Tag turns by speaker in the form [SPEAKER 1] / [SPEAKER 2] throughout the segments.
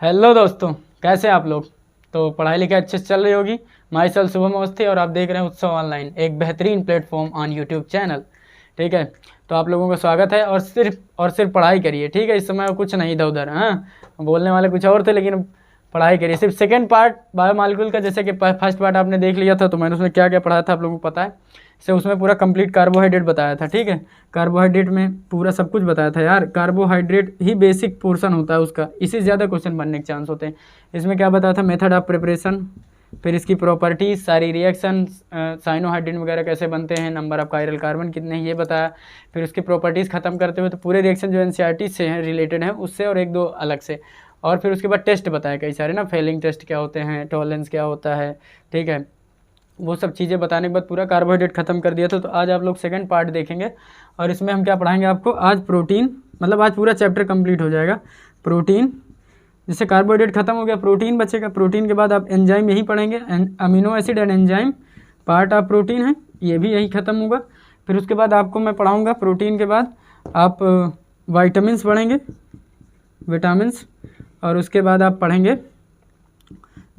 [SPEAKER 1] Hello दोस्तों, कैसे आप लोग। तो पढ़ाई लिखाई अच्छे से चल रही होगी। माई सेल्फ शुभम अवस्थी और आप देख रहे हैं उत्सव ऑनलाइन, एक बेहतरीन प्लेटफॉर्म ऑन यूट्यूब चैनल। ठीक है, तो आप लोगों का स्वागत है। और सिर्फ पढ़ाई करिए, ठीक है। इस समय कुछ नहीं इधर उधर, हाँ बोलने वाले कुछ और थे, लेकिन पढ़ाई करिए। सिर्फ सेकेंड पार्ट बायोमॉलिक्यूल का, जैसे कि फर्स्ट पार्ट आपने देख लिया था, तो मैंने उसमें क्या क्या पढ़ाया था आप लोगों को पता है। से उसमें पूरा कंप्लीट कार्बोहाइड्रेट बताया था, ठीक है। कार्बोहाइड्रेट में पूरा सब कुछ बताया था यार। कार्बोहाइड्रेट ही बेसिक पोर्शन होता है उसका, इससे ज़्यादा क्वेश्चन बनने के चांस होते हैं। इसमें क्या बताया था, मेथड ऑफ प्रिपरेशन, फिर इसकी प्रॉपर्टीज, सारी रिएक्शन, साइनोहाइड्रेट वगैरह कैसे बनते हैं, नंबर ऑफ कायरल कार्बन कितने हैं ये बताया। फिर उसकी प्रॉपर्टीज़ खत्म करते हुए तो पूरे रिएक्शन जो एनसीईआरटी से हैं रिलेटेड हैं उससे, और एक दो अलग से। और फिर उसके बाद टेस्ट बताया कई सारे ना, फेलिंग टेस्ट क्या होते हैं, टॉलरेंस क्या होता है, ठीक है। वो सब चीज़ें बताने के बाद पूरा कार्बोहाइड्रेट खत्म कर दिया था। तो आज आप लोग सेकंड पार्ट देखेंगे और इसमें हम क्या पढ़ाएंगे आपको आज, प्रोटीन। मतलब आज पूरा चैप्टर कंप्लीट हो जाएगा। प्रोटीन, जैसे कार्बोहाइड्रेट खत्म हो गया, प्रोटीन बचेगा। प्रोटीन के बाद आप एंजाइम यही पढ़ेंगे, amino acid and enzyme part of protein है, ये भी यही खत्म होगा। फिर उसके बाद आपको मैं पढ़ाऊँगा प्रोटीन के बाद आप वाइटामिन पढ़ेंगे, विटामिन्स। और उसके बाद आप पढ़ेंगे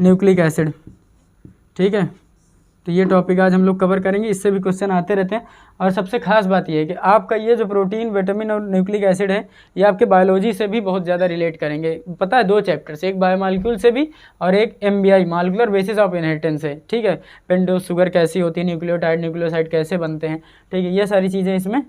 [SPEAKER 1] न्यूक्लिक एसिड, ठीक है। तो ये टॉपिक आज हम लोग कवर करेंगे, इससे भी क्वेश्चन आते रहते हैं। और सबसे खास बात ये है कि आपका ये जो प्रोटीन, विटामिन और न्यूक्लिक एसिड है, ये आपके बायोलॉजी से भी बहुत ज़्यादा रिलेट करेंगे। पता है, दो चैप्टर्स, एक बायोमॉलिक्यूल से भी और एक MBI molecular basis of inheritance है, ठीक है। पेंटोज शुगर कैसी होती है, न्यूक्लियोटाइड न्यूक्लियोसाइड कैसे बनते हैं, ठीक है। ये सारी चीज़ें इसमें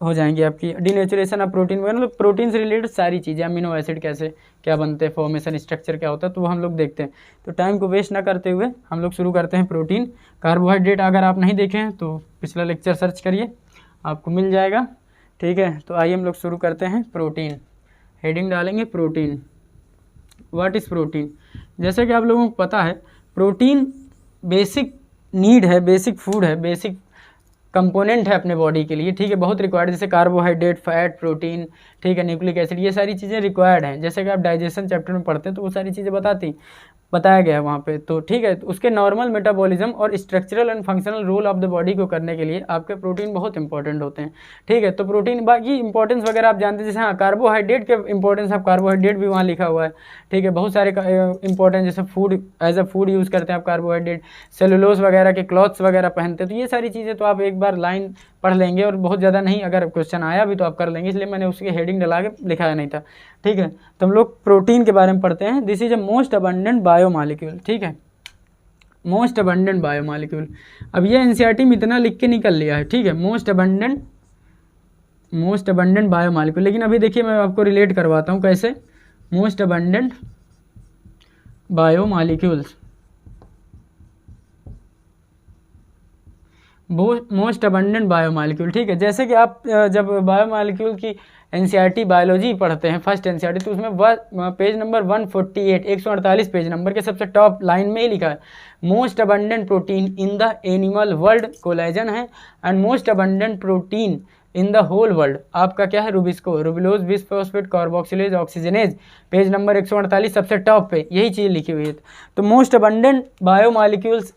[SPEAKER 1] हो जाएंगी आपकी। डीनेचुरेशन ऑफ प्रोटीन वगैरह, मतलब प्रोटीन से रिलेटेड सारी चीज़ें, अमीनो एसिड कैसे क्या बनते हैं, फॉर्मेशन स्ट्रक्चर क्या होता है, तो वो हम लोग देखते हैं। तो टाइम को वेस्ट ना करते हुए हम लोग शुरू करते हैं प्रोटीन। कार्बोहाइड्रेट अगर आप नहीं देखें हैं तो पिछला लेक्चर सर्च करिए, आपको मिल जाएगा, ठीक है। तो आइए हम लोग शुरू करते हैं। प्रोटीन, हेडिंग डालेंगे प्रोटीन। What is protein. जैसे कि आप लोगों को पता है, प्रोटीन बेसिक नीड है, बेसिक फूड है, बेसिक कंपोनेंट है अपने बॉडी के लिए, ठीक है। बहुत रिक्वायर्ड, जैसे कार्बोहाइड्रेट, फैट, प्रोटीन, ठीक है, न्यूक्लिक एसिड, ये सारी चीज़ें रिक्वायर्ड हैं। जैसे कि आप डाइजेशन चैप्टर में पढ़ते हैं तो वो सारी चीज़ें बताया गया है वहाँ पे, तो ठीक है। तो उसके नॉर्मल मेटाबॉलिज्म और structural and functional role of the body को करने के लिए आपके प्रोटीन बहुत इंपॉर्टेंट होते हैं, ठीक है। तो प्रोटीन बाकी इंपॉर्टेंस वगैरह आप जानते हैं, जैसे हाँ कार्बोहाइड्रेट के इंपॉर्टेंस, आप कार्बोहाइड्रेट भी वहाँ लिखा हुआ है, ठीक है। बहुत सारे इंपॉर्टेंट, जैसे food, as a food use करते हैं आप कार्बोहाइड्रेट, सेलुलोज वगैरह के क्लॉथ्स वगैरह पहनते हैं। तो ये सारी चीज़ें तो आप एक बार लाइन पढ़ लेंगे, और बहुत ज़्यादा नहीं, अगर क्वेश्चन आया भी तो आप कर लेंगे, इसलिए मैंने उसकी हेडिंग डला के लिखाया नहीं था, ठीक है। तो हम लोग प्रोटीन के बारे में पढ़ते हैं। This is a most abundant biomolecule, ठीक है, मोस्ट अबंडेंट बायोमॉलिक्यूल। अब ये एनसीईआरटी में इतना लिख के निकल लिया है, ठीक है, मोस्ट अबंडेंट बायोमॉलिक्यूल। लेकिन अभी देखिए मैं आपको रिलेट करवाता हूँ कैसे। Most abundant biomolecules, most abundant biomolecule, ठीक है। जैसे कि आप जब बायोमॉलिक्यूल की एनसीईआरटी बायोलॉजी पढ़ते हैं, फर्स्ट एनसीईआरटी, तो उसमें पेज नंबर 148, 148 पेज नंबर के सबसे टॉप लाइन में ही लिखा है, most abundant protein in the animal world collagen है, and most abundant protein in the whole world आपका क्या है, rubisco, ribulose, bisphosphate, carboxylase, oxygenase, page number 148 सबसे टॉप पे यही चीज़ लिखी हुई है। तो most abundant biomolecules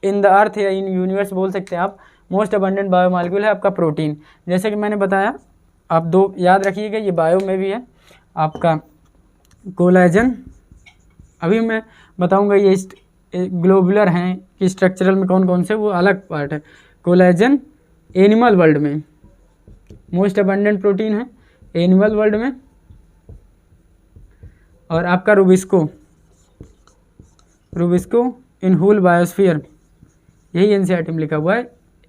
[SPEAKER 1] in the earth या इन यूनिवर्स बोल सकते हैं आप, मोस्ट अबंडेंट बायोमॉलिक्यूल है आपका प्रोटीन। जैसे कि मैंने बताया, आप दो याद रखिएगा, ये बायो में भी है आपका कोलेजन। अभी मैं बताऊंगा ये ग्लोबुलर हैं कि स्ट्रक्चरल में कौन कौन से, वो अलग पार्ट है। कोलेजन एनिमल वर्ल्ड में मोस्ट अबंडेंट प्रोटीन है, एनिमल वर्ल्ड में। और आपका रुबिस्को इन होल बायोस्फीयर, यही एनसीईआरटी में लिखा हुआ है,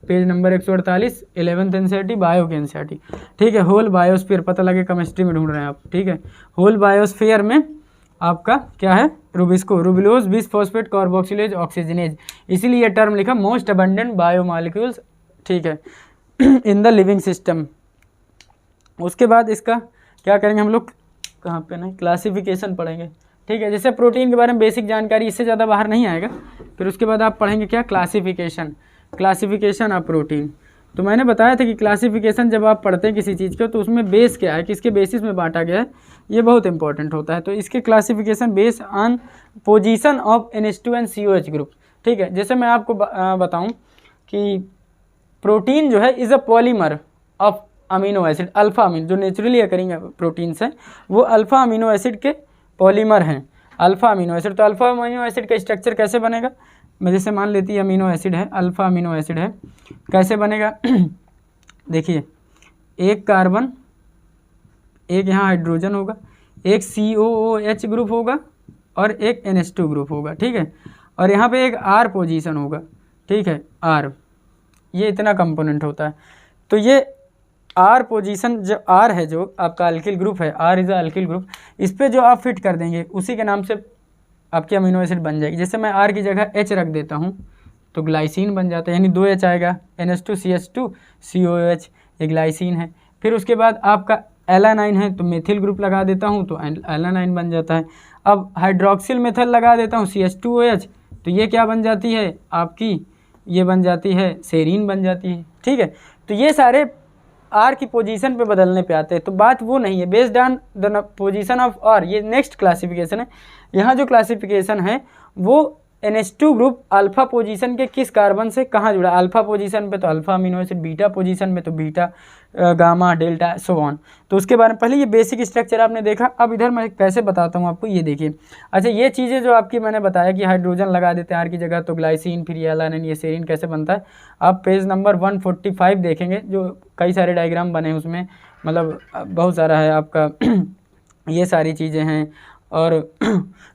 [SPEAKER 1] page number 148, 11th NCERT bio की एनसीईआरटी, ठीक है। होल बायोस्फीयर, पता लगे केमिस्ट्री में ढूंढ रहे हैं आप, ठीक है। होल बायोस्फीयर में आपका क्या है, rubisco, ribulose, bisphosphate, carboxylase, oxygenase, इसीलिए ये टर्म लिखा मोस्ट अबंडेंट बायोमॉलिक्यूल्स, ठीक है, इन द लिविंग सिस्टम। उसके बाद इसका क्या करेंगे हम लोग, कहाँ पे ना, क्लासिफिकेशन पढ़ेंगे, ठीक है। जैसे प्रोटीन के बारे में बेसिक जानकारी, इससे ज़्यादा बाहर नहीं आएगा। फिर उसके बाद आप पढ़ेंगे क्या, क्लासिफिकेशन ऑफ प्रोटीन। तो मैंने बताया था कि क्लासिफिकेशन जब आप पढ़ते हैं किसी चीज़ को, तो उसमें बेस क्या है, किसके बेसिस में बांटा गया है, ये बहुत इंपॉर्टेंट होता है। तो इसके classification base on position of NH2 and COH group, ठीक है। जैसे मैं आपको बताऊं कि प्रोटीन जो है is a polymer of amino acid, alpha amino, जो नेचुरली अकरिंग प्रोटीन्स है, वो अल्फा अमीनो एसिड के पॉलीमर हैं अल्फ़ा अमीनो एसिड। तो अल्फ़ा अमीनो एसिड का स्ट्रक्चर कैसे बनेगा, मैं जैसे मान लेती है अमीनो एसिड है, अल्फ़ा अमीनो एसिड है, कैसे बनेगा देखिए, एक कार्बन, एक यहाँ हाइड्रोजन होगा, एक COOH ग्रुप होगा और एक NH2 ग्रुप होगा, ठीक है, और यहाँ पे एक R पोजीशन होगा, ठीक है, R, ये इतना कंपोनेंट होता है। तो ये R पोजीशन जो R है, जो आपका अल्किल ग्रुप है, R is a alkyl group, इस पर जो आप फिट कर देंगे उसी के नाम से आपकी अमीनो एसिड बन जाएगी। जैसे मैं R की जगह H रख देता हूँ तो ग्लाइसिन बन जाता है, यानी 2H आएगा, NH2CH2 COOH, ये ग्लाइसिन है। फिर उसके बाद आपका एलानाइन है तो मेथिल ग्रुप लगा देता हूँ तो एलानाइन बन जाता है। अब हाइड्रोक्सिल मेथल लगा देता हूँ CH2OH, तो ये क्या बन जाती है आपकी, ये बन जाती है सेरीन बन जाती है, ठीक है। तो ये सारे R की पोजीशन पे बदलने पे आते हैं, तो बात वो नहीं है, based on the position of R, ये नेक्स्ट क्लासिफिकेशन है। यहाँ जो क्लासिफिकेशन है वो NH2 ग्रुप अल्फा पोजीशन के किस कार्बन से कहाँ जुड़ा, अल्फा पोजीशन पे तो alpha amino acid, beta position में तो beta, gamma, delta, so on. तो उसके बारे में पहले ये बेसिक स्ट्रक्चर आपने देखा। अब इधर मैं कैसे बताता हूँ आपको, ये देखिए। अच्छा, ये चीज़ें जो आपकी मैंने बताया कि हाइड्रोजन लगा देते हैं R की जगह तो ग्लाइसिन, फिर ये एलानाइन, ये सेरीन कैसे बनता है, आप पेज नंबर 145 देखेंगे, जो कई सारे डायग्राम बने उसमें, मतलब बहुत सारा है आपका ये सारी चीज़ें हैं, और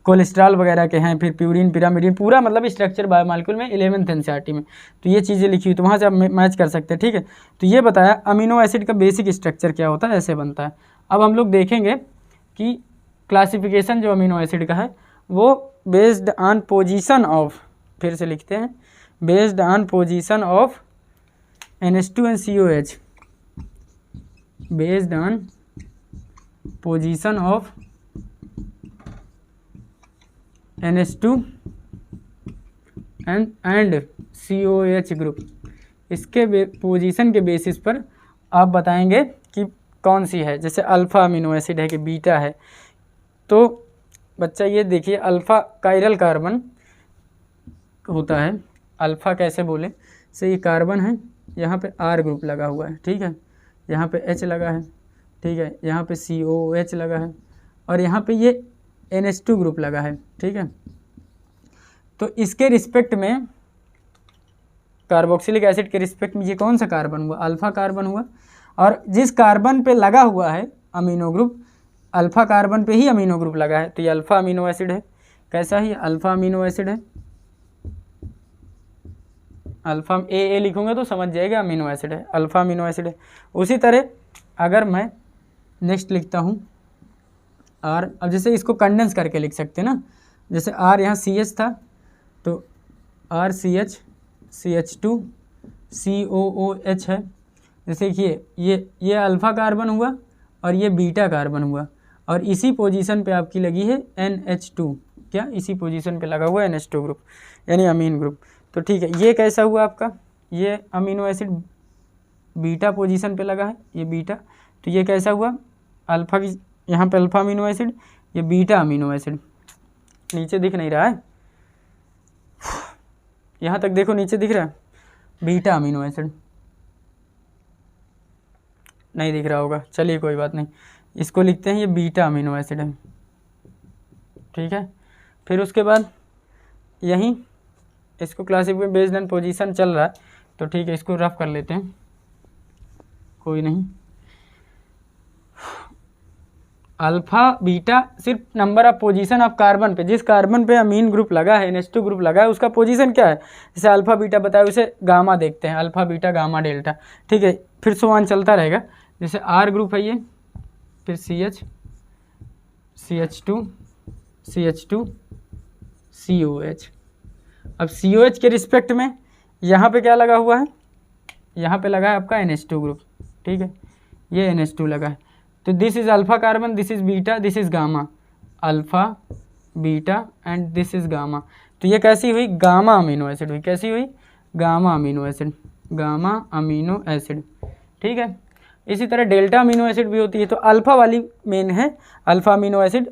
[SPEAKER 1] कोलेस्ट्रॉल वगैरह के हैं, फिर प्यूरिन, पिरामिडिन, पूरा मतलब स्ट्रक्चर बायोमॉलिक्यूल में 11th NCERT में, तो ये चीज़ें लिखी हुई, तो वहाँ से आप मैच कर सकते हैं, ठीक है। तो ये बताया अमीनो एसिड का बेसिक स्ट्रक्चर क्या होता है, ऐसे बनता है। अब हम लोग देखेंगे कि क्लासिफिकेशन जो अमीनो एसिड का है वो बेस्ड ऑन पोजीशन ऑफ, फिर से लिखते हैं, based on position of NH2 and COH, based on position of NH2 and COH group, इसके पोजीशन के बेसिस पर आप बताएंगे कि कौन सी है। जैसे अल्फ़ा अमीनो एसिड है कि बीटा है, तो बच्चा ये देखिए, अल्फ़ा कायरल कार्बन होता है, अल्फ़ा कैसे बोले, से ये कार्बन है, यहाँ पे R ग्रुप लगा हुआ है, ठीक है, यहाँ पे H लगा है, ठीक है, यहाँ पे COOH लगा है, और यहाँ पे ये NH2 ग्रुप लगा है, ठीक है। तो इसके रिस्पेक्ट में, कार्बोक्सिलिक एसिड के रिस्पेक्ट में ये कौन सा कार्बन हुआ, अल्फ़ा कार्बन हुआ, और जिस कार्बन पे लगा हुआ है अमीनो ग्रुप, अल्फ़ा कार्बन पे ही अमीनो ग्रुप लगा है, तो ये अल्फ़ा अमीनो एसिड है। कैसा ही अल्फ़ा अमीनो एसिड है, अल्फ़ा ए लिखूंगा तो समझ जाएगा अमीनो एसिड है, अल्फ़ा अमीनो एसिड है। उसी तरह अगर मैं नेक्स्ट लिखता हूँ R, अब जैसे इसको कंडेंस करके लिख सकते हैं ना, जैसे R यहाँ CH था तो RCH CH2 COOH है। जैसे देखिए ये अल्फ़ा कार्बन हुआ और ये बीटा कार्बन हुआ, और इसी पोजीशन पे आपकी लगी है NH2, क्या इसी पोजीशन पे लगा हुआ है NH2 ग्रुप, यानी अमीन ग्रुप। तो ठीक है, ये कैसा हुआ आपका, ये अमीनो एसिड बीटा पोजीशन पे लगा है, ये बीटा, तो ये कैसा हुआ, अल्फ़ा की यहाँ पे अल्फ़ा अमीनो एसिड, ये बीटा अमीनो एसिड, नीचे दिख नहीं रहा है, यहाँ तक देखो नीचे दिख रहा है, बीटा अमीनो एसिड नहीं दिख रहा होगा, चलिए कोई बात नहीं, इसको लिखते हैं ये बीटा अमीनो एसिड है, ठीक है। फिर उसके बाद यहीं इसको क्लासिफिकेशन बेस्ड ऑन पोजीशन चल रहा है, तो ठीक है, इसको रफ कर लेते हैं, कोई नहीं। अल्फ़ा बीटा सिर्फ number of position of carbon पे, जिस कार्बन पे अमीन ग्रुप लगा है, NH2 ग्रुप लगा है, उसका पोजीशन क्या है, जैसे अल्फ़ा बीटा बताया, उसे गामा देखते हैं, अल्फ़ा बीटा गामा डेल्टा, ठीक है। फिर समान चलता रहेगा, जैसे R ग्रुप है ये, फिर CH CH2 CH2 COH। अब COH के रिस्पेक्ट में यहाँ पे क्या लगा हुआ है, यहाँ पे लगा है आपका NH2 ग्रुप, ठीक है, ये NH2 लगा है, तो this is alpha carbon, this is beta, this is gamma, alpha beta and this is gamma. तो ये कैसी हुई, गामा अमीनो एसिड हुई, कैसी हुई, gamma amino acid, gamma amino acid, ठीक है। इसी तरह डेल्टा अमीनो एसिड भी होती है, तो अल्फ़ा वाली मेन है alpha amino acid,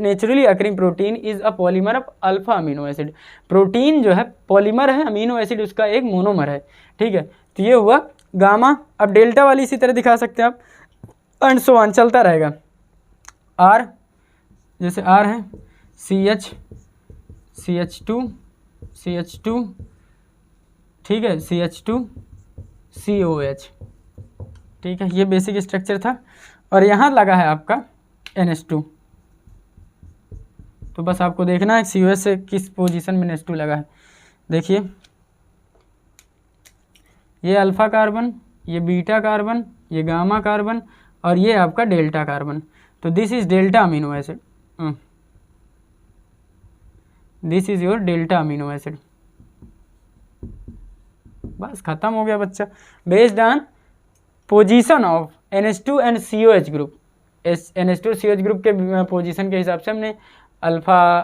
[SPEAKER 1] naturally occurring protein is a polymer of alpha amino acid, protein जो है पॉलीमर है, अमीनो एसिड उसका एक मोनोमर है, ठीक है। तो ये हुआ गामा। अब डेल्टा वाली इसी तरह दिखा सकते हैं आप, एंड सो ऑन चलता रहेगा। R जैसे R है CH CH2 CH2, ठीक है, CH2 COH, ठीक है, ये बेसिक स्ट्रक्चर था। और यहाँ लगा है आपका NH2, तो बस आपको देखना है COH से किस पोजीशन में NH2 लगा है। देखिए ये अल्फ़ा कार्बन, ये बीटा कार्बन, ये गामा कार्बन और ये आपका डेल्टा कार्बन। तो this is delta amino acid, this is your delta amino acid. बस खत्म हो गया बच्चा। Based on position of NH2 and COH group, NH2 COH group के पोजीशन के हिसाब से हमने अल्फ़ा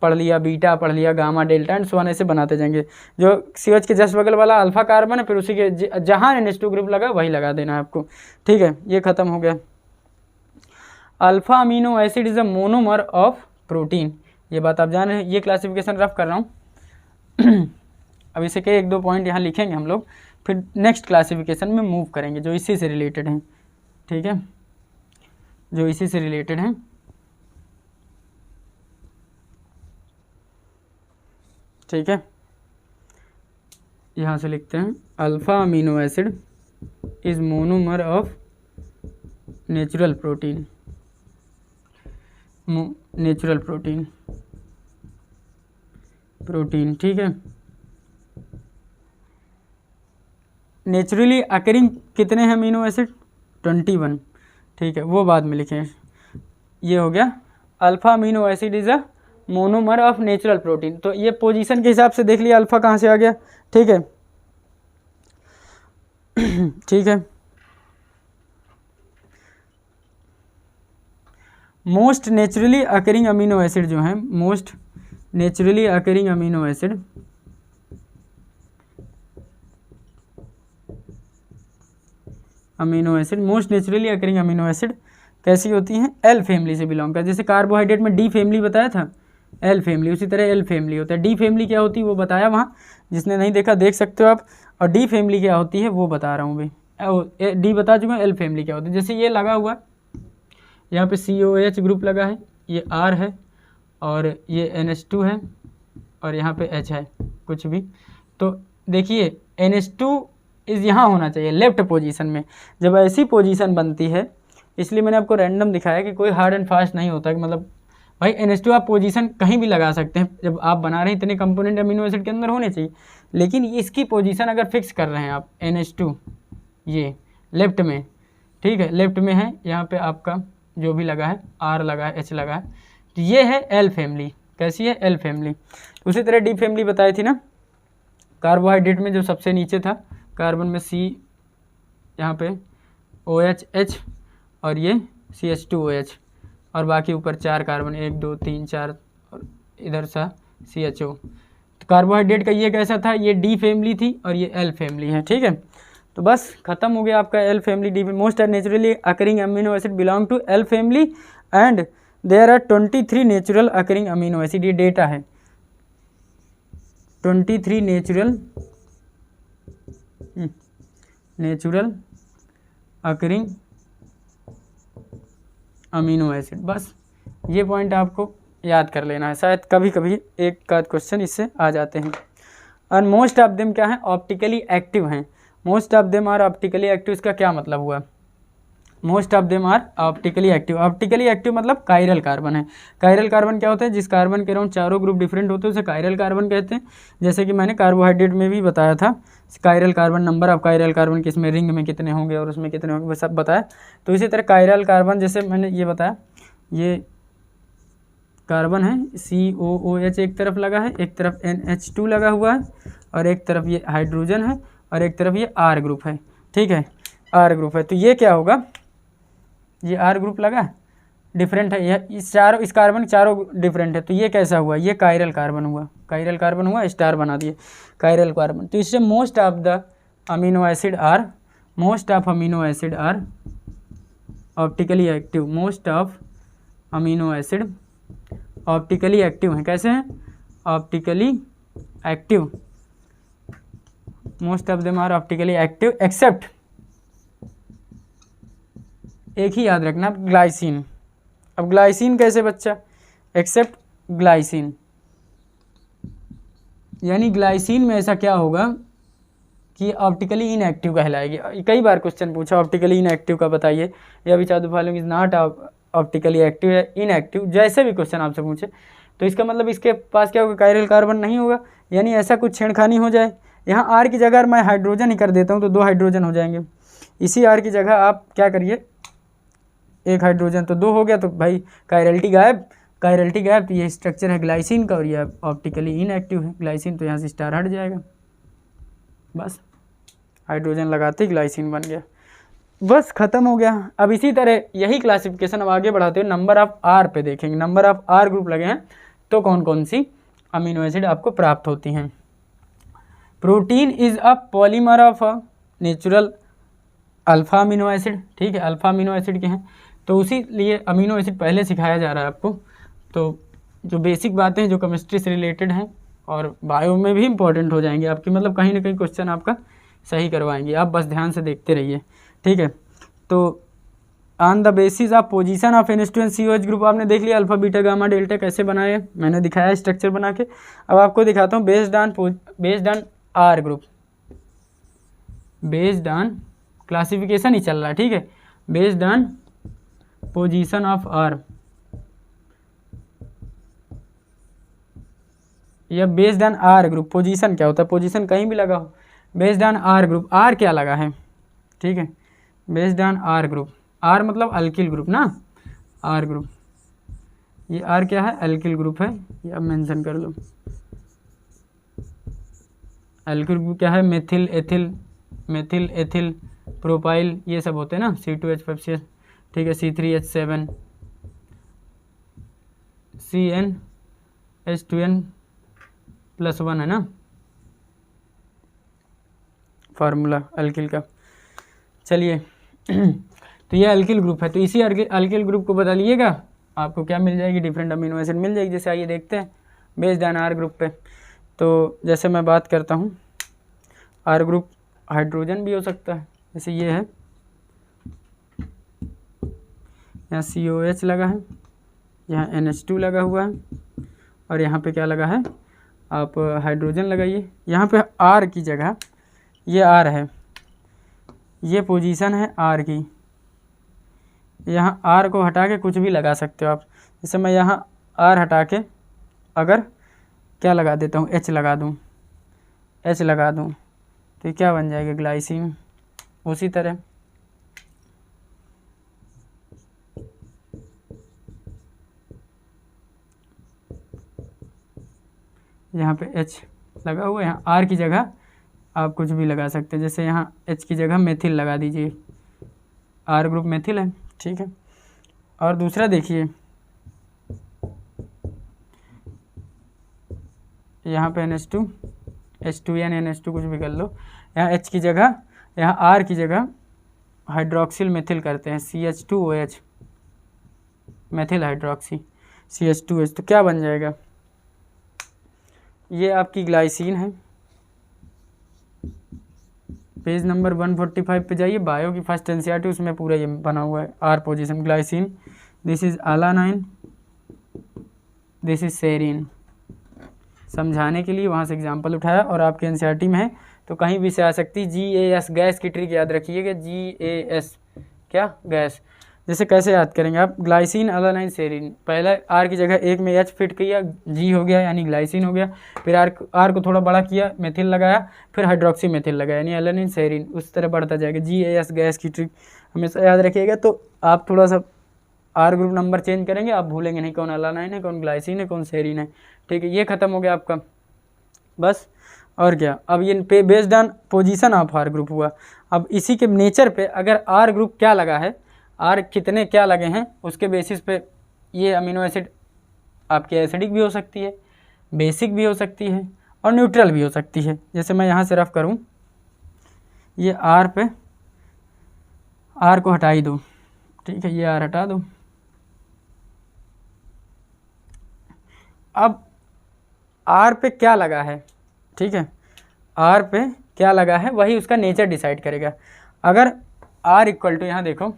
[SPEAKER 1] पढ़ लिया, बीटा पढ़ लिया, gamma, delta and so on, ऐसे बनाते जाएंगे। जो COH के जस्ट बगल वाला अल्फ़ा कार्बन है, फिर उसी के जहाँ NH2 ग्रुप लगा वही लगा देना है आपको, ठीक है। ये खत्म हो गया। Alpha amino acid is a monomer of protein, ये बात आप जान रहे हैं। ये क्लासिफिकेशन रफ कर रहा हूँ अब इसे के 1-2 पॉइंट यहाँ लिखेंगे हम लोग, फिर नेक्स्ट क्लासिफिकेशन में मूव करेंगे जो इसी से रिलेटेड हैं, ठीक है, जो इसी से रिलेटेड हैं। ठीक है, यहाँ से लिखते हैं alpha amino acid is monomer of natural protein, natural protein, ठीक है। नेचुरली अकरिंग कितने हैं अमीनो एसिड? 21, ठीक है, वो बाद में लिखें। ये हो गया alpha amino acid is a monomer of natural protein. तो ये पोजीशन के हिसाब से देख लिया अल्फ़ा कहाँ से आ गया, ठीक है। ठीक है, most naturally occurring amino acid जो है, most naturally occurring amino acid most naturally occurring amino acid कैसी होती हैं? एल फैमिली से बिलोंग कर। जैसे कार्बोहाइड्रेट में डी फैमिली बताया था, एल फैमिली, उसी तरह एल फैमिली होता है। डी फैमिली क्या होती है वो बताया वहाँ, जिसने नहीं देखा देख सकते हो आप। और डी फैमिली क्या होती है वो बता रहा हूँ भाई, डी बता चुका हूँ, एल फैमिली क्या होती है। जैसे ये लगा हुआ यहाँ पे COH ग्रुप लगा है, ये R है और ये NH2 है और यहाँ पे H है कुछ भी। तो देखिए NH2 इस यहाँ होना चाहिए लेफ्ट पोजीशन में। जब ऐसी पोजीशन बनती है, इसलिए मैंने आपको रैंडम दिखाया कि कोई हार्ड एंड फास्ट नहीं होता कि मतलब भाई NH2 आप पोजीशन कहीं भी लगा सकते हैं। जब आप बना रहे हैं इतने कंपोनेंट अमीनो एसिड के अंदर होने चाहिए, लेकिन इसकी पोजीशन अगर फिक्स कर रहे हैं आप NH2 ये लेफ्ट में, ठीक है, लेफ्ट में है, यहाँ पे आपका जो भी लगा है R लगा है, H लगा है, तो ये है एल फैमिली। कैसी है? L family. उसी तरह डी फैमिली बताई थी ना, कार्बोहाइड्रेट में जो सबसे नीचे था कार्बन में C, यहाँ पे OH H और ये CH2OH और बाकी ऊपर 4 कार्बन, 1 2 3 4 और इधर सा CHO। तो कार्बोहाइड्रेट का ये कैसा था? ये डी फैमिली थी और ये एल फैमिली है, ठीक है। तो बस खत्म हो गया आपका L family, D. Most are naturally occurring amino acid belong to L family and there are 23 natural occurring amino acid. ये डेटा है, 23 नेचुरल अकरिंग अमीनो एसिड। बस ये पॉइंट आपको याद कर लेना है, शायद कभी कभी एक आध क्वेश्चन इससे आ जाते हैं। और मोस्ट ऑफ देम क्या है? ऑप्टिकली एक्टिव हैं। Most of them are optically active, इसका क्या मतलब हुआ? Most of them are optically active. Optically active मतलब कायरल कार्बन है। कायरल कार्बन क्या होता है? जिस कार्बन के अराउंड चारों ग्रुप डिफरेंट होते हैं उसे कायरल कार्बन कहते हैं। जैसे कि मैंने कार्बोहाइड्रेट में भी बताया था, chiral carbon, number of chiral carbon किसमें, रिंग में कितने होंगे और उसमें कितने होंगे, वो सब बताया। तो इसी तरह कायरल कार्बन, जैसे मैंने ये बताया, ये कार्बन है COOH एक तरफ लगा है, एक तरफ NH2 लगा हुआ है और एक तरफ ये हाइड्रोजन है और एक तरफ ये R ग्रुप है, ठीक है, R ग्रुप है। तो ये क्या होगा? ये R ग्रुप लगा है, डिफरेंट है, यह इस कार्बन चारों डिफरेंट है। तो ये कैसा हुआ? ये कायरल कार्बन हुआ, कायरल कार्बन हुआ, स्टार बना दिए कायरल कार्बन। तो इससे most of the amino acid are, most of amino acid are optically active. Most of amino acid optically active हैं। कैसे हैं? Optically active. Most of them are optically active except, एक ही याद रखना, ग्लाइसिन। अब ग्लाइसिन कैसे बच्चा, एक्सेप्ट ग्लाइसिन, यानी ग्लाइसिन में ऐसा क्या होगा कि ऑप्टिकली इनएक्टिव कहलाएगी। कई बार क्वेश्चन पूछा ऑप्टिकली इनएक्टिव का बताइए, या which of the following is not optically active या इनएक्टिव, जैसे भी क्वेश्चन आपसे पूछे तो इसका मतलब इसके पास क्या होगा, कायरल कार्बन नहीं होगा, यानी ऐसा कुछ छेड़खानी हो जाए। यहाँ आर की जगह मैं हाइड्रोजन ही कर देता हूँ तो 2 हाइड्रोजन हो जाएंगे, इसी आर की जगह आप क्या करिए 1 हाइड्रोजन तो 2 हो गया, तो भाई कायरलिटी गायब, कायरलिटी गायब, तो ये स्ट्रक्चर है ग्लाइसिन का और ये ऑप्टिकली इनएक्टिव है ग्लाइसिन, तो यहाँ से स्टार हट जाएगा, बस हाइड्रोजन लगाते ही ग्लाइसिन बन गया, बस खत्म हो गया। अब इसी तरह यही क्लासिफिकेशन अब आगे बढ़ाते हुए नंबर ऑफ आर पे देखेंगे, नंबर ऑफ आर ग्रुप लगे हैं तो कौन कौन सी अमीनो एसिड आपको प्राप्त होती हैं। Protein is a polymer of a natural alpha amino acid, ठीक है, अल्फा अमीनो एसिड के हैं, तो उसी लिए अमीनो एसिड पहले सिखाया जा रहा है आपको, तो जो बेसिक बातें हैं जो केमिस्ट्री से रिलेटेड हैं और बायो में भी इंपॉर्टेंट हो जाएंगे आपकी, मतलब कहीं ना कहीं क्वेश्चन आपका सही करवाएंगे, आप बस ध्यान से देखते रहिए, ठीक है। तो on the basis of position of NH2COH group आपने देख लिया, अल्फा बीटा गामा डेल्टा कैसे बनाए मैंने दिखाया स्ट्रक्चर बना के। अब आपको दिखाता हूँ based on R group, based on classification ही चल रहा है, ठीक है, based on position of R या based on R group. Position क्या होता है, पोजीशन कहीं भी लगा हो, based on R group, R क्या लगा है, ठीक है, based on R group, R मतलब अल्किल ग्रुप ना, आर ग्रुप, ये आर क्या है, अल्किल ग्रुप है, ये अब मेंशन कर लो। अल्किल ग्रुप क्या है, methyl ethyl, methyl ethyl propyl, ये सब होते हैं ना, C2H5CH, ठीक है, C3H7 CnH2n+1 है ना फार्मूला अल्किल का। चलिए तो ये अल्किल ग्रुप है, तो इसी अल्किल ग्रुप को बता लीजिएगा आपको क्या मिल जाएगी, डिफरेंट अमीनो एसिड मिल जाएगी। जैसे आइए देखते हैं बेस्ड ऑन आर ग्रुप पे, तो जैसे मैं बात करता हूँ आर ग्रुप हाइड्रोजन भी हो सकता है, जैसे ये है, यहाँ COH लगा है, यहाँ NH2 लगा हुआ है और यहाँ पे क्या लगा है, आप हाइड्रोजन लगाइए, यहाँ पे आर की जगह ये आर है, ये पोजीशन है आर की, यहाँ आर को हटा के कुछ भी लगा सकते हो आप, जैसे मैं यहाँ आर हटा के अगर क्या लगा देता हूँ, H लगा दूँ, H लगा दूँ तो क्या बन जाएगा, ग्लाइसिन। उसी तरह यहाँ पे H लगा हुआ है, यहाँ R की जगह आप कुछ भी लगा सकते हैं, जैसे यहाँ H की जगह मेथिल लगा दीजिए, R ग्रुप मेथिल है, ठीक है। और दूसरा देखिए यहाँ पे NH2 H2n NH2 कुछ भी कर लो, यहाँ H की जगह, यहाँ R की जगह हाइड्रोक्सिल मेथिल करते हैं, CH2OH मेथिल हाइड्रोक्सी CH2H, तो क्या बन जाएगा, ये आपकी ग्लाइसिन है। पेज नंबर 145 पे जाइए, बायो की फर्स्ट NCERT, उसमें पूरा ये बना हुआ है, R position glycine, this is alanine, this is serine. समझाने के लिए वहाँ से एग्जांपल उठाया और आपके NCERT में है तो कहीं भी से आ सकती। GAS गैस की ट्रिक याद रखिएगा, GAS क्या गैस, जैसे कैसे याद करेंगे आप, ग्लाइसिन अलानाइन सेरीन, पहले आर की जगह एक में H फिट किया, G हो गया यानी ग्लाइसिन हो गया, फिर आर को थोड़ा बड़ा किया, मेथिल लगाया, फिर हाइड्रोक्सी मेथिल लगाया यानी अलानाइन सेरीन, उस तरह बढ़ता जाएगा। GAS गैस की ट्रिक हमेशा याद रखिएगा, तो आप थोड़ा सा आर ग्रुप नंबर चेंज करेंगे, आप भूलेंगे नहीं कौन अलानाइन है, कौन ग्लाइसिन है, कौन सेरीन है, ठीक है। ये खत्म हो गया आपका, बस और क्या। अब ये पे based on position of R group हुआ। अब इसी के नेचर पे अगर आर ग्रुप क्या लगा है, आर कितने क्या लगे हैं, उसके बेसिस पे ये अमीनो एसिड आपकी एसिडिक भी हो सकती है, बेसिक भी हो सकती है और न्यूट्रल भी हो सकती है। जैसे मैं यहाँ से रफ करूँ, ये आर पे आर को हटा ही दो, ठीक है, ये आर हटा दो। अब आर पे क्या लगा है, ठीक है, आर पे क्या लगा है वही उसका नेचर डिसाइड करेगा। अगर आर इक्वल टू, यहाँ देखो,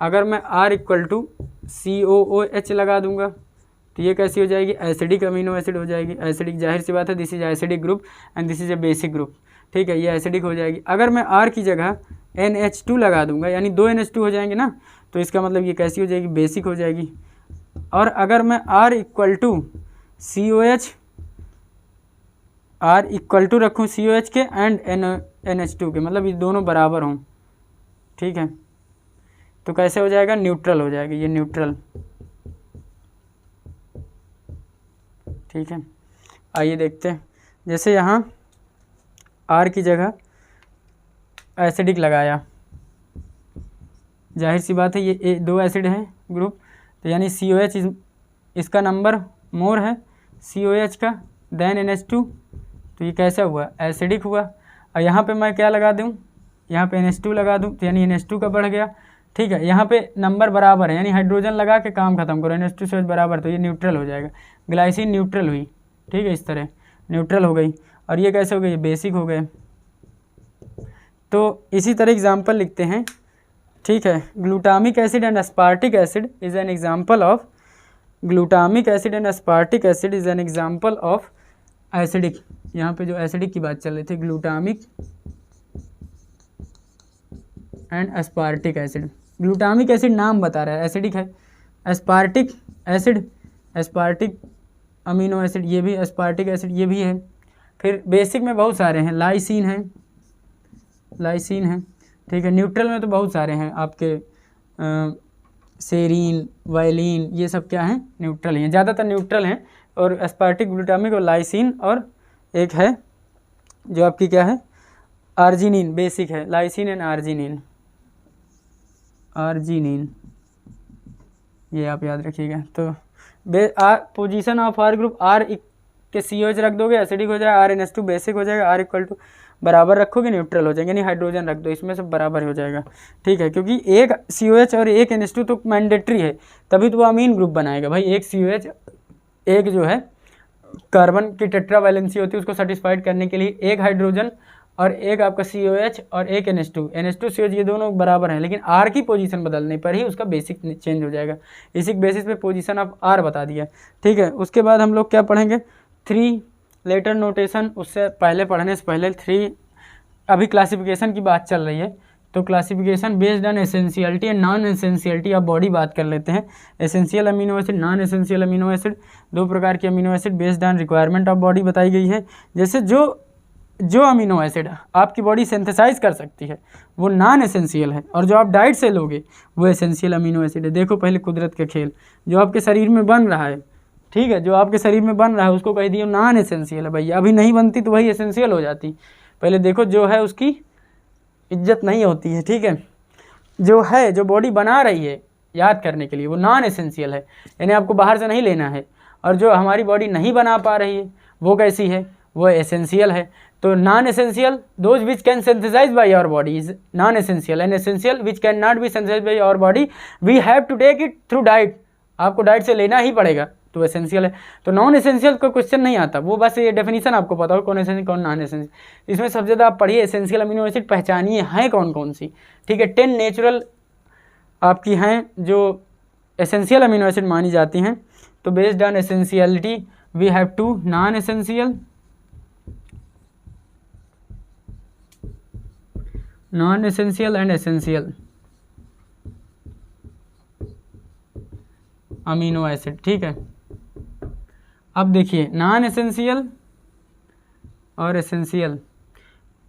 [SPEAKER 1] अगर मैं आर इक्वल टू COOH लगा दूंगा तो ये कैसी हो जाएगी, एसिडिक अमीनो एसिड हो जाएगी। एसिडिक, जाहिर सी बात है, this is acidic group and this is a basic group, ठीक है, ये एसिडिक हो जाएगी। अगर मैं R की जगह NH2 लगा दूंगा यानी 2 NH2 हो जाएंगे ना, तो इसका मतलब ये कैसी हो जाएगी, बेसिक हो जाएगी। और अगर मैं R equal to COH, R equal to रखूँ COH के एंड NH2 के, मतलब ये दोनों बराबर हों, ठीक है, तो कैसे हो जाएगा, न्यूट्रल हो जाएगा, ये न्यूट्रल, ठीक है। आइए देखते हैं, जैसे यहाँ R की जगह एसिडिक लगाया, जाहिर सी बात है ये 2 एसिड है ग्रुप, तो यानी COH इसका नंबर मोर है COH का देन NH2, तो ये कैसा हुआ, एसिडिक हुआ। और यहाँ पे मैं क्या लगा दूँ, यहाँ पे NH2 लगा दूँ तो यानी NH2 का बढ़ गया, ठीक है। यहाँ पे नंबर बराबर है यानी हाइड्रोजन लगा के काम खत्म करो, NH2 से बराबर, तो ये न्यूट्रल हो जाएगा, ग्लाइसिन न्यूट्रल हुई, ठीक है, इस तरह न्यूट्रल हो गई। और ये कैसे हो गई, बेसिक हो गए। तो इसी तरह एग्जाम्पल लिखते हैं, ठीक है। Glutamic acid and aspartic acid is an example of, glutamic acid and aspartic acid is an example of acidic, यहाँ पे जो एसिडिक की बात चल रही थी, glutamic and aspartic acid. Glutamic acid नाम बता रहा है एसिडिक है, aspartic acid, aspartic amino acid ये भी, अस्पार्टिक एसिड ये भी है। फिर बेसिक में बहुत सारे हैं, लाइसिन है, लाइसिन है, ठीक है। न्यूट्रल में तो बहुत सारे हैं आपके, सेरीन, वायलिन, ये सब क्या हैं, न्यूट्रल हैं, ज़्यादातर न्यूट्रल हैं। और अस्पार्टिक, ग्लूटामिक और लाइसिन, और एक है जो आपकी क्या है, आर्जिनिन, बेसिक है, लाइसिन एंड आर्जिनिन, आर्जिनिन, ये आप याद रखिएगा। तो position of R group, R के COH रख दोगे एसिडिक हो जाएगा, RNH2 बेसिक हो जाएगा, R इक्वल टू बराबर रखोगे न्यूट्रल हो जाएंगे, यानी हाइड्रोजन रख दो, इसमें सब बराबर हो जाएगा, ठीक है। क्योंकि एक COH और एक NH2 तो मैंडेटरी है, तभी तो वो अमीन ग्रुप बनाएगा भाई। एक COH, एक जो है कार्बन की टेट्रा वैलेंसी होती है, उसको सेटिस्फाइड करने के लिए एक हाइड्रोजन और एक आपका COH और एक NH2 COH, ये दोनों बराबर हैं, लेकिन R की पोजीशन बदलने पर ही उसका बेसिक चेंज हो जाएगा। इसी बेसिस पे पोजीशन ऑफ R बता दिया, ठीक है। उसके बाद हम लोग क्या पढ़ेंगे, 3 लेटर नोटेशन। उससे पहले, पढ़ने से पहले 3, अभी क्लासिफिकेशन की बात चल रही है, तो classification based on essentiality and non essentiality of body बात कर लेते हैं। Essential amino acid, non essential amino acid, 2 प्रकार के amino acid based on requirement of body बताई गई है। जैसे जो अमीनो एसिड आपकी बॉडी सिंथेसाइज कर सकती है वो नॉन एसेंशियल है, और जो आप डाइट से लोगे वो एसेंशियल अमीनो एसिड है। देखो पहले कुदरत का खेल, जो आपके शरीर में बन रहा है, ठीक है, जो आपके शरीर में बन रहा है उसको कह दिए नॉन एसेंशियल है भैया, अभी नहीं बनती तो वही एसेंशियल हो जाती। पहले देखो जो है उसकी इज्जत नहीं होती है, ठीक है। जो है, जो बॉडी बना रही है याद करने के लिए, वो नॉन एसेंशियल है, यानी आपको बाहर से नहीं लेना है। और जो हमारी बॉडी नहीं बना पा रही है वो कैसी है, वो एसेंशियल है। तो non essential, those which can synthesize by our body is non essential, and essential which can not be synthesize by our body we have to take it through diet, आपको डाइट से लेना ही पड़ेगा, तो essential है। तो non essential का question नहीं आता, वो बस ये डेफिनेशन आपको पता हो कौन एसेंशियल कौन नॉन एसेंशियल। इसमें सबसे ज़्यादा आप पढ़िए एसेंशियल अमीनो एसिड, पहचानिए हैं कौन कौन सी, ठीक है। 10 नेचुरल आपकी हैं जो एसेंशियल अमीनो एसिड मानी जाती हैं। तो based on essentiality we have 2 non essential, non essential and essential amino acid, ठीक है। अब देखिए नॉन एसेंशियल और एसेंशियल,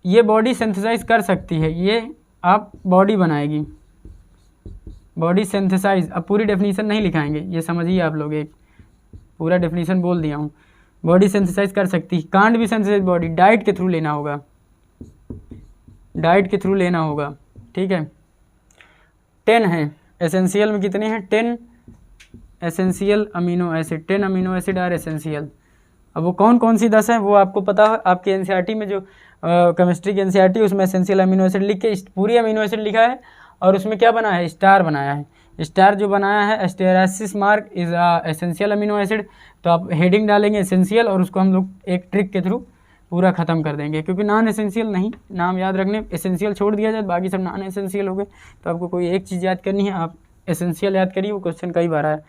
[SPEAKER 1] ये बॉडी सिंथेसाइज कर सकती है, ये आप बॉडी बनाएगी, बॉडी सिंथेसाइज। अब पूरी डेफिनेशन नहीं लिखाएंगे, ये समझिए आप लोग, एक पूरा डेफिनेशन बोल दिया हूँ। बॉडी सिंथेसाइज कर सकती है, कांट भी सिंथेसाइज बॉडी, डाइट के थ्रू लेना होगा, डाइट के थ्रू लेना होगा, ठीक है। 10 हैं एसेंशियल में, कितने हैं, 10 essential amino acid, 10 amino acid are essential. अब वो कौन कौन सी 10 हैं वो आपको पता है, आपके एनसीईआरटी में जो केमिस्ट्री की एनसीईआरटी उसमें एसेंशियल अमीनो एसिड लिख के पूरी अमीनो एसिड लिखा है, और उसमें क्या बना है, स्टार बनाया है। स्टार जो बनाया है, asterisk mark is essential amino acid, तो आप हेडिंग डालेंगे एसेंशियल, और उसको हम लोग एक ट्रिक के थ्रू पूरा ख़त्म कर देंगे, क्योंकि नॉन एसेंशियल नहीं, नाम याद रखने, एसेंशियल छोड़ दिया जाए, बाकी सब नॉन एसेंशियल हो गए। तो आपको कोई एक चीज़ याद करनी है, आप एसेंशियल याद करिए, वो क्वेश्चन कई बार आया।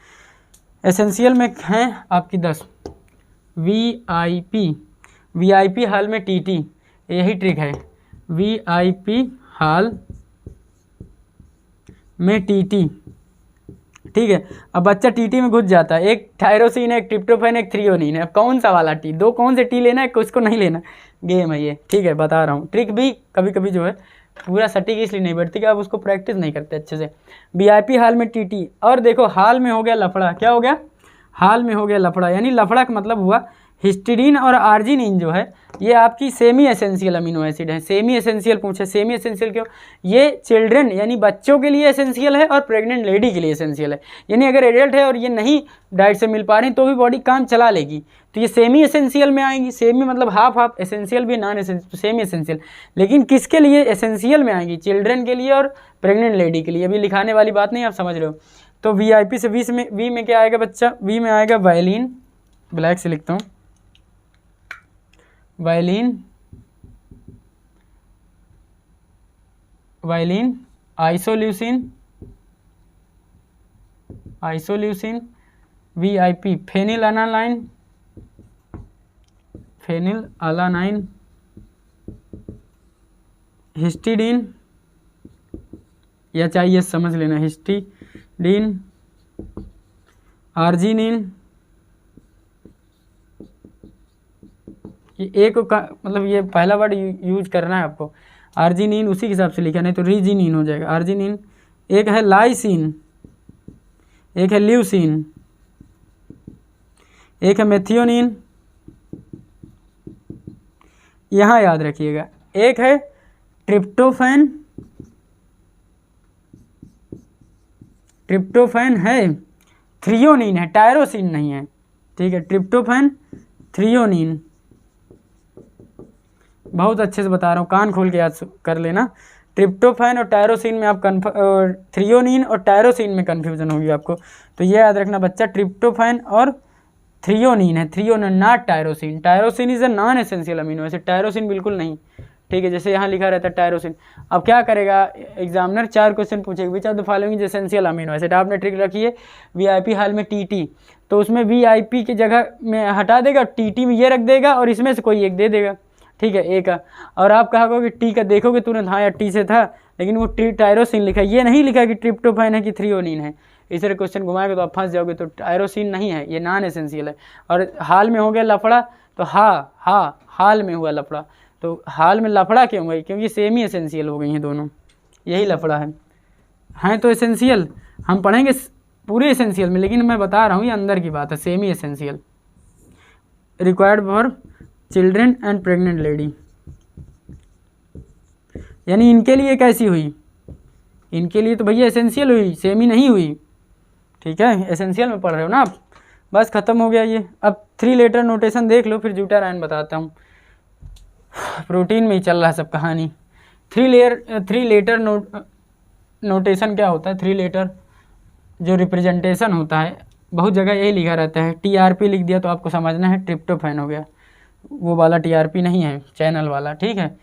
[SPEAKER 1] एसेंशियल में हैं आपकी 10। वीआईपी हाल में टीटी, यही ट्रिक है। वीआईपी हाल में टीटी, ठीक है। अब बच्चा टीटी में घुस जाता है, एक टायरोसिन है, एक ट्रिप्टोफैन, एक थ्रियोनिन है। अब कौन सा वाला टी, दो कौन से टी लेना है, किसको नहीं लेना, गेम है ये, ठीक है, बता रहा हूँ। ट्रिक भी कभी कभी जो है पूरा सटीक इसलिए नहीं बैठती कि आप उसको प्रैक्टिस नहीं करते अच्छे से। वीआईपी हाल में टीटी, और देखो हाल में हो गया लफड़ा, क्या हो गया, हाल में हो गया लफड़ा, यानी लफड़ा का मतलब हुआ हिस्टीडीन और आर्जिनिन जो है ये आपकी सेमी एसेंशियल अमीनो एसिड है। सेमी एसेंशियल पूछे, सेमी एसेंशियल क्यों, ये चिल्ड्रन यानी बच्चों के लिए एसेंशियल है और प्रेग्नेंट लेडी के लिए एसेंशियल है। यानी अगर एडल्ट है और ये नहीं डाइट से मिल पा रहे हैं तो भी बॉडी काम चला लेगी, तो ये सेमी एसेंशियल में आएंगी। सेमी मतलब हाफ हाफ, एसेंशियल भी नॉन एसेंशियल, सेमी एसेंशियल। लेकिन किसके लिए एसेंशियल में आएंगी, चिल्ड्रन के लिए और प्रेग्नेंट लेडी के लिए। अभी लिखाने वाली बात नहीं, आप समझ रहे हो। तो वीआईपी से वी में क्या आएगा बच्चा, वी में आएगा वायलिन, ब्लैक से लिखता हूँ, वायलिन, आइसोल्यूसिन, वीआईपी फेनिलअलानाइन, हिस्टीडीन, या चाहिए समझ लेना, हिस्टीडीन, आर्जिनिन, ये एक का मतलब ये पहला वर्ड यूज करना है आपको। आर्जिनिन उसी के हिसाब से लिखा, नहीं तो रीजिनिन हो जाएगा। आर्जिनिन, एक है लाइसिन, एक है ल्यूसिन, एक है मेथियोनिन, यहाँ याद रखिएगा, एक है ट्रिप्टोफैन, ट्रिप्टोफैन है, थ्रियोनिन है, टायरोसिन नहीं है, ठीक है। ट्रिप्टोफैन, थ्रियोनिन, बहुत अच्छे से बता रहा हूँ, कान खोल के याद कर लेना। ट्रिप्टोफैन और टायरोसिन में आप थ्रियोनिन और टायरोसिन में कन्फ्यूजन होगी आपको, तो ये याद रखना बच्चा, ट्रिप्टोफैन और थ्रियोनिन है, threonine not tyrosine. Tyrosine is a non essential amino acid, tyrosine बिल्कुल नहीं, ठीक है। जैसे यहाँ लिखा रहता है टायरोसिन। अब क्या करेगा एग्जामिनर, 4 क्वेश्चन पूछेगा, विच of the following is essential amino acid. आपने ट्रिक रखी है वीआईपी हाल में टीटी, तो उसमें वीआईपी की जगह में हटा देगा, टीटी में ये रख देगा और इसमें से कोई एक दे देगा, ठीक है, ए का। और आप कहोगे टी का, देखोगे तुरंत हाँ यार टी से था, लेकिन वो टायरोसिन लिखा है, ये नहीं लिखा कि ट्रिप्टोफैन है कि थ्रियोनिन है। इस तरह क्वेश्चन घुमाएगा तो आप फंस जाओगे। तो टायरोसिन नहीं है, ये नॉन एसेंशियल है। और हाल में हो गया लफड़ा, तो हाल में हुआ लफड़ा, तो हाल में लफड़ा क्यों गई, क्योंकि सेमी एसेंशियल हो गई हैं दोनों, यही लफड़ा है। हैं तो एसेंशियल, हम पढ़ेंगे पूरे एसेंशियल में, लेकिन मैं बता रहा हूँ ये अंदर की बात है, semi essential, required for children and pregnant lady. यानी इनके लिए कैसी हुई, इनके लिए तो भैया एसेंशियल हुई, सेमी नहीं हुई, ठीक है। एसेंशियल में पढ़ रहे हो ना आप, बस ख़त्म हो गया ये। अब 3 लेटर नोटेशन देख लो, फिर ज्यूटारायन बताता हूँ। प्रोटीन में ही चल रहा है सब कहानी। 3 लेटर नोटेशन क्या होता है, 3 लेटर जो रिप्रेजेंटेशन होता है, बहुत जगह यही लिखा रहता है। टीआरपी लिख दिया तो आपको समझना है ट्रिप्टोफैन हो गया, वो वाला टीआरपी नहीं है, चैनल वाला, ठीक है।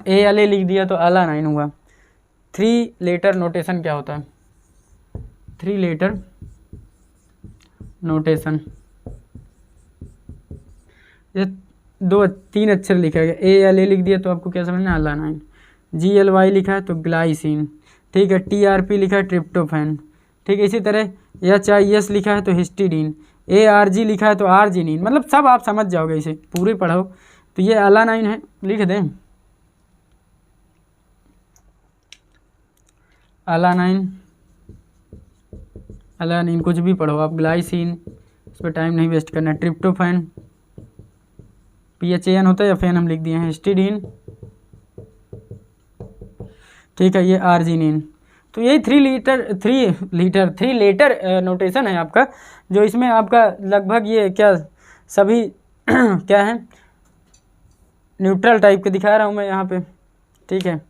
[SPEAKER 1] ए लिख दिया तो अलानाइन हुआ। 3 लेटर नोटेशन क्या होता है, 3 लेटर नोटेशन, ये 2-3 अक्षर लिखा गया। ए लिख दिया तो आपको क्या समझना है, अलानाइन। GLY लिखा है तो ग्लाइसिन, ठीक है। TRP लिखा है ट्रिप्टोफैन, ठीक है। इसी तरह HIS लिखा है तो हिस्टीडीन, ARG लिखा है तो आर्जिनिन, मतलब सब आप समझ जाओगे, इसे पूरे पढ़ो तो ये अलानाइन है, लिख दें अलानाइन, कुछ भी पढ़ो आप, ग्लाइसिन, इस पर टाइम नहीं वेस्ट करना। ट्रिप्टोफैन, PHAN होता है या फैन हम लिख दिए हैं, हिस्टीडीन, ठीक है, ये आर्जिनिन। तो यही 3 लेटर नोटेशन है आपका, जो इसमें आपका लगभग ये क्या सभी क्या है, न्यूट्रल टाइप के दिखा रहा हूँ मैं यहाँ पे, ठीक है।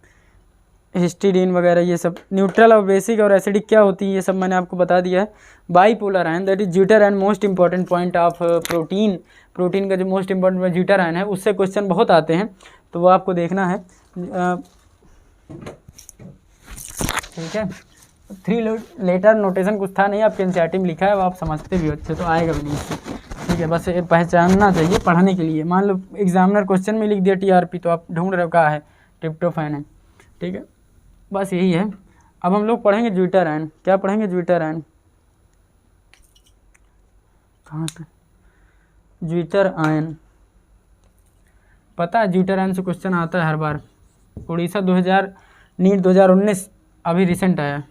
[SPEAKER 1] हिस्टीडीन वगैरह ये सब न्यूट्रल और बेसिक और एसिडिक क्या होती है, ये सब मैंने आपको बता दिया है। Bipolar ion, that is zwitter and most important point of protein का जो मोस्ट इंपॉर्टेंट ज्यूटर आयन है, उससे क्वेश्चन बहुत आते हैं, तो वो आपको देखना है, ठीक है। 3 लेटर नोटेशन कुछ था नहीं, आपके एनसीईआरटी में लिखा है, वो आप समझते भी हो अच्छे तो आएगा भी नहीं इससे, ठीक है। बस ये पहचानना चाहिए पढ़ने के लिए। मान लो एग्जामिनर क्वेश्चन में लिख दिया टीआरपी, तो आप ढूंढ रहे हो कहाँ है, ट्रिप्टोफैन है, ठीक है। बस यही है। अब हम लोग पढ़ेंगे ज्विटर आयन। क्या पढ़ेंगे? Zwitter ion. कहाँ पे? Zwitter ion. पता है ज्विटर आयन से क्वेश्चन आता है हर बार। उड़ीसा 2000 नीट 2019 अभी रिसेंट आया।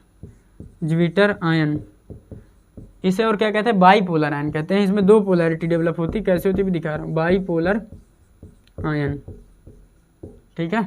[SPEAKER 1] ज्विटर आयन, इसे और क्या कहते हैं? बाईपोलर आयन कहते हैं। इसमें 2 पोलैरिटी डेवलप होती, कैसे होती भी दिखा रहा हूँ। बाईपोलर आयन, ठीक है।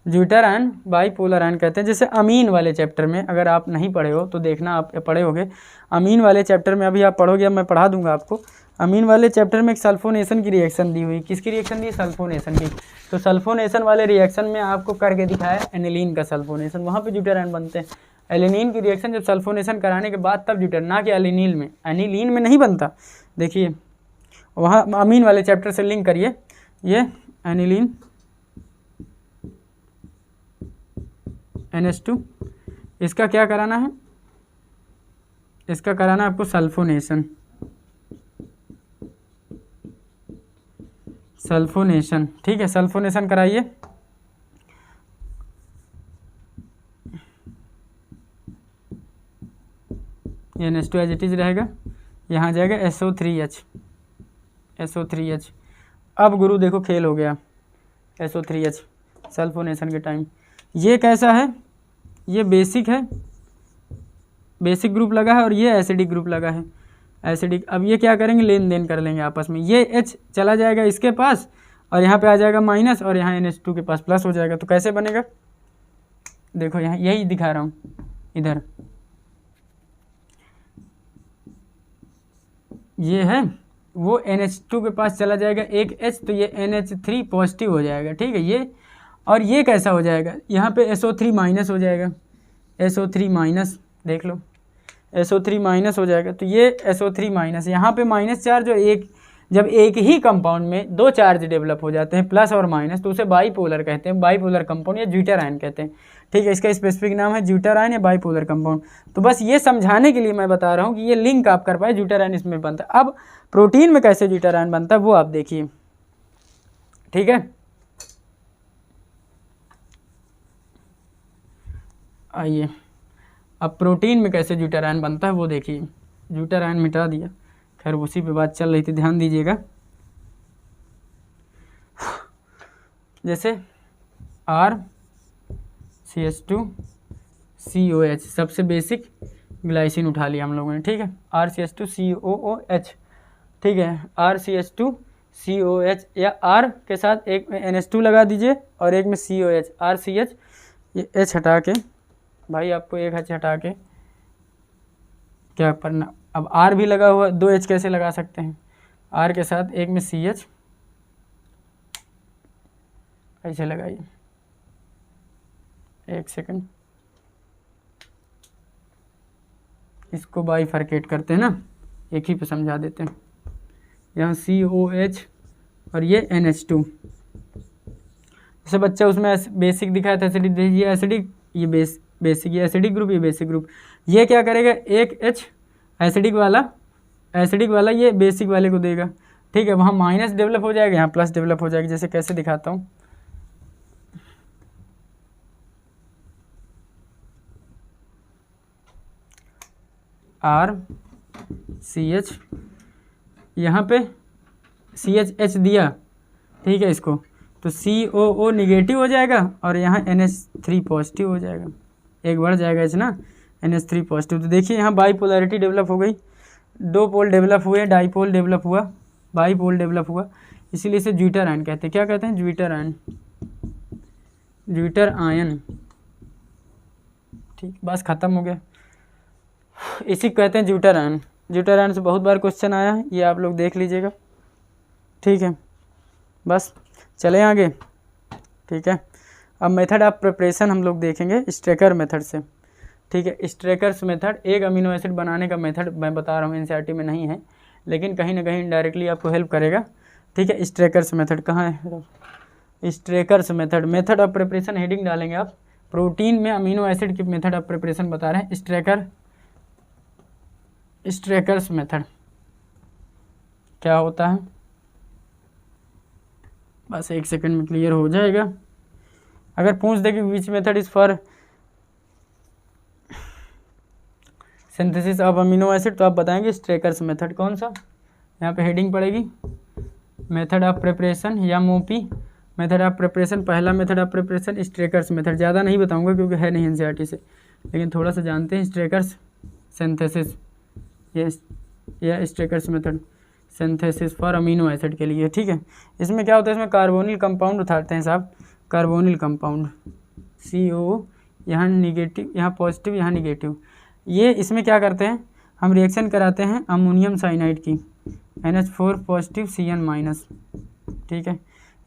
[SPEAKER 1] ज्विटर आयन बाईपोलर आयन कहते हैं। जैसे अमीन वाले चैप्टर में, अगर आप नहीं पढ़े हो तो देखना, आप पढ़े होगे अमीन वाले चैप्टर में, अभी आप पढ़ोगे, अब मैं पढ़ा दूंगा आपको। अमीन वाले चैप्टर में एक सल्फोनेशन की रिएक्शन दी हुई। किसकी रिएक्शन दी? सल्फोनेशन की। तो सल्फोनेशन वाले रिएक्शन में आपको करके दिखाया एनिलीन का सल्फोनेशन, वहाँ पे ज्विटर आयन बनते हैं। एलिनीन की रिएक्शन जब सल्फोनेशन कराने के बाद तब ज्विटर, ना कि एलिनील में। एनिलीन में नहीं बनता। देखिए वहाँ अमीन वाले चैप्टर से लिंक करिए, ये एनिलीन NH2, इसका क्या कराना है? इसका कराना है आपको सल्फोनेशन। सल्फोनेशन, ठीक है, सल्फोनेशन कराइए। ये NH2 एज इट इज रहेगा, यहाँ जाएगा SO3H। SO3H। अब गुरु देखो खेल हो गया, SO3H सल्फोनेशन के टाइम। ये कैसा है? ये बेसिक है, बेसिक ग्रुप लगा है, और ये एसिडिक ग्रुप लगा है, एसिडिक। अब ये क्या करेंगे? लेन देन कर लेंगे आपस में। ये H चला जाएगा इसके पास, और यहाँ पे आ जाएगा माइनस, और यहाँ NH2 के पास प्लस हो जाएगा। तो कैसे बनेगा? देखो यहाँ यही दिखा रहा हूँ, इधर ये है, वो NH2 के पास चला जाएगा एक H, तो ये NH3 पॉजिटिव हो जाएगा, ठीक है। ये और ये कैसा हो जाएगा? यहाँ पे SO3 माइनस हो जाएगा, SO3 माइनस, देख लो SO3 माइनस हो जाएगा। तो ये SO3 माइनस, यहाँ पे माइनस चार्ज, और जब एक ही कंपाउंड में 2 चार्ज डेवलप हो जाते हैं, प्लस और माइनस, तो उसे बाईपोलर कहते हैं, बाईपोलर कंपाउंड या ज्विटर आयन कहते हैं, ठीक है। इसका स्पेसिफिक नाम है ज्विटर आयन या बाईपोलर कंपाउंड। तो बस ये समझाने के लिए मैं बता रहा हूँ कि ये लिंक आप कर पाए, ज्विटर आयन इसमें बनता है। अब प्रोटीन में कैसे ज्विटर आयन बनता है वो आप देखिए, ठीक है। आइए अब प्रोटीन में कैसे ज्विटर आयन बनता है वो देखिए। ज्विटर आयन मिटा दिया, खैर उसी पे बात चल रही थी, ध्यान दीजिएगा। जैसे RCH2COH, सबसे बेसिक ग्लाइसिन उठा लिया हम लोगों ने, ठीक है। RCH2COOH, ठीक है। RCH2COH, या R के साथ एक में NH2 लगा दीजिए और एक में COH, RCH, ये H हटा के, भाई आपको एक H हटा के क्या करना? अब R भी लगा हुआ, 2 H कैसे लगा सकते हैं? R के साथ एक में CH, ऐसे लगाइए, एक सेकंड, इसको बाइफरकेट करते हैं ना, एक ही पे समझा देते हैं। यहाँ COH और ये NH2, जैसे बच्चा उसमें बेसिक दिखाया था एसिडिक, ये एसिडिक, ये बेसिक, ये एसिडिक ग्रुप, ये बेसिक ग्रुप। ये क्या करेगा? एक H एसिडिक वाला ये बेसिक वाले को देगा, ठीक है। वहाँ माइनस डेवलप हो जाएगा, यहाँ प्लस डेवलप हो जाएगा। जैसे कैसे दिखाता हूँ, RCH, यहाँ पे CH दिया, ठीक है इसको, तो COO निगेटिव हो जाएगा, और यहाँ NH3 पॉजिटिव हो जाएगा, एक बढ़ जाएगा H ना, NH3 पॉजिटिव। तो देखिए यहाँ बाईपोलैरिटी डेवलप हो गई, 2 पोल डेवलप हुए, डाईपोल डेवलप हुआ, बाईपोल डेवलप हुआ, इसीलिए इसे ज्विटर आयन कहते हैं। क्या कहते हैं? ज्विटर आयन, ज्विटर आयन, ठीक, बस खत्म हो गया। इसी को कहते हैं ज्विटर आयन। ज्विटर आयन से बहुत बार क्वेश्चन आया है, ये आप लोग देख लीजिएगा, ठीक है। बस चले आगे, ठीक है। अब मेथड ऑफ प्रिपरेशन हम लोग देखेंगे स्ट्रेकर मेथड से, ठीक है। स्ट्रेकर्स मेथड एक अमीनो एसिड बनाने का मेथड मैं बता रहा हूँ, एनसीईआरटी में नहीं है, लेकिन कहीं ना कहीं डायरेक्टली आपको हेल्प करेगा, ठीक है। स्ट्रेकर्स मेथड कहाँ है? Strecker's method, method of preparation heading डालेंगे आप, प्रोटीन में अमीनो एसिड की मेथड ऑफ प्रिपरेशन बता रहे हैं, स्ट्रेकर्स मेथड क्या होता है, बस 1 सेकंड में क्लियर हो जाएगा। अगर पूछ दे कि which method is for synthesis of amino acid, तो आप बताएंगे स्ट्रेकर्स मेथड। कौन सा, यहाँ पे हेडिंग पड़ेगी मेथड ऑफ प्रिपरेशन या मोपी मेथड ऑफ प्रिपरेशन। पहला मेथड ऑफ प्रिपरेशन स्ट्रेकर्स मेथड, ज़्यादा नहीं बताऊंगा क्योंकि है नहीं एनसीईआरटी से, लेकिन थोड़ा सा जानते हैं। स्ट्रेकर्स सिंथेसिस या Strecker's method synthesis for amino acid के लिए, ठीक है। इसमें क्या होता है, इसमें कार्बोनिल कंपाउंड उठाते हैं साहब, कार्बोनिल कंपाउंड CO, यहाँ निगेटिव, यहाँ पॉजिटिव, यहाँ निगेटिव। ये इसमें क्या करते हैं, हम रिएक्शन कराते हैं अमोनियम साइनाइड की, NH4 पॉजिटिव CN माइनस, ठीक है।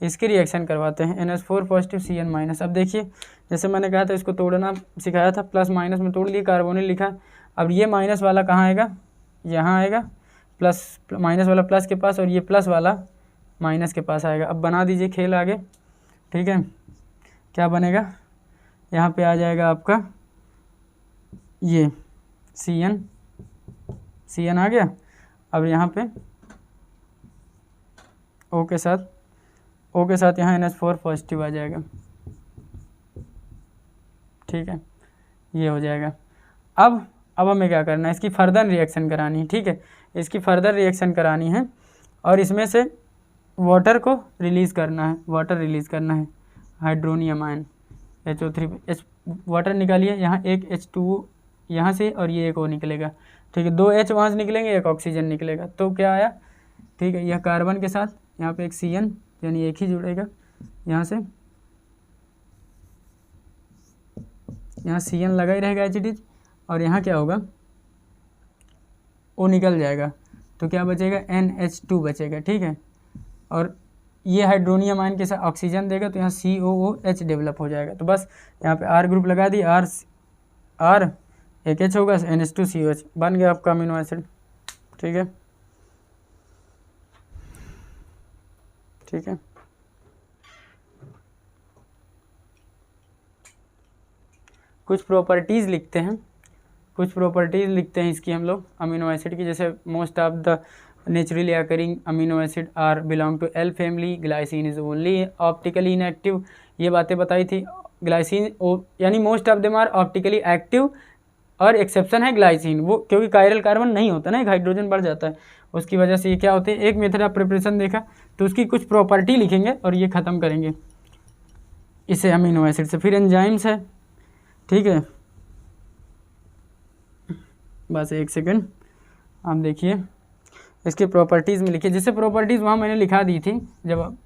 [SPEAKER 1] इसकी रिएक्शन करवाते हैं NH4 पॉजिटिव CN माइनस। अब देखिए जैसे मैंने कहा था इसको तोड़ना सिखाया था, प्लस माइनस में तोड़ लिए, कार्बोनिल लिखा। अब ये माइनस वाला कहाँ आएगा, यहाँ आएगा, प्लस माइनस वाला प्लस के पास और ये प्लस वाला माइनस के पास आएगा। अब बना दीजिए खेल आगे, ठीक है। क्या बनेगा, यहाँ पे आ जाएगा आपका ये CN आ गया। अब यहाँ पे O के साथ यहाँ NH4 पॉजिटिव आ जाएगा, ठीक है, ये हो जाएगा। अब हमें क्या करना है, इसकी फर्दर रिएक्शन करानी है, ठीक है। इसकी फर्दर रिएक्शन करानी है और इसमें से वाटर को रिलीज़ करना है, हाइड्रोनियम आयन HO3 वाटर निकालिए। यहाँ एक H2 यहाँ से और ये एक O निकलेगा, ठीक है। 2 H वहाँ से निकलेंगे, एक ऑक्सीजन निकलेगा, तो क्या आया, ठीक है। यह कार्बन के साथ यहाँ पे एक CN यानी एक ही जुड़ेगा, यहाँ से यहाँ CN लगा ही रहेगा HDG, और यहाँ क्या होगा, O निकल जाएगा, तो क्या बचेगा, NH2 बचेगा, ठीक है। और ये हाइड्रोनियम आयन के साथ ऑक्सीजन देगा तो यहाँ COOH डेवलप हो जाएगा। तो बस यहाँ पे R ग्रुप लगा दी, R एक H होगा, NH2COH बन गया आपका अमीनो एसिड, ठीक है, ठीक है। कुछ प्रॉपर्टीज़ लिखते हैं इसकी हम लोग अमीनो एसिड की, जैसे most of the naturally occurring amino acid are belong to L family, glycine is only optically inactive, ये बातें बताई थी। ग्लाइसिन यानी most of them are optically active, और एक्सेप्शन है ग्लाइसिन, वो क्योंकि कायरल कार्बन नहीं होता ना, एक हाइड्रोजन बढ़ जाता है, उसकी वजह से ये क्या होते हैं। एक मेथड ऑफ प्रिपरेशन देखा तो उसकी कुछ प्रॉपर्टी लिखेंगे और ये ख़त्म करेंगे इसे अमीनो एसिड से। फिर एंजाइम्स है, ठीक है, बस 1 सेकंड आप देखिए इसके प्रॉपर्टीज़ में लिखिए। जैसे प्रॉपर्टीज़ वहाँ मैंने लिखा दी थी जब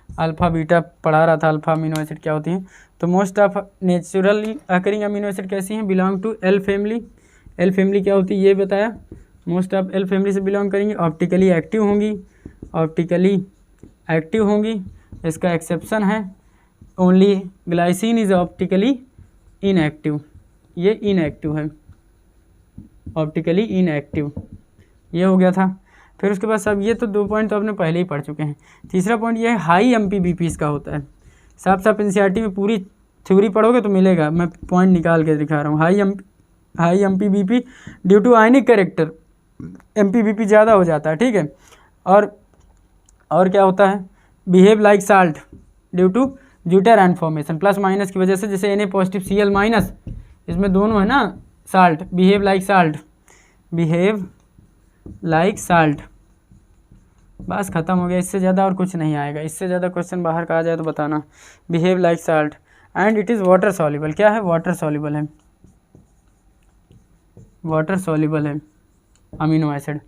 [SPEAKER 1] अल्फ़ा बीटा पढ़ा रहा था, अल्फ़ा अमीनो एसिड क्या होती हैं। तो most of naturally occurring amino acid कैसी हैं, belong to L family. L family क्या होती है ये बताया, मोस्ट ऑफ L फैमिली से बिलोंग करेंगी, ऑप्टिकली एक्टिव होंगी, इसका एक्सेप्शन है only glycine is optically inactive, ये इनएक्टिव है, ऑप्टिकली इनएक्टिव, ये हो गया था। फिर उसके बाद सब ये तो 2 पॉइंट तो आपने पहले ही पढ़ चुके हैं। तीसरा पॉइंट ये है हाई MPBP इसका होता है, साफ एनसीईआरटी में पूरी थ्योरी पढ़ोगे तो मिलेगा, मैं पॉइंट निकाल के दिखा रहा हूँ। High MPBP due to ionic character, MPBP ज़्यादा हो जाता है, ठीक है। और क्या होता है, behave like salt due to zwitter ion formation, plus minus की वजह से, जैसे Na पॉजिटिव Cl माइनस, इसमें दोनों है ना साल्ट, बिहेव लाइक साल्ट, बस ख़त्म हो गया। इससे ज़्यादा और कुछ नहीं आएगा, इससे ज़्यादा क्वेश्चन बाहर का आ जाए तो बताना। Behave like salt and it is water soluble, क्या है, वाटर सॉल्युबल है अमीनो एसिड।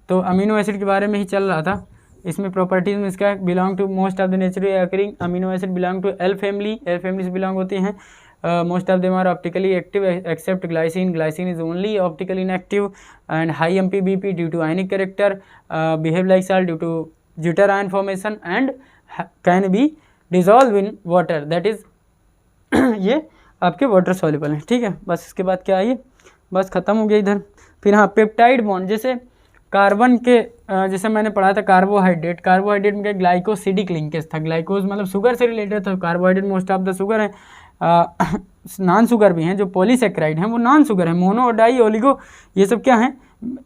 [SPEAKER 1] तो अमीनो एसिड के बारे में ही चल रहा था। इसमें प्रॉपर्टीज़ में इसका belong to most of the naturally occurring amino acid belong to L family से बिलोंग होती हैं। Most of them are optically active except glycine is only optically inactive and high MPBP due to ionic character, behave like salt due to zwitter ion formation and can be dissolve in water, that is ये आपके water soluble हैं, ठीक है। बस इसके बाद क्या आइए, बस ख़त्म हो गया इधर। फिर हाँ पेप्टाइड बॉन्ड, जैसे कार्बन के जैसे मैंने पढ़ा था कार्बोहाइड्रेट में क्या ग्लाइकोसिडिक लिंकेज था, ग्लाइकोज मतलब शुगर से रिलेटेड था, carbohydrate most of the sugar है, नॉन शुगर भी हैं, जो पॉलीसेक्राइड हैं वो नॉन शुगर है। मोनो और डाई ओलिगो ये सब क्या हैं,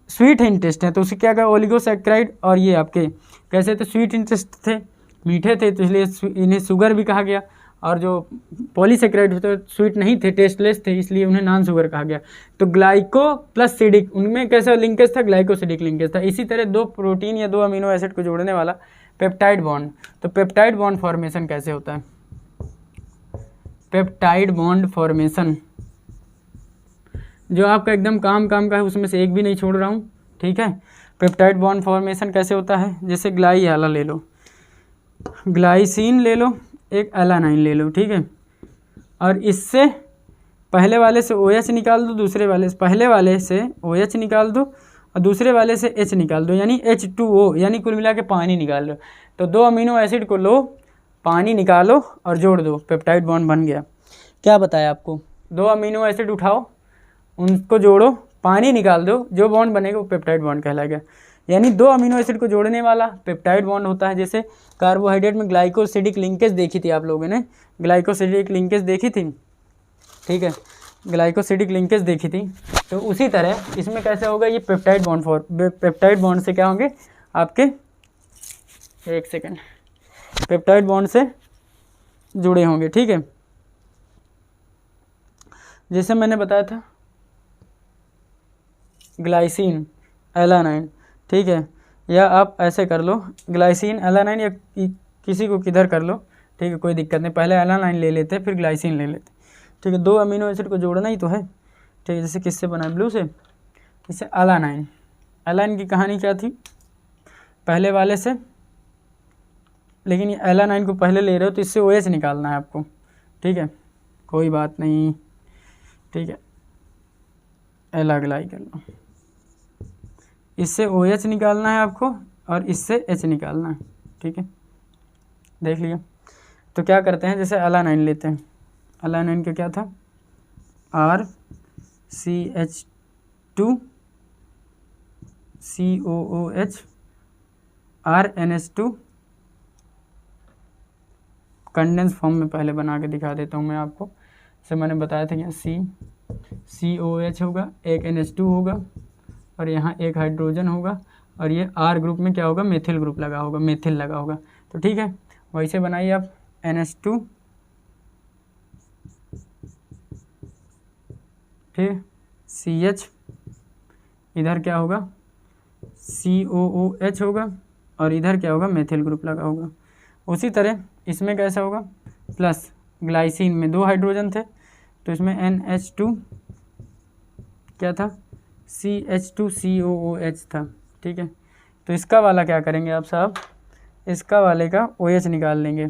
[SPEAKER 1] स्वीट है इंटेस्ट है, तो उसे क्या कहा ओलिगोसेक्राइड। और ये आपके कैसे थे, स्वीट इंटेस्ट थे, मीठे थे, तो इसलिए इन्हें शुगर भी कहा गया। और जो पॉलीसेक्राइड होते स्वीट नहीं थे, टेस्टलेस थे, इसलिए उन्हें नॉन शुगर कहा गया। तो ग्लाइको प्लस सिडिक, उनमें कैसा लिंकेज था, ग्लाइकोसिडिक लिंकेज था। इसी तरह दो प्रोटीन या दो अमीनो एसिड को जोड़ने वाला पेप्टाइड बॉन्ड। तो पेप्टाइड बॉन्ड फॉर्मेशन कैसे होता है, पेप्टाइड बॉन्ड फॉर्मेशन जो आपका एकदम काम का है, उसमें से एक भी नहीं छोड़ रहा हूँ, ठीक है। पेप्टाइड बॉन्ड फॉर्मेशन कैसे होता है, जैसे ग्लाई आला ले लो, ग्लाइसिन ले लो, एक एलानाइन ले लो, ठीक है। और इससे पहले वाले से OH निकाल दो, दूसरे वाले से पहले वाले से OH निकाल दो और दूसरे वाले से H निकाल दो, यानी H2O, यानी कुल मिला के पानी निकाल लो। तो दो अमीनो एसिड को लो, पानी निकालो और जोड़ दो, पेप्टाइड बॉन्ड बन गया। क्या बताया आपको, दो अमीनो एसिड उठाओ, उनको जोड़ो, पानी निकाल दो, जो बॉन्ड बनेगा वो पेप्टाइड बॉन्ड कहलाएगा। यानी दो अमीनो एसिड को जोड़ने वाला पेप्टाइड बॉन्ड होता है। जैसे कार्बोहाइड्रेट में ग्लाइकोसिडिक लिंकेज देखी थी आप लोगों ने, ग्लाइकोसिडिक लिंकेज देखी थी, ठीक है, ग्लाइकोसिडिक लिंकेज देखी थी। तो उसी तरह इसमें कैसे होगा, ये पेप्टाइड बॉन्ड से क्या होंगे आपके, एक सेकेंड, पेप्टाइड बॉन्ड से जुड़े होंगे, ठीक है। जैसे मैंने बताया था ग्लाइसिन एलानाइन, ठीक है, या आप ऐसे कर लो ग्लाइसिन एलानाइन, या किसी को किधर कर लो, ठीक है, कोई दिक्कत नहीं। पहले एलानाइन ले लेते फिर ग्लाइसिन ले लेते, ठीक है। दो अमीनो एसिड को जोड़ना ही तो है, ठीक है। जैसे किससे बना, ब्लू से, इससे एलानाइन। एलानाइन की कहानी क्या थी, पहले वाले से, लेकिन ये एलानाइन को पहले ले रहे हो तो इससे OH निकालना है आपको, ठीक है, कोई बात नहीं, ठीक है। एलाग्लाई कर लो, इससे OH निकालना है आपको और इससे H निकालना है, ठीक है, देख लिया। तो क्या करते हैं, जैसे एलानाइन लेते हैं, एलानाइन का क्या था, RCH2 COOH RNH2, condense form में पहले बना के दिखा देता हूँ मैं आपको। जैसे मैंने बताया था कि COH होगा, एक NH2 होगा और यहाँ एक हाइड्रोजन होगा, और ये R ग्रुप में क्या होगा, मेथिल ग्रुप लगा होगा, मेथिल लगा होगा। तो ठीक है, वैसे बनाइए आप NH2, फिर CH, इधर क्या होगा COOH होगा, और इधर क्या होगा, मेथिल ग्रुप लगा होगा। उसी तरह इसमें कैसा होगा, प्लस ग्लाइसिन में दो हाइड्रोजन थे तो इसमें NH2 क्या था, CH2COOH था, ठीक है। तो इसका वाला क्या करेंगे आप साहब, इसका वाले का OH निकाल लेंगे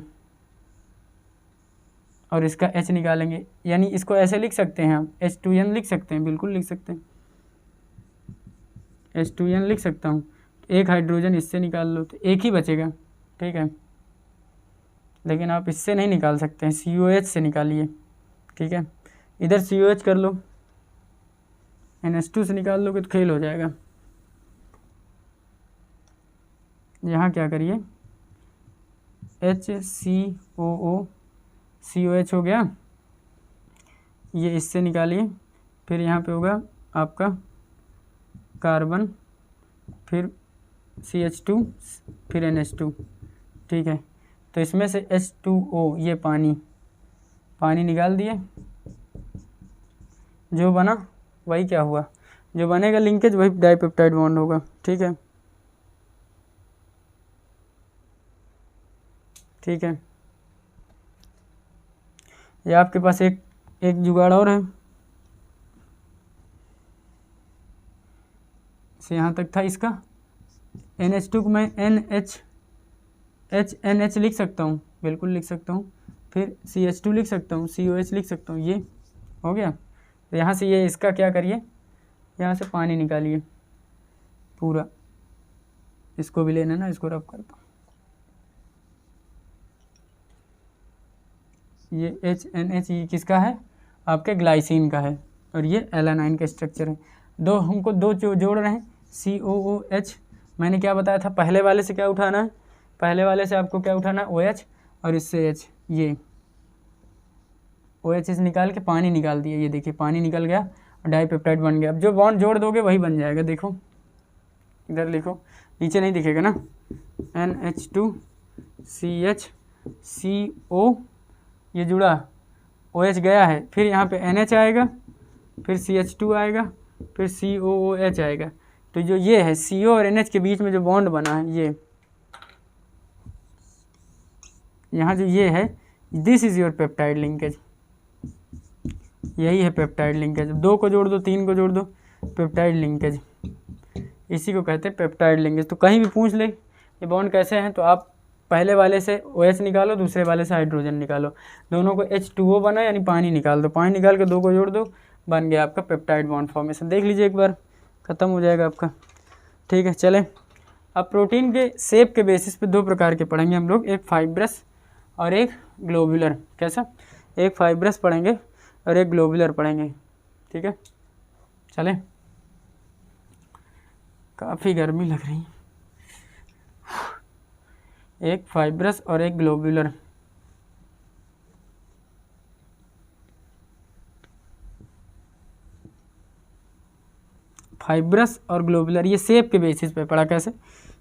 [SPEAKER 1] और इसका H निकालेंगे, यानी इसको ऐसे लिख सकते हैं आप, H2N लिख सकते हैं, बिल्कुल लिख सकते हैं, H2N लिख सकता हूँ। एक हाइड्रोजन इससे निकाल लो तो एक ही बचेगा, ठीक है, लेकिन आप इससे नहीं निकाल सकते हैं, COH से निकालिए, ठीक है। इधर COH कर लो, NH2 से निकाल लोगे तो खेल हो जाएगा। यहाँ क्या करिए, HCOO COH हो गया, ये इससे निकालिए, फिर यहाँ पे होगा आपका कार्बन, फिर CH2, फिर NH2, ठीक है। तो इसमें से H2O, ये पानी निकाल दिए, जो बना वही क्या हुआ, जो बनेगा लिंकेज वही डाइपेप्टाइड बॉन्ड होगा, ठीक है, ठीक है। ये आपके पास एक जुगाड़ और है, से यहाँ तक था इसका। NH2 को मैं HNH लिख सकता हूँ, बिल्कुल लिख सकता हूँ, फिर CH2 लिख सकता हूँ, COH लिख सकता हूँ, ये हो गया। तो यहाँ से ये इसका क्या करिए, यहाँ से पानी निकालिए पूरा, इसको भी लेना ना, इसको रब करता हूँ, ये HNH ये किसका है, आपके ग्लाइसिन का है, और ये एलानाइन का स्ट्रक्चर है। दो हमको दो जोड़ रहे हैं, COOH, मैंने क्या बताया था, पहले वाले से क्या उठाना है, पहले वाले से आपको क्या उठाना है, OH, और इससे H, ये OH निकाल के पानी निकाल दिया, ये देखिए पानी निकल गया और डाईपेप्टाइड बन गया। अब जो बॉन्ड जोड़ दोगे वही बन जाएगा, देखो इधर लिखो, नीचे नहीं दिखेगा ना, NH2CHCO ये जुड़ा, OH गया है, फिर यहाँ पे NH आएगा, फिर CH2 आएगा, फिर COOH आएगा। तो जो ये है CO और NH के बीच में जो बॉन्ड बना है, ये यहाँ जो ये है, this is your peptide linkage, यही है पेप्टाइड लिंकेज। 2 को जोड़ दो, 3 को जोड़ दो, पेप्टाइड लिंकेज, इसी को कहते हैं पेप्टाइड लिंकेज। तो कहीं भी पूछ ले ये बॉन्ड कैसे हैं, तो आप पहले वाले से OH निकालो, दूसरे वाले से हाइड्रोजन निकालो, दोनों को H2O बना यानी पानी निकाल दो, पानी निकाल के 2 को जोड़ दो, बन गया आपका पेप्टाइड बॉन्ड फॉर्मेशन। देख लीजिए एक बार, ख़त्म हो जाएगा आपका। ठीक है, चलें अब प्रोटीन के शेप के बेसिस पे 2 प्रकार के पढ़ेंगे हम लोग, एक फाइब्रस और एक ग्लोबुलर। कैसा? एक फाइब्रस पढ़ेंगे और एक ग्लोबुलर पढ़ेंगे। ठीक है, चलें। काफ़ी गर्मी लग रही है। एक फाइब्रस और एक ग्लोबुलर। फाइब्रस और ग्लोबुलर ये शेप के बेसिस पे पढ़ा। कैसे?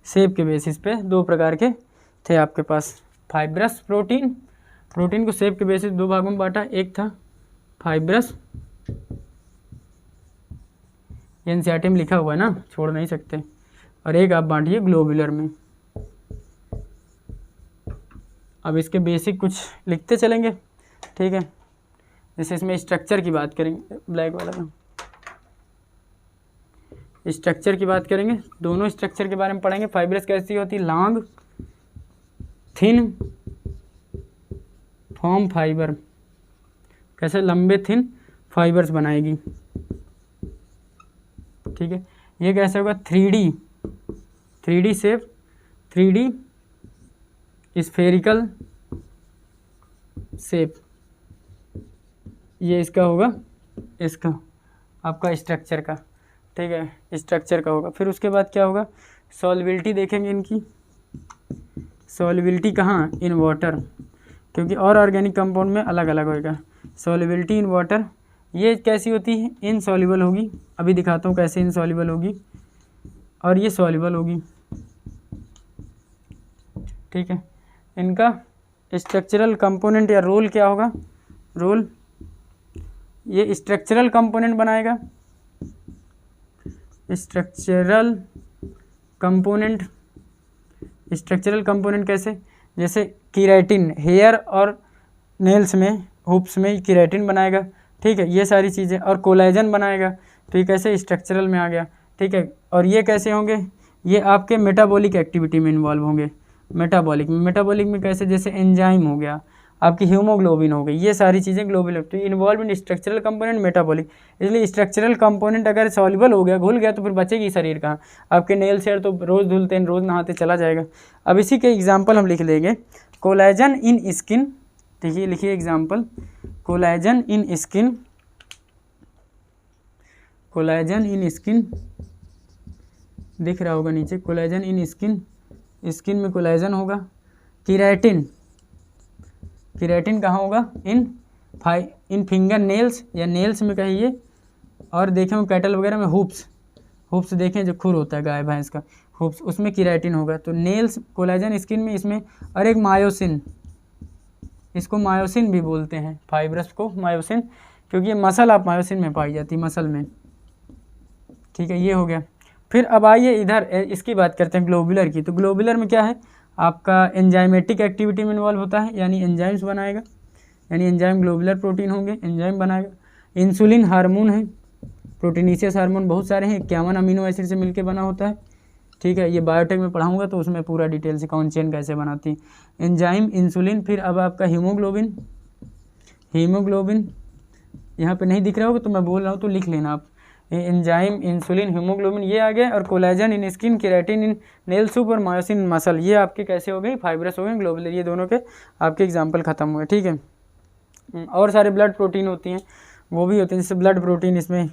[SPEAKER 1] शेप के बेसिस पे 2 प्रकार के थे आपके पास। फाइब्रस प्रोटीन, प्रोटीन को शेप के बेसिस 2 भागों में बांटा, एक था फाइब्रस, एनसीईआरटी में लिखा हुआ है ना, छोड़ नहीं सकते, और एक आप बांटिए ग्लोबुलर में। अब इसके बेसिक कुछ लिखते चलेंगे। ठीक है, जैसे इसमें स्ट्रक्चर की बात करेंगे, ब्लैक वाला ना, स्ट्रक्चर की बात करेंगे, दोनों स्ट्रक्चर के बारे में पढ़ेंगे। फाइब्रस कैसी होती है? लॉन्ग थिन फॉर्म फाइबर, कैसे लंबे थिन फाइबर्स बनाएगी। ठीक है, ये कैसे होगा? 3D shape, 3D spherical shape, ये इसका होगा, इसका आपका स्ट्रक्चर का। ठीक है, स्ट्रक्चर का होगा। फिर उसके बाद क्या होगा? सॉल्युबिलिटी देखेंगे इनकी। सॉल्युबिलिटी कहाँ? इन वाटर, क्योंकि और ऑर्गेनिक कंपाउंड में अलग अलग होएगा। सॉल्युबिलिटी इन वाटर, ये कैसी होती है? इनसॉल्युबल होगी। अभी दिखाता हूँ कैसे इनसॉल्युबल होगी, और ये सॉल्युबल होगी। ठीक है, इनका स्ट्रक्चरल कंपोनेंट या रोल क्या होगा? रोल, ये स्ट्रक्चरल कंपोनेंट बनाएगा। स्ट्रक्चरल कंपोनेंट, स्ट्रक्चरल कंपोनेंट कैसे? जैसे कीरेटिन, हेयर और नेल्स में, हुप्स में कीरेटिन बनाएगा। ठीक है, ये सारी चीज़ें, और कोलेजन बनाएगा। तो ये कैसे? स्ट्रक्चरल में आ गया। ठीक है, और ये कैसे होंगे? ये आपके मेटाबॉलिक एक्टिविटी में इन्वॉल्व होंगे। मेटाबॉलिक में कैसे? जैसे एंजाइम हो गया, आपकी हीमोग्लोबिन हो गई, ये सारी चीज़ें ग्लोबुलर। तो involve in structural component, metabolic. इसलिए स्ट्रक्चरल कंपोनेंट अगर सॉल्युबल हो गया, घुल गया, तो फिर बचेगी शरीर कहाँ? आपके नेल हेयर तो रोज़ धुलते हैं, रोज़ नहाते, चला जाएगा। अब इसी के एग्जाम्पल हम लिख लेंगे। कोलेजन इन स्किन, देखिए लिखिए एग्जाम्पल, कोलेजन इन स्किन, कोलेजन इन स्किन दिख रहा होगा नीचे, कोलेजन इन स्किन, स्किन में कोलेजन होगा। कीरेटिन, कीरेटिन कहाँ होगा? इन फिंगर नेल्स या नेल्स में कहिए, और देखें वो कैटल वगैरह में हुप्स देखें, जो खुर होता है गाय भैंस का, हुप्स, उसमें कीरेटिन होगा। तो नेल्स, कोलेजन स्किन में, इसमें, और एक मायोसिन, इसको मायोसिन भी बोलते हैं, फाइब्रस को मायोसिन, क्योंकि ये मसल आप मायोसिन में पाई जाती है, मसल में। ठीक है, ये हो गया। फिर अब आइए इधर इसकी बात करते हैं, ग्लोबुलर की। तो ग्लोबुलर में क्या है? आपका एंजाइमेटिक एक्टिविटी में इन्वॉल्व होता है, यानी एंजाइम्स बनाएगा, यानी एंजाइम ग्लोबुलर प्रोटीन होंगे, एंजाइम बनाएगा। इंसुलिन हार्मोन है, प्रोटीनेशियस हार्मोन बहुत सारे हैं, 51 अमीनो एसिड से मिलकर बना होता है। ठीक है, ये बायोटेक में पढ़ाऊंगा तो उसमें पूरा डिटेल से कौन चेन कैसे बनाती है। एंजाइम, इंसुलिन, फिर अब आपका हीमोग्लोबिन, हीमोग्लोबिन यहाँ पे नहीं दिख रहा होगा तो मैं बोल रहा हूँ तो लिख लेना आप। एंजाइम, इंसुलिन, हीमोग्लोबिन ये आ गया, और collagen in skin, keratin in nail soup, और मायोसिन इन मसल, ये आपके कैसे हो गए? फाइब्रस हो गए, ग्लोबुलर। ये दोनों के आपके एग्जाम्पल खत्म हुए। ठीक है, और सारे ब्लड प्रोटीन होती हैं, वो भी होते हैं, जैसे ब्लड प्रोटीन, इसमें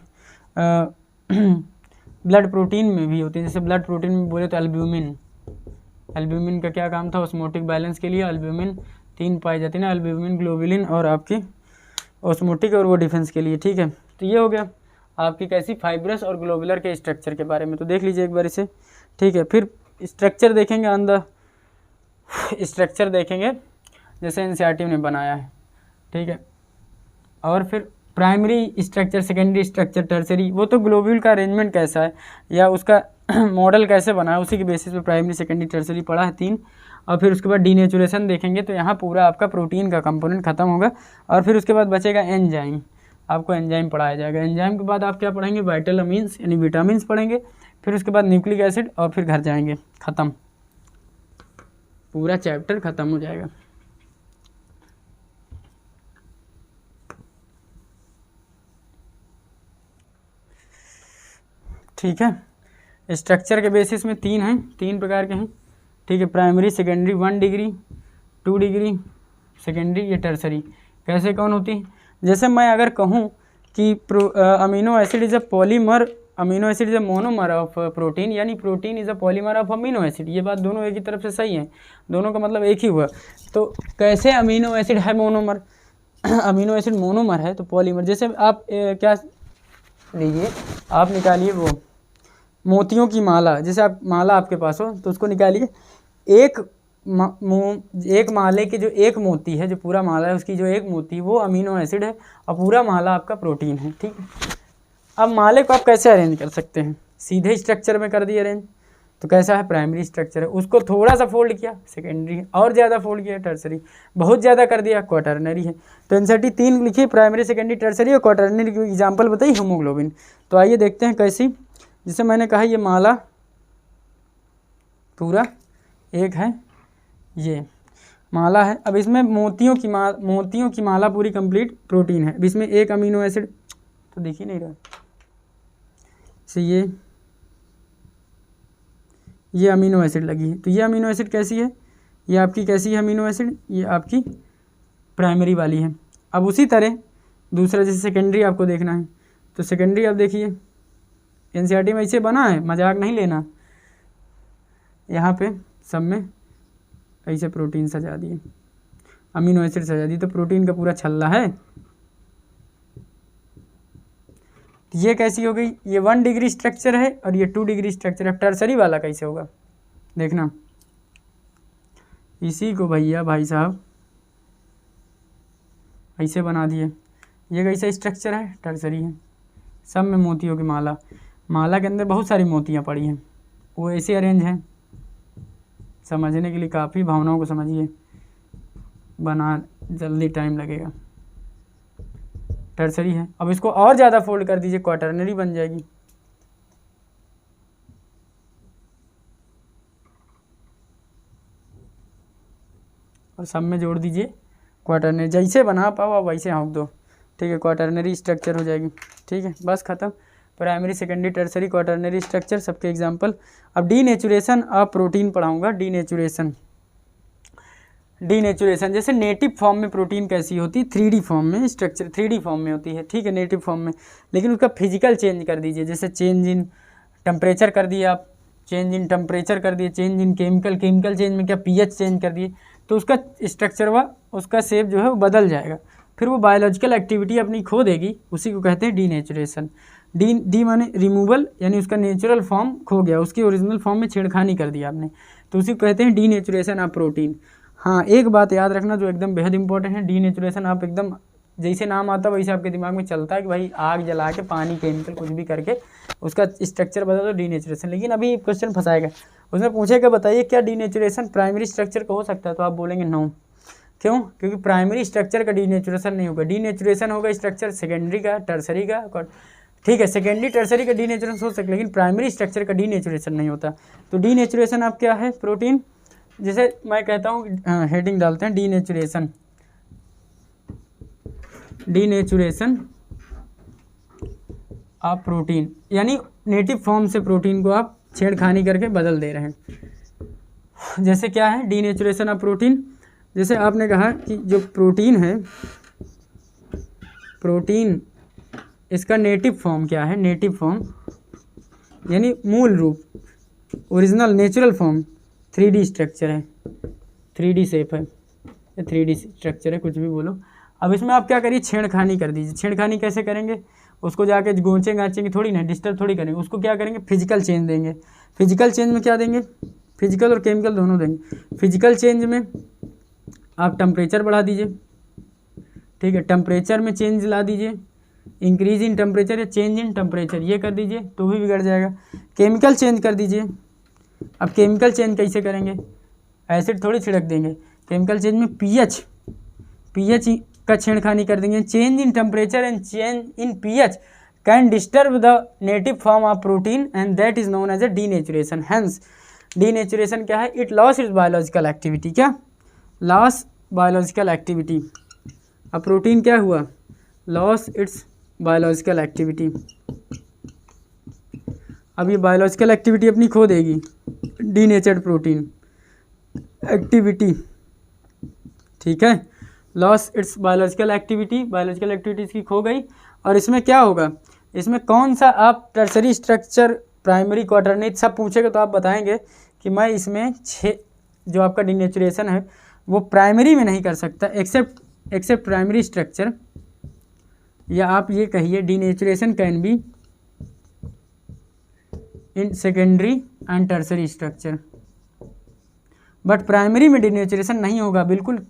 [SPEAKER 1] ब्लड प्रोटीन में भी होती है। जैसे ब्लड प्रोटीन में बोले तो एल्ब्यूमिन, एल्ब्यूमिन का क्या काम था? ऑस्मोटिक बैलेंस के लिए एल्ब्यूमिन 3 पाई जाती है ना, एल्ब्यूमिन, ग्लोबुलिन और आपकी ऑस्मोटिक और वो डिफेंस के लिए, ठीक है। तो ये हो गया आपकी कैसी फाइब्रस और ग्लोबुलर के स्ट्रक्चर के बारे में, तो देख लीजिए एक बार इसे, ठीक है। फिर स्ट्रक्चर देखेंगे, अंदर स्ट्रक्चर देखेंगे जैसे एनसीईआरटी ने बनाया है, ठीक है। और फिर primary structure, secondary structure, tertiary, वो तो ग्लोब्यूल का अरेंजमेंट कैसा है या उसका मॉडल कैसे बना है उसी के बेसिस पे प्राइमरी सेकेंडरी टर्सरी पढ़ा है 3। और फिर उसके बाद डीनेचुरेशन देखेंगे, तो यहाँ पूरा आपका प्रोटीन का कंपोनेंट खत्म होगा। और फिर उसके बाद बचेगा एंजाइम, आपको एंजाइम पढ़ाया जाएगा। एंजाइम के बाद आप क्या पढ़ेंगे, वाइटल अमीन्स यानी विटामिन्स पढ़ेंगे। फिर उसके बाद न्यूक्लिक एसिड और फिर घर जाएंगे, ख़त्म, पूरा चैप्टर ख़त्म हो जाएगा। ठीक है। स्ट्रक्चर के बेसिस में 3 हैं, 3 प्रकार के हैं, ठीक है। Primary, secondary, 1 degree, 2 degree, secondary, ये टर्सरी। कैसे कौन होती है, जैसे मैं अगर कहूँ कि amino acid is a polymer, amino acid is a monomer of protein, यानी protein is a polymer of amino acid, ये बात दोनों एक ही तरफ से सही है, दोनों का मतलब एक ही हुआ। तो कैसे अमीनो एसिड है मोनोमर, अमीनो एसिड मोनोमर है तो पॉलीमर। जैसे आप क्या लीजिए, आप निकालिए वो मोतियों की माला, जैसे आप माला आपके पास हो तो उसको निकालिए, एक माले के जो एक मोती है, जो पूरा माला है उसकी जो एक मोती वो अमीनो एसिड है और पूरा माला आपका प्रोटीन है, ठीक है। अब माले को आप कैसे अरेंज कर सकते हैं, सीधे स्ट्रक्चर में कर दिए अरेंज, तो कैसा है, प्राइमरी स्ट्रक्चर है, उसको थोड़ा सा फोल्ड किया सेकेंडरी है, और ज़्यादा फोल्ड किया टर्सरी, बहुत ज़्यादा कर दिया क्वाटरनरी है। तो एनसीईआरटी 3 लिखिए, प्राइमरी, सेकेंडरी, टर्सरी और क्वाटरनरी की एग्जाम्पल बताइए हीमोग्लोबिन। तो आइए देखते हैं कैसी, जैसे मैंने कहा ये माला पूरा एक है, ये माला है। अब इसमें मोतियों की माला पूरी कंप्लीट प्रोटीन है। अब इसमें एक अमीनो एसिड तो दिख ही नहीं रहा, से ये अमीनो एसिड लगी है, तो ये अमीनो एसिड कैसी है, ये आपकी कैसी है अमीनो एसिड, ये आपकी प्राइमरी वाली है। अब उसी तरह दूसरा जैसे सेकेंडरी आपको देखना है, तो सेकेंडरी आप देखिए एनसीईआरटी में ऐसे बना है, मजाक नहीं लेना, यहाँ पे सब में ऐसे प्रोटीन सजा दिए, अमीनो एसिड सजा दी, तो प्रोटीन का पूरा छल्ला है। ये कैसी हो गई, ये 1 डिग्री स्ट्रक्चर है और ये 2 डिग्री स्ट्रक्चर है। टर्सरी वाला कैसे होगा देखना, इसी को भैया भाई साहब ऐसे बना दिए, ये कैसा स्ट्रक्चर है, टर्सरी है। सब में मोतियों की माला, माला के अंदर बहुत सारी मोतियाँ पड़ी हैं, वो ऐसे अरेंज हैं। समझने के लिए काफ़ी भावनाओं को समझिए, बना जल्दी टाइम लगेगा। टर्सरी है। अब इसको और ज़्यादा फोल्ड कर दीजिए, क्वाटरनरी बन जाएगी। और सब में जोड़ दीजिए क्वाटरनरी, जैसे बना पाओ आप वैसे हाँक दो, ठीक है, क्वाटरनरी स्ट्रक्चर हो जाएगी, ठीक है, बस ख़त्म। Primary, secondary, tertiary, quaternary structure सबके एग्जाम्पल। अब डीनेचुरेशन आप प्रोटीन पढ़ाऊँगा, डीनेचुरेशन जैसे नेटिव फॉर्म में प्रोटीन कैसी होती है, 3D फॉर्म में स्ट्रक्चर 3D फॉर्म में होती है, ठीक है, नेटिव फॉर्म में, लेकिन उसका फिजिकल चेंज कर दीजिए, जैसे चेंज इन टेम्परेचर कर दिए आप, चेंज इन टेम्परेचर कर दिए, चेंज इन केमिकल चेंज में क्या पीएच चेंज कर दिए, तो उसका स्ट्रक्चर व उसका शेप जो है वो बदल जाएगा, फिर वो बायोलॉजिकल एक्टिविटी अपनी खो देगी, उसी को कहते हैं डीनेचुरेशन। डी माने रिमूवल, यानी उसका नेचुरल फॉर्म खो गया, उसकी ओरिजिनल फॉर्म में छेड़खानी कर दी आपने, तो उसी को कहते हैं डीनेचुरेशन ऑफ प्रोटीन। हाँ, एक बात याद रखना जो एकदम बेहद इंपॉर्टेंट है, डीनेचुरेशन आप एकदम जैसे नाम आता है वैसे आपके दिमाग में चलता है कि भाई आग जला के पानी केमिकल कुछ भी करके उसका स्ट्रक्चर बदल दो, डीनेचुरेशन। लेकिन अभी क्वेश्चन फंसाएगा, उसमें पूछेगा बताइए क्या डीनेचुरेशन प्राइमरी स्ट्रक्चर का हो सकता है, तो आप बोलेंगे नो। क्यों? क्योंकि प्राइमरी स्ट्रक्चर का डीनेचुरेशन नहीं होगा, डीनेचुरेशन होगा स्ट्रक्चर सेकेंडरी का, टर्सरी का, ठीक है, सेकेंडरी टर्सरी का डीनेचुरेशन हो सकता है, लेकिन प्राइमरी स्ट्रक्चर का डीनेचुरेशन नहीं होता। तो डीनेचुरेशन आप क्या है, प्रोटीन, जैसे मैं कहता हूँ हेडिंग डालते हैं डीनेचुरेशन ऑफ प्रोटीन, यानी नेटिव फॉर्म से प्रोटीन को आप छेड़खानी करके बदल दे रहे हैं। जैसे क्या है डीनेचुरेशन ऑफ प्रोटीन, जैसे आपने कहा कि जो प्रोटीन है, प्रोटीन इसका नेटिव फॉर्म क्या है, नेटिव फॉर्म यानी मूल रूप, original natural form 3D structure है, 3D शेप है, 3D स्ट्रक्चर है, कुछ भी बोलो। अब इसमें आप क्या करिए, छेड़खानी कर दीजिए। छेड़खानी कैसे करेंगे, उसको जाके गोंचे गाँचेंगे थोड़ी ना, डिस्टर्ब थोड़ी करेंगे उसको। क्या करेंगे, फिजिकल चेंज देंगे। फिजिकल चेंज में क्या देंगे, फिजिकल और केमिकल दोनों देंगे। फिजिकल चेंज में आप टेम्परेचर बढ़ा दीजिए, ठीक है, टेम्परेचर में चेंज ला दीजिए, इंक्रीज इन टेम्परेचर या चेंज इन टेम्परेचर ये कर दीजिए तो भी बिगड़ जाएगा। केमिकल चेंज कर दीजिए। अब केमिकल चेंज कैसे करेंगे, एसिड थोड़ी छिड़क देंगे। केमिकल चेंज में पीएच का छेड़खानी कर देंगे। Change in temperature and change in pH can disturb the native form of protein and that is known as a denaturation. Hence denaturation क्या है, it loss its biological activity. क्या loss, biological activity. अब protein क्या हुआ, loss its biological activity. अब ये biological activity अपनी खो देगी, डीनेचर्ड प्रोटीन एक्टिविटी, ठीक है, loss its biological activity, biological activity इसकी खो गई। और इसमें क्या होगा, इसमें कौन सा आप टर्सरी स्ट्रक्चर, प्राइमरी, क्वाटरनेट सब पूछेगा तो आप बताएंगे कि मैं इसमें 6 जो आपका डीनेचुरेशन है वो प्राइमरी में नहीं कर सकता, एक्सेप्ट प्राइमरी स्ट्रक्चर, या आप ये कहिए denaturation can be in secondary and tertiary structure, but primary में डीनेचुरेशन नहीं होगा। बिल्कुल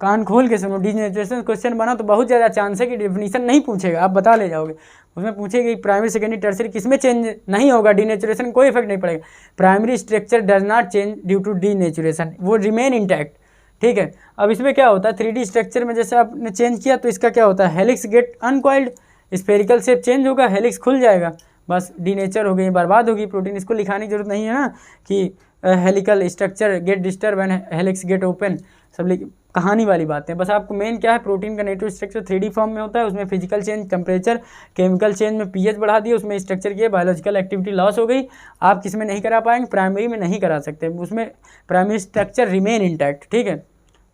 [SPEAKER 1] कान खोल के सुनो, डीनेचुरेशन क्वेश्चन बना तो बहुत ज़्यादा चांस है कि डेफिनेशन नहीं पूछेगा, आप बता ले जाओगे। उसमें पूछेगा कि प्राइमरी, सेकेंडरी, टर्सरी किसमें चेंज नहीं होगा, डीनेचुरेशन कोई इफेक्ट नहीं पड़ेगा। Primary structure does not change due to denaturation, वो रिमेन इंटैक्ट, ठीक है। अब इसमें क्या होता है, 3D स्ट्रक्चर में जैसे आपने चेंज किया तो इसका क्या होता है, helix get uncoiled, spherical shape change होगा, हेलिक्स खुल जाएगा, बस डीनेचर हो गई, बर्बाद होगी प्रोटीन। इसको लिखाने की जरूरत नहीं है ना कि helical structure get disturb and helix get open, सब कहानी वाली बात है। बस आपको मेन क्या है, प्रोटीन का नेटिव स्ट्रक्चर 3D फॉर्म में होता है, उसमें physical change, temperature, chemical change में पीएच बढ़ा दिया, उसमें स्ट्रक्चर किया, बायोलॉजिकल एक्टिविटी लॉस हो गई। आप किस में नहीं करा पाएंगे, प्राइमरी में नहीं करा सकते, उसमें प्राइमरी स्ट्रक्चर रिमेन इंटैक्ट, ठीक है।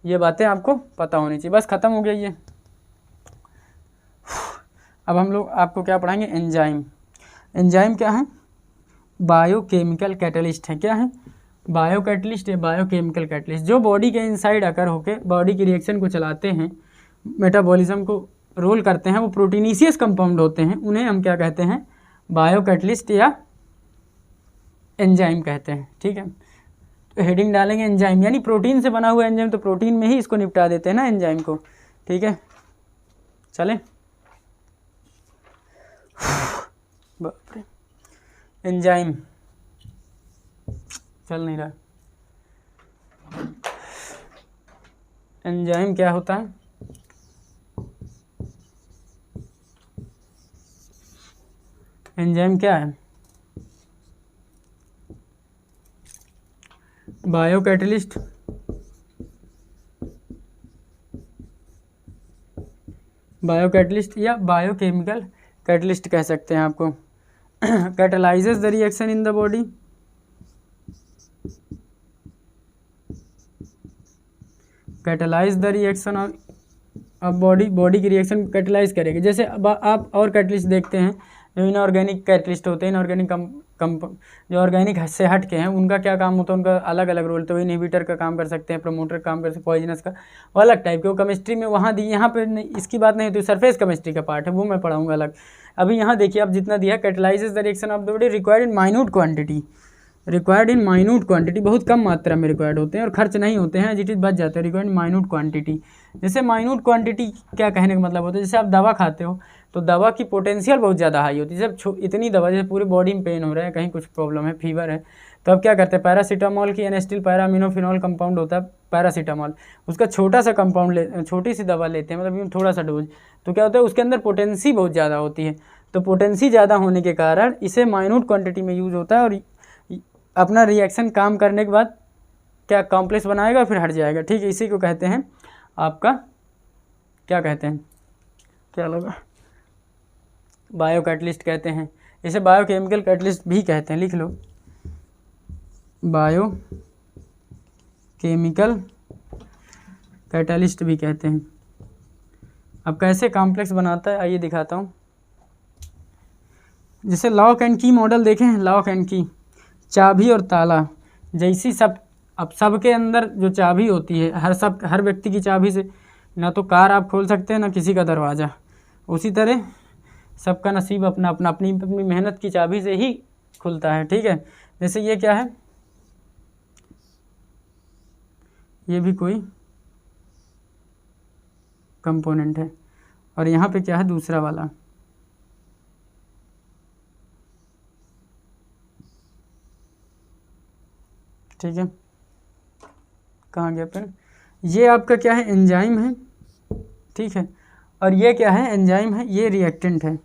[SPEAKER 1] ये बातें आपको पता होनी चाहिए। बस ख़त्म हो गया ये। अब हम लोग आपको क्या पढ़ाएंगे, एंजाइम। एंजाइम क्या है, बायोकेमिकल कैटलिस्ट है। क्या है, बायो कैटलिस्ट है, बायोकेमिकल कैटलिस्ट, जो बॉडी के इनसाइड आकर होके बॉडी की रिएक्शन को चलाते हैं, मेटाबॉलिज्म को रोल करते हैं, वो प्रोटीनीशियस कंपाउंड होते हैं, उन्हें हम क्या कहते हैं, बायो कैटलिस्ट या एंजाइम कहते हैं, ठीक है। तो हेडिंग डालेंगे एंजाइम, यानी प्रोटीन से बना हुआ एंजाइम, तो प्रोटीन में ही इसको निपटा देते हैं ना एंजाइम को, ठीक है। चले, बाप रे, एंजाइम चल नहीं रहा। एंजाइम क्या होता है, एंजाइम क्या है, बायो कैटलिस्ट, बायो कैटलिस्ट या बायोकेमिकल कैटलिस्ट कह सकते हैं आपको। कैटलाइजेस the reaction in the body, catalyse the reaction of body की रिएक्शन कैटलाइज करेगी। जैसे अब आप और कैटलिस्ट देखते हैं जो इनऑर्गेनिक कैटलिस्ट होते हैं, इनऑर्गेनिक जो ऑर्गेनिक से हट के हैं, उनका क्या काम होता है, उनका अलग अलग रोल। तो इनहिबिटर का काम कर सकते हैं, प्रमोटर का काम कर सकते हैं, पॉइजनस का, वो अलग टाइप के, वो केमिस्ट्री में वहाँ दी, यहाँ पे इसकी बात नहीं होती, सरफेस केमिस्ट्री का पार्ट है, वो मैं पढ़ाऊँगा अलग। अभी यहाँ देखिए आप जितना दिया, कैटलाइजेस the reaction of the body required in minute quantity, required in minute quantity, बहुत कम मात्रा में रिक्वायर्ड होते हैं और खर्च नहीं होते हैं, जिट इज बच जाते हैं, रिक्वायर्ड इन माइन्यूट क्वांटिटी। जैसे माइन्यूट क्वांटिटी क्या कहने का मतलब होता है, जैसे आप दवा खाते हो तो दवा की पोटेंशियल बहुत ज़्यादा हाई होती है। जब इतनी दवा, जैसे पूरी बॉडी में पेन हो रहा है, कहीं कुछ प्रॉब्लम है, फीवर है, तो अब क्या करते हैं, पैरासीटामॉल की एनेस्टिल पैरामिनोफिनॉल कंपाउंड होता है पैरासीटामॉल, उसका छोटा सा कंपाउंड छोटी सी दवा लेते हैं, मतलब थोड़ा सा डोज, तो क्या होता है उसके अंदर पोटेंसी बहुत ज़्यादा होती है। तो पोटेंसी ज़्यादा होने के कारण इसे माइन्यूट क्वांटिटी में यूज़ होता है और अपना रिएक्शन काम करने के बाद क्या कॉम्प्लेक्स बनाएगा फिर हट जाएगा, ठीक है। इसी को कहते हैं आपका, क्या कहते हैं, क्या लगा, बायो कैटलिस्ट कहते हैं। इसे बायोकेमिकल कैटलिस्ट भी कहते हैं, लिख लो, बायो केमिकल कैटलिस्ट भी कहते हैं। अब कैसे कॉम्प्लेक्स बनाता है आइए दिखाता हूँ। जैसे लॉक एंड की मॉडल देखें, लॉक एंड की, चाबी और ताला जैसी, सब अब सबके अंदर जो चाबी होती है, हर व्यक्ति की चाबी से ना तो कार आप खोल सकते हैं ना किसी का दरवाज़ा। उसी तरह सबका नसीब अपना अपना, अपनी अपनी मेहनत की चाबी से ही खुलता है, ठीक है। जैसे ये क्या है, ये भी कोई कंपोनेंट है, और यहाँ पे क्या है, दूसरा वाला, ठीक है। कहाँ गया पेन? ये आपका क्या है, एंजाइम है, ठीक है। और ये क्या है, एंजाइम है, ये रिएक्टेंट है।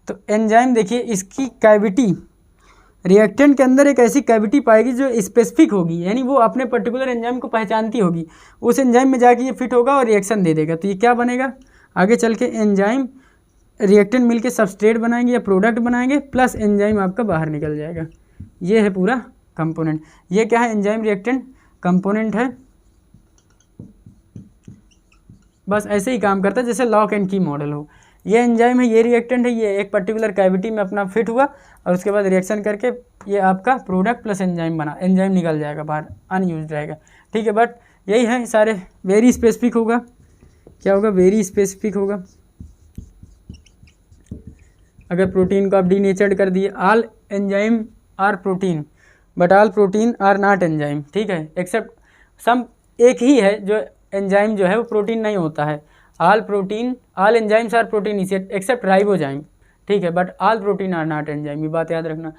[SPEAKER 1] तो एंजाइम देखिए, इसकी कैविटी, रिएक्टेंट के अंदर एक ऐसी कैविटी पाएगी जो स्पेसिफिक होगी, यानी वो अपने पर्टिकुलर एंजाइम को पहचानती होगी। उस एंजाइम में जाके ये फिट होगा और रिएक्शन दे देगा। तो ये क्या बनेगा, आगे चल के एंजाइम रिएक्टेंट मिलके सबस्ट्रेट बनाएंगे या प्रोडक्ट बनाएंगे, प्लस एंजाइम आपका बाहर निकल जाएगा। ये है पूरा कंपोनेंट। ये क्या है, एंजाइम रिएक्टेंट कंपोनेंट है। बस ऐसे ही काम करता है जैसे लॉक एंड की मॉडल हो। ये एंजाइम है, ये रिएक्टेंट है, ये एक पर्टिकुलर कैविटी में अपना फिट हुआ और उसके बाद रिएक्शन करके ये आपका प्रोडक्ट प्लस एंजाइम बना, एंजाइम निकल जाएगा बाहर, अनयूज्ड रहेगा, ठीक है। बट यही है सारे, वेरी स्पेसिफिक होगा। क्या होगा, वेरी स्पेसिफिक होगा। अगर प्रोटीन को आप डीनेचर्ड कर दिए, all enzyme are protein but all protein are not enzyme, ठीक है। एक्सेप्ट सम, एक ही है जो एंजाइम जो है वो प्रोटीन नहीं होता है। All protein, all enzymes are protein except ribozyme, ठीक है। But all protein are not enzyme, ये बात याद रखना,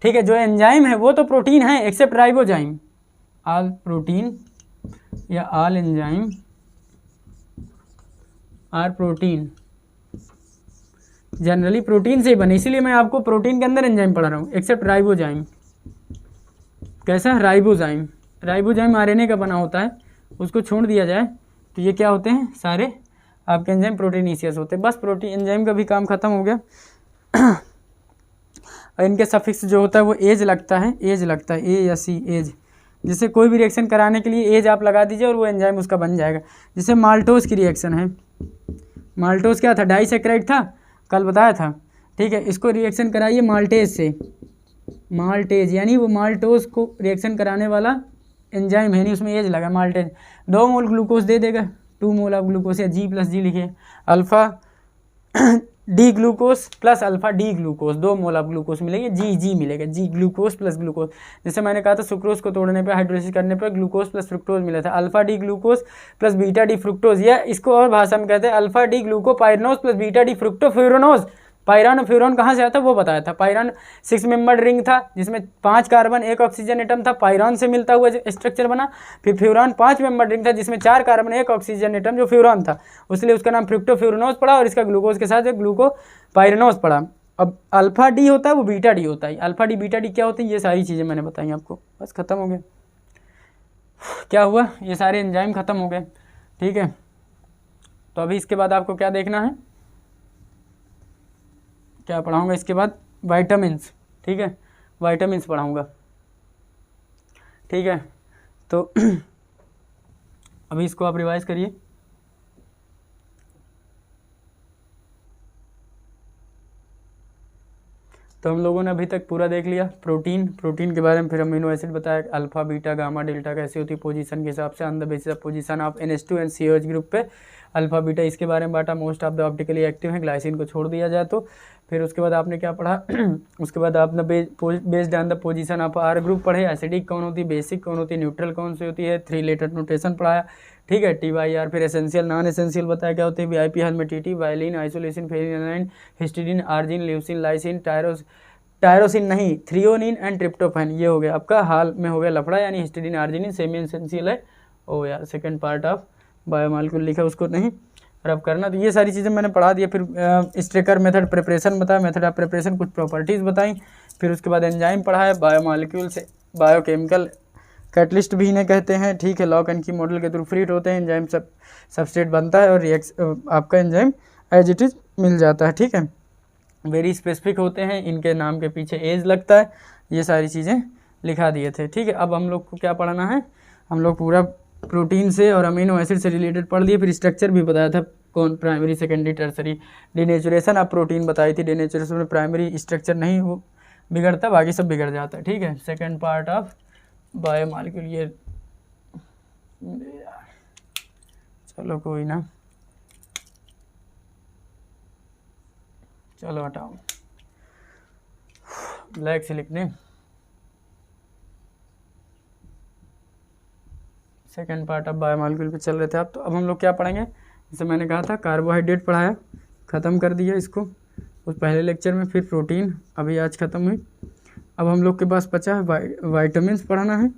[SPEAKER 1] ठीक है। जो एंजाइम है वो तो प्रोटीन है एक्सेप्ट राइबोजाइम। ऑल प्रोटीन या all enzyme are protein, generally protein से ही बने, इसीलिए मैं आपको प्रोटीन के अंदर एंजाइम पढ़ा रहा हूँ, एक्सेप्ट राइबोजाइम। कैसा, राइबोजाइम, राइबोजाइम आरएनए का बना होता है, उसको छोड़ दिया जाए तो ये क्या होते हैं, सारे आपके एंजाइम प्रोटीनेशियस होते हैं। बस प्रोटीन एंजाइम का भी काम खत्म हो गया। और इनके सफिक्स जो होता है वो एज लगता है, एज लगता है, ए या सी, एज। जैसे कोई भी रिएक्शन कराने के लिए एज आप लगा दीजिए और वो एंजाइम उसका बन जाएगा। जैसे माल्टोज की रिएक्शन है, माल्टोज क्या था, डाइसैकेराइड था, कल बताया था, ठीक है। इसको रिएक्शन कराइए माल्टेज से, माल्टेज यानी वो माल्टोज को रिएक्शन कराने वाला एंजाइम है, नहीं उसमें एज लगा, माल्टेज 2 मोल ग्लूकोज दे देगा, 2 मोल ऑफ ग्लूकोज, या G+G लिखिए, alpha D glucose plus alpha D glucose, 2 mole of glucose मिलेंगे, G मिलेगा, G ग्लूकोज प्लस ग्लूकोज। जैसे मैंने कहा था सुक्रोज को तोड़ने पे, हाइड्रोलिसिस करने पे ग्लूकोज प्लस फ्रुक्टोज मिला था, alpha D glucose plus beta D fructose, या इसको और भाषा में कहते हैं alpha D glucopyranose plus beta D fructofuranose. Pyran और फ्यूरॉन कहाँ से आता है वो बताया था। पायरान 6 मेंबर्ड रिंग था जिसमें 5 कार्बन 1 ऑक्सीजन एटम था, पायरान से मिलता हुआ स्ट्रक्चर बना। फिर फ्यूरॉन 5 मेंबर्ड रिंग था जिसमें 4 कार्बन 1 ऑक्सीजन एटम जो फ्यूरॉन था, इसलिए उसका नाम फ्रुक्टोफ्यूरोनोज पड़ा और इसका ग्लूकोज के साथ ग्लूकोपाइरनोज पड़ा। अब अल्फा डी होता है वो बीटा डी होता है, अल्फा डी बीटा डी क्या होते हैं, ये सारी चीज़ें मैंने बताई आपको, बस खत्म हो गया। क्या हुआ, ये सारे एंजाइम खत्म हो गए, ठीक है। तो अभी इसके बाद आपको क्या देखना है, क्या पढ़ाऊंगा इसके बाद, वाइटामिन्स, ठीक है, वाइटामिन्स पढ़ाऊंगा, ठीक है। तो अभी इसको आप रिवाइज करिए। तो हम लोगों ने अभी तक पूरा देख लिया, प्रोटीन के बारे में, फिर अमीनो एसिड बताया, अल्फा बीटा गामा डेल्टा कैसी होती है पोजीशन के हिसाब से, on the basis of position of NH2 and COH group पे अल्फा बीटा, इसके बारे में बांटा। Most of the optically active है, ग्लाइसिन को छोड़ दिया जाए तो। फिर उसके बाद आपने क्या पढ़ा उसके बाद आपने based on the position of R group पढ़े, एसिडिक कौन होती है, बेसिक कौन होती है, न्यूट्रल कौन सी होती है, 3 लेटर नोटेशन पढ़ाया, ठीक है, TYR। फिर एसेंशियल नॉन एसेंशियल बताया क्या होती है, VIP हेलमेटिटी, violin, आइसोलेसिन, फेरिनाइन, histidine, आर्जिन, leucine, lysine, tyrosine नहीं, थ्रियोनिन एंड ट्रिप्टोफैन। ये हो गया आपका, हाल में हो गया लफड़ा, यानी हिस्टिडीन आर्जिनिन सेमी एसेंशियल है। ओ यार, सेकंड पार्ट ऑफ बायोमॉलिक्यूल लिखा उसको नहीं रब करना। तो ये सारी चीज़ें मैंने पढ़ा दिया। फिर स्ट्रेकर मेथड प्रिपरेशन बताया, मेथड ऑफ प्रिपरेशन, कुछ प्रॉपर्टीज़ बताई। फिर उसके बाद एंजाइम पढ़ाया, बायोमॉलिक्यूल से बायोकेमिकल कैटलिस्ट भी इन्हें कहते हैं, ठीक है। लॉक एंड की मॉडल के थ्रू फ्रीट होते हैं, एंजाइम सबस्ट्रेट बनता है और आपका एंजाइम एज इट इज़ मिल जाता है, ठीक है। वेरी स्पेसिफिक होते हैं, इनके नाम के पीछे एज लगता है, ये सारी चीज़ें लिखा दिए थे, ठीक है। अब हम लोग को क्या पढ़ना है, हम लोग पूरा प्रोटीन से और अमीनो एसिड से रिलेटेड पढ़ लिए। फिर स्ट्रक्चर भी बताया था, कौन primary secondary tertiary, denaturation of protein बताई थी। डिनेचुरेशन में प्राइमरी स्ट्रक्चर नहीं वो बिगड़ता, बाकी सब बिगड़ जाता है, ठीक है। सेकेंड पार्ट ऑफ बायोमॉलिक्यूल, ये चलो कोई ना, चलो हटाओ, ब्लैक से लिख दें। सेकेंड पार्ट अब बायोमॉलिक्यूल पे चल रहे थे आप, तो अब हम लोग क्या पढ़ेंगे, जैसे मैंने कहा था कार्बोहाइड्रेट पढ़ाया, ख़त्म कर दिया इसको उस पहले लेक्चर में, फिर प्रोटीन अभी आज ख़त्म हुई। अब हम लोग के पास बचा है वाइटामिन्स पढ़ना है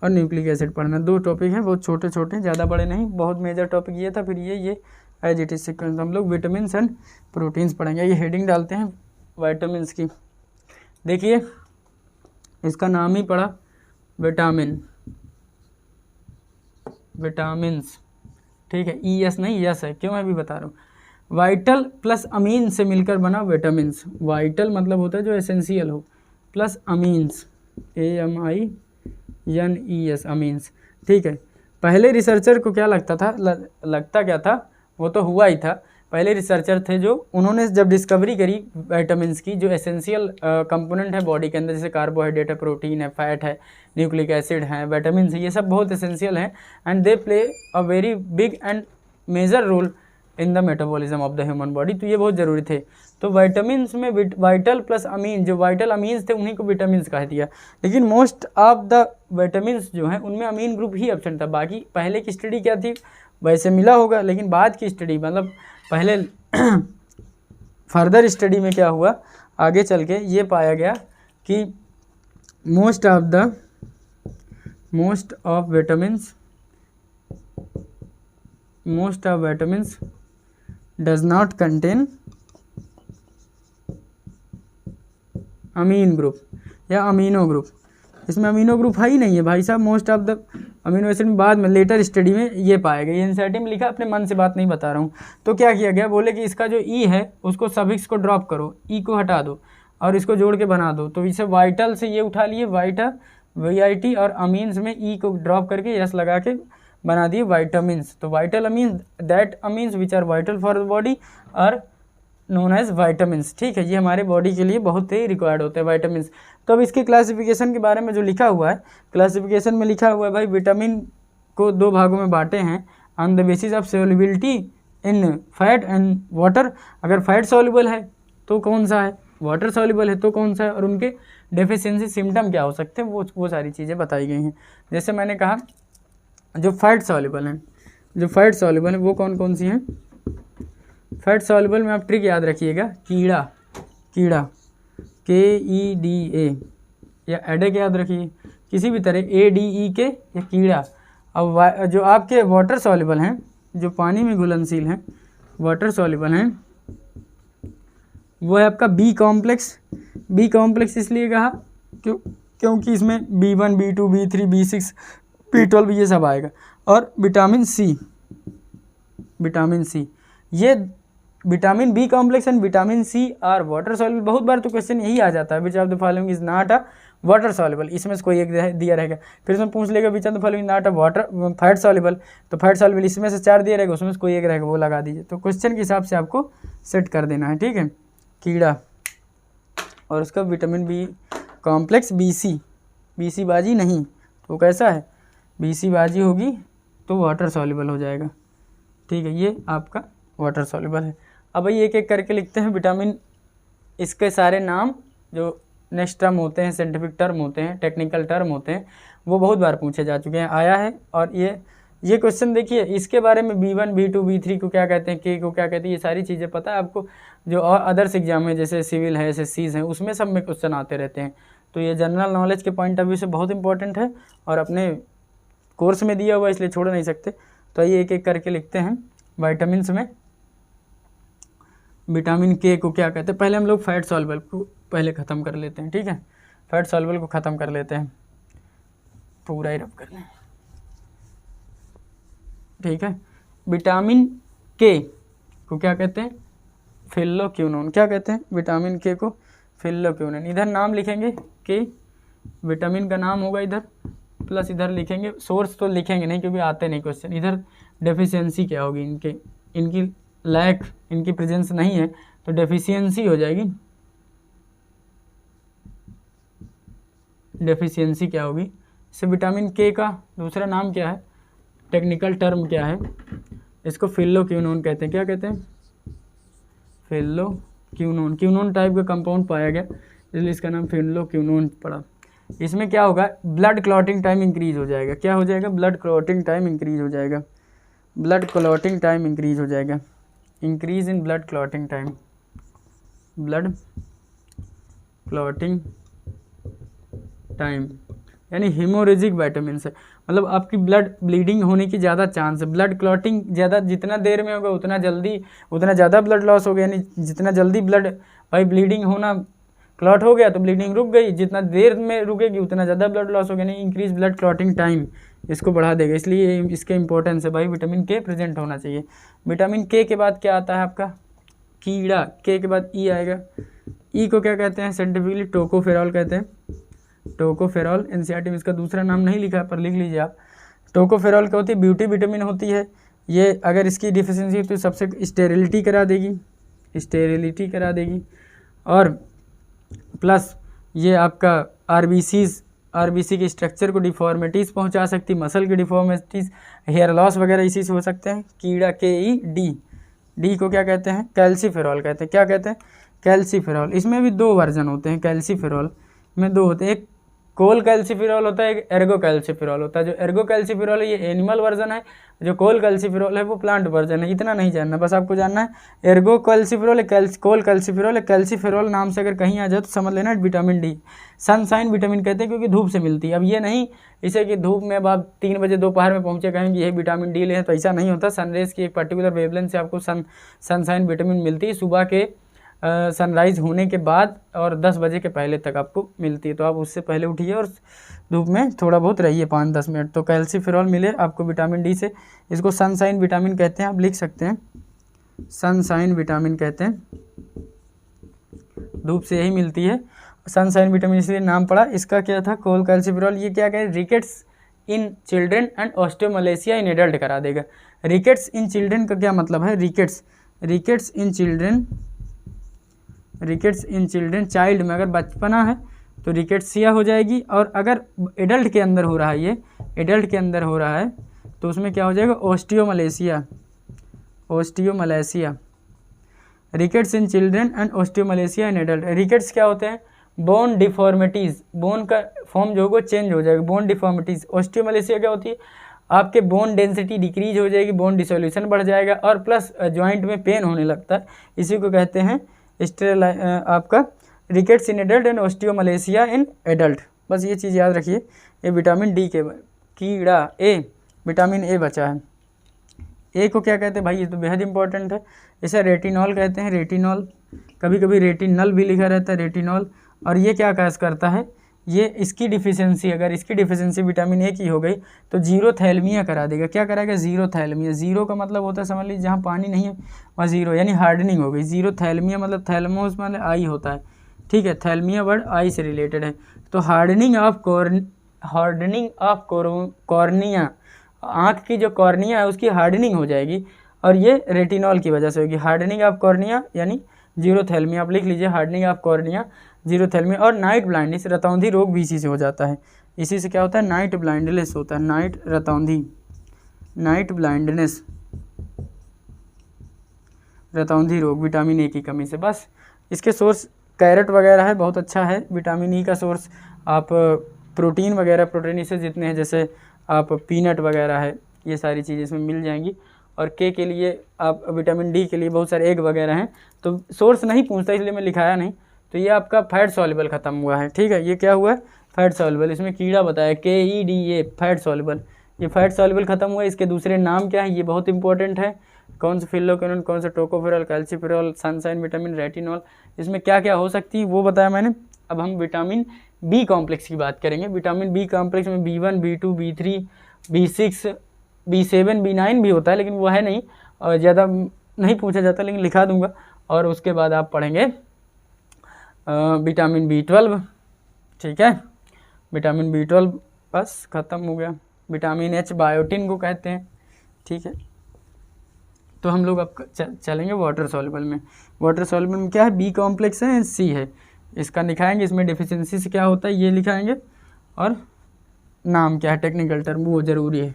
[SPEAKER 1] और न्यूक्लिक एसिड पढ़ना है। 2 टॉपिक हैं, बहुत छोटे छोटे, ज़्यादा बड़े नहीं, बहुत मेजर टॉपिक ये था, फिर ये एज इट इज सीक्वेंस हम लोग विटामिन्स एंड प्रोटीन्स पढ़ेंगे। ये हेडिंग डालते हैं वाइटामिन्स की, देखिए इसका नाम ही पड़ा विटामिन्स, ठीक है, ES नहीं यस है, क्यों मैं भी बता रहा हूँ। वाइटल प्लस अमीन से मिलकर बना विटामिन्स, वाइटल मतलब होता है जो एसेंशियल हो, प्लस अमीन्स AMINES अमीन्स, ठीक है। पहले रिसर्चर को क्या लगता था, लगता क्या था, वो तो हुआ ही था। पहले रिसर्चर थे जो उन्होंने जब डिस्कवरी करी विटामिन्स की, जो एसेंशियल कंपोनेंट है बॉडी के अंदर, जैसे कार्बोहाइड्रेट है, प्रोटीन है, फैट है, न्यूक्लिक एसिड है, विटामिन्स है, ये सब बहुत एसेंशियल हैं and they play a very big and major role in the metabolism of the human body, तो ये बहुत ज़रूरी थे। तो विटामिन्स में वाइटल प्लस अमीन, जो वाइटल अमीन्स थे उन्हीं को विटामिन्स कह दिया। लेकिन मोस्ट ऑफ द विटामिन्स जो हैं उनमें अमीन ग्रुप ही एब्सेंट था। बाकी पहले की स्टडी क्या थी, वैसे मिला होगा, लेकिन बाद की स्टडी मतलब पहले फर्दर स्टडी में क्या हुआ, आगे चल के ये पाया गया कि most of vitamins does not contain amine group या अमीनो ग्रुप। इसमें अमीनो ग्रुप है ही नहीं है भाई साहब। Most of the amino acid में बाद में लेटर स्टडी में ये पाया गया। ये एनसीईआरटी में लिखा, अपने मन से बात नहीं बता रहा हूँ। तो क्या किया गया, बोले कि इसका जो ई है उसको सफिक्स को ड्रॉप करो, ई को हटा दो और इसको जोड़ के बना दो। तो इसे वाइटल से ये उठा लिए वाइटल VIT और अमीन्स में ई को ड्रॉप करके यस लगा के बना दिए वाइटामिन्स। तो vital amines that amines which are vital for the body are known as vitamins, ठीक है। ये हमारे बॉडी के लिए बहुत ही रिक्वायर्ड होते हैं वाइटामिन्स। तो अब इसके क्लासिफिकेशन के बारे में जो लिखा हुआ है, क्लासिफिकेशन में लिखा हुआ है भाई विटामिन को 2 भागों में बांटे हैं on the basis of solubility in fat and water. अगर फैट सॉल्युबल है तो कौन सा है, वाटर सॉल्युबल है तो कौन सा है, और उनके डेफिशिएंसी सिम्टम क्या हो सकते हैं, वो सारी चीज़ें बताई गई हैं। जैसे मैंने कहा जो फैट सॉल्युबल हैं वो कौन कौन सी हैं। फैट सॉल्युबल में आप ट्रिक याद रखिएगा, कीड़ा KEDA या एडेक याद रखिए, किसी भी तरह ADEK या कीड़ा। अब जो आपके वाटर सॉल्युबल हैं, जो पानी में घुलनशील हैं, वाटर सॉल्युबल हैं, वो है आपका बी कॉम्प्लेक्स इसलिए कहा क्योंकि इसमें B1 B2 B3 B6 B12 ये सब आएगा। और विटामिन सी, ये vitamin B complex and vitamin C are water soluble. बहुत बार तो क्वेश्चन यही आ जाता है, which of the following is not a water soluble, इसमें से कोई एक दिया रहेगा। फिर उसमें पूछ लेगा विच of the following not a water fat soluble, तो फैट सॉल्युबल इसमें से 4 दिया रहेगा, उसमें से कोई एक रहेगा, वो लगा दीजिए। तो क्वेश्चन के हिसाब से आपको सेट कर देना है, ठीक है। कीड़ा और उसका विटामिन बी कॉम्प्लेक्स BC बाजी नहीं, तो कैसा है, BC बाजी होगी तो वाटर सॉल्युबल हो जाएगा, ठीक है। ये आपका वाटर सॉल्युबल है। अब भाई एक एक करके लिखते हैं विटामिन, इसके सारे नाम जो नेक्स्ट टर्म होते हैं, साइंटिफिक टर्म होते हैं, टेक्निकल टर्म होते हैं, वो बहुत बार पूछे जा चुके हैं, आया है। और ये क्वेश्चन देखिए, इसके बारे में B1 B2 B3 को क्या कहते हैं, K को क्या कहते हैं, ये सारी चीज़ें पता है आपको। जो और अदर्स एग्जाम है जैसे सिविल है, SSCs हैं, उसमें सब में क्वेश्चन आते रहते हैं। तो ये जनरल नॉलेज के पॉइंट ऑफ व्यू से बहुत इंपॉर्टेंट है और अपने कोर्स में दिया हुआ, इसलिए छोड़ नहीं सकते। तो ये एक एक करके लिखते हैं। वाइटामिन्स में विटामिन K को क्या कहते हैं, पहले हम लोग फैट सॉल्युबल को पहले ख़त्म कर लेते हैं, ठीक है। फैट सॉल्युबल को ख़त्म कर लेते हैं, पूरा ही रब कर लें, ठीक है। विटामिन K को क्या कहते हैं, फिल्लोक्विनोन। क्या कहते हैं विटामिन K को, फिल्लोक्विनोन। इधर नाम लिखेंगे K, विटामिन का नाम होगा इधर, प्लस इधर लिखेंगे, सोर्स तो लिखेंगे नहीं क्योंकि आते नहीं क्वेश्चन। इधर डेफिशिएंसी क्या होगी, इनकी लैक, इनकी प्रेजेंस नहीं है तो डेफिशिएंसी हो जाएगी। डेफिशिएंसी क्या होगी, इससे विटामिन K का दूसरा नाम क्या है, टेक्निकल टर्म क्या है, इसको फिल्लोक्विनोन कहते हैं। क्या कहते हैं? फिल्लोक्विनोन। क्विनोन टाइप का कंपाउंड पाया गया, इसलिए इसका नाम फिल्लोक्विनोन पड़ा। इसमें क्या होगा? ब्लड क्लॉटिंग टाइम इंक्रीज हो जाएगा। क्या हो जाएगा? ब्लड क्लॉटिंग टाइम इंक्रीज हो जाएगा। ब्लड क्लॉटिंग टाइम इंक्रीज हो जाएगा। Increase in blood clotting time, blood clotting time यानी हीमोरेजिक विटामिन से, मतलब आपकी ब्लड ब्लीडिंग होने की ज़्यादा चांस है। ब्लड क्लॉटिंग ज़्यादा जितना देर में होगा उतना ज़्यादा ब्लड लॉस होगा, यानी जितना जल्दी ब्लड भाई ब्लीडिंग होना क्लॉट हो गया तो ब्लीडिंग रुक गई, जितना देर में रुकेगी उतना ज़्यादा ब्लड लॉस होगा, यानी इंक्रीज ब्लड क्लॉटिंग टाइम इसको बढ़ा देगा। इसलिए इसके इंपॉर्टेंस है भाई, विटामिन के प्रेजेंट होना चाहिए। विटामिन के के बाद क्या आता है आपका? कीड़ा। के के बाद ई आएगा। ई को क्या कहते हैं? साइंटिफिकली टोकोफेरॉल कहते हैं। टोकोफेरॉल, एनसीईआरटी में इसका दूसरा नाम नहीं लिखा है पर लिख लीजिए आप। टोकोफेरॉल क्या होती है? ब्यूटी विटामिन होती है। ये अगर इसकी डिफिशियंसी तो सबसे स्टेरिलिटी करा देगी, और प्लस ये आपका आरबीसी के स्ट्रक्चर को डिफॉर्मिटीज़ पहुंचा सकती, मसल की डिफॉर्मिटीज़, हेयर लॉस वगैरह इसी से हो सकते हैं। कीड़ा डी को क्या कहते हैं? कैल्सीफेरॉल कहते हैं। क्या कहते हैं? कैल्सीफेरॉल। इसमें भी 2 वर्जन होते हैं, कैल्सीफेरॉल में 2 होते हैं, एक कोल कैल्सीफेरॉल होता है, एक एर्गो कैल्सीफेरॉल होता है। जो एर्गो कैल्सीफेरॉल है ये एनिमल वर्जन है, जो कोल कैल्सीफेरॉल है वो प्लांट वर्जन है। इतना नहीं जानना, बस आपको जानना है एर्गो कैल्सीफेरॉल कोल कैल्सीफेरॉल है। कैल्सीफेरॉल नाम से अगर कहीं आ जाए तो समझ लेना विटामिन डी, सनशाइन विटामिन कहते हैं, क्योंकि धूप से मिलती है। अब ये नहीं इसे कि धूप में अब आप 3 बजे दोपहर में पहुँचे कहेंगे ये विटामिन डी लें, तो ऐसा नहीं होता। सनरेज की एक पर्टिकुलर वेवलेंथ से आपको सनशाइन विटामिन मिलती है, सुबह के सनराइज़ होने के बाद और 10 बजे के पहले तक आपको मिलती है। तो आप उससे पहले उठिए और धूप में थोड़ा बहुत रहिए 5-10 मिनट, तो कैल्सीफेरॉल मिले आपको विटामिन डी से। इसको सनशाइन विटामिन कहते हैं, आप लिख सकते हैं सनशाइन विटामिन कहते हैं, धूप से यही मिलती है। सनशाइन विटामिन इसलिए नाम पड़ा। इसका क्या था? कोल कैल्सीफेरॉल। ये क्या कहे? Rickets in children and osteomalacia in adult करा देगा। रिकेट्स इन चिल्ड्रेन का क्या मतलब है? रिकेट्स इन चिल्ड्रेन चाइल्ड में अगर बचपना है तो रिकेट्सिया हो जाएगी, और अगर एडल्ट के अंदर हो रहा है तो उसमें क्या हो जाएगा? Osteomalacia. Rickets in children and osteomalacia in adult. Rickets क्या होते हैं? बोन डिफॉर्मिटीज़, बोन का फॉर्म जो होगा चेंज हो जाएगा, बोन डिफॉर्मिटीज़। ऑस्टियोमलेशिया क्या होती है? आपके बोन डेंसिटी डिक्रीज हो जाएगी, बोन डिसोल्यूशन बढ़ जाएगा, और प्लस जॉइंट में पेन होने लगता है। इसी को कहते हैं आपका rickets in adult and osteomalacia in adult. बस ये चीज़ याद रखिए। ये विटामिन डी के कीड़ा। विटामिन ए बचा है। ए को क्या कहते हैं भाई? ये तो बेहद इंपॉर्टेंट है। इसे रेटिनॉल कहते हैं। रेटिनॉल, कभी कभी रेटिनल भी लिखा रहता है, रेटिनॉल। और ये क्या काज करता है? ये इसकी डिफिशियंसी, अगर इसकी डिफिशियंसी विटामिन ए की हो गई तो जीरोथैलेमिया करा देगा। क्या कराएगा? जीरोथैलेमिया। जीरो का मतलब होता है, समझ लीजिए जहाँ पानी नहीं है वहाँ जीरो, यानी हार्डनिंग हो गई। जीरोथैलेमिया मतलब थैलेमोस मतलब आई होता है, ठीक है। थैलेमिया वर्ड आई से रिलेटेड है। तो हार्डनिंग ऑफ कॉर्निया, आँख की जो कॉर्निया है उसकी हार्डनिंग हो जाएगी, और ये रेटिनॉल की वजह से होगी। हार्डनिंग ऑफ कॉर्निया यानी जीरोथैलेमिया, आप लिख लीजिए हार्डनिंग ऑफ कॉर्निया, जीरोथैलेमिया। और नाइट ब्लाइंडनेस, रतौंधी रोग भी इसी से हो जाता है। इसी से क्या होता है? नाइट ब्लाइंडनेस होता है, नाइट ब्लाइंडनेस, रतौंधी रोग विटामिन ए की कमी से। बस इसके सोर्स कैरेट वगैरह है, बहुत अच्छा है विटामिन ई का सोर्स। आप प्रोटीन वगैरह, प्रोटीन इससे जितने हैं, जैसे आप पीनट वगैरह है, ये सारी चीज़ें इसमें मिल जाएंगी। और के लिए आप विटामिन डी के लिए बहुत सारे एग वगैरह हैं, तो सोर्स नहीं पूछता इसलिए मैं लिखाया नहीं। तो ये आपका फैट सॉल्युबल खत्म हुआ है, ठीक है। ये क्या हुआ है? Fat soluble. इसमें कीड़ा बताया KEDA, फैट सॉल्युबल। ये फैट सॉल्युबल खत्म हुआ है। इसके दूसरे नाम क्या है ये बहुत इंपॉर्टेंट है। कौन सा? फिल्लोक्विनोन, कौन सा? Tocopherol, calciferol, sunshine vitamin, retinol. इसमें क्या क्या हो सकती है वो बताया मैंने। अब हम विटामिन बी कॉम्प्लेक्स की बात करेंगे। विटामिन बी कॉम्प्लेक्स में B1, B2, B3, B6, B7, B9 भी होता है, लेकिन वो है नहीं और ज़्यादा नहीं पूछा जाता, लेकिन लिखा दूंगा। और उसके बाद आप पढ़ेंगे विटामिन B12, ठीक है। विटामिन B12 बस ख़त्म हो गया। विटामिन H बायोटिन को कहते हैं, ठीक है। तो हम लोग अब चलेंगे वाटर सॉल्युबल में। वाटर सॉल्युबल में क्या है? बी कॉम्प्लेक्स है, सी है। इसका लिखाएंगे, इसमें डिफिशियंसी से क्या होता है ये लिखाएंगे, और नाम क्या है टेक्निकल टर्म वो ज़रूरी है।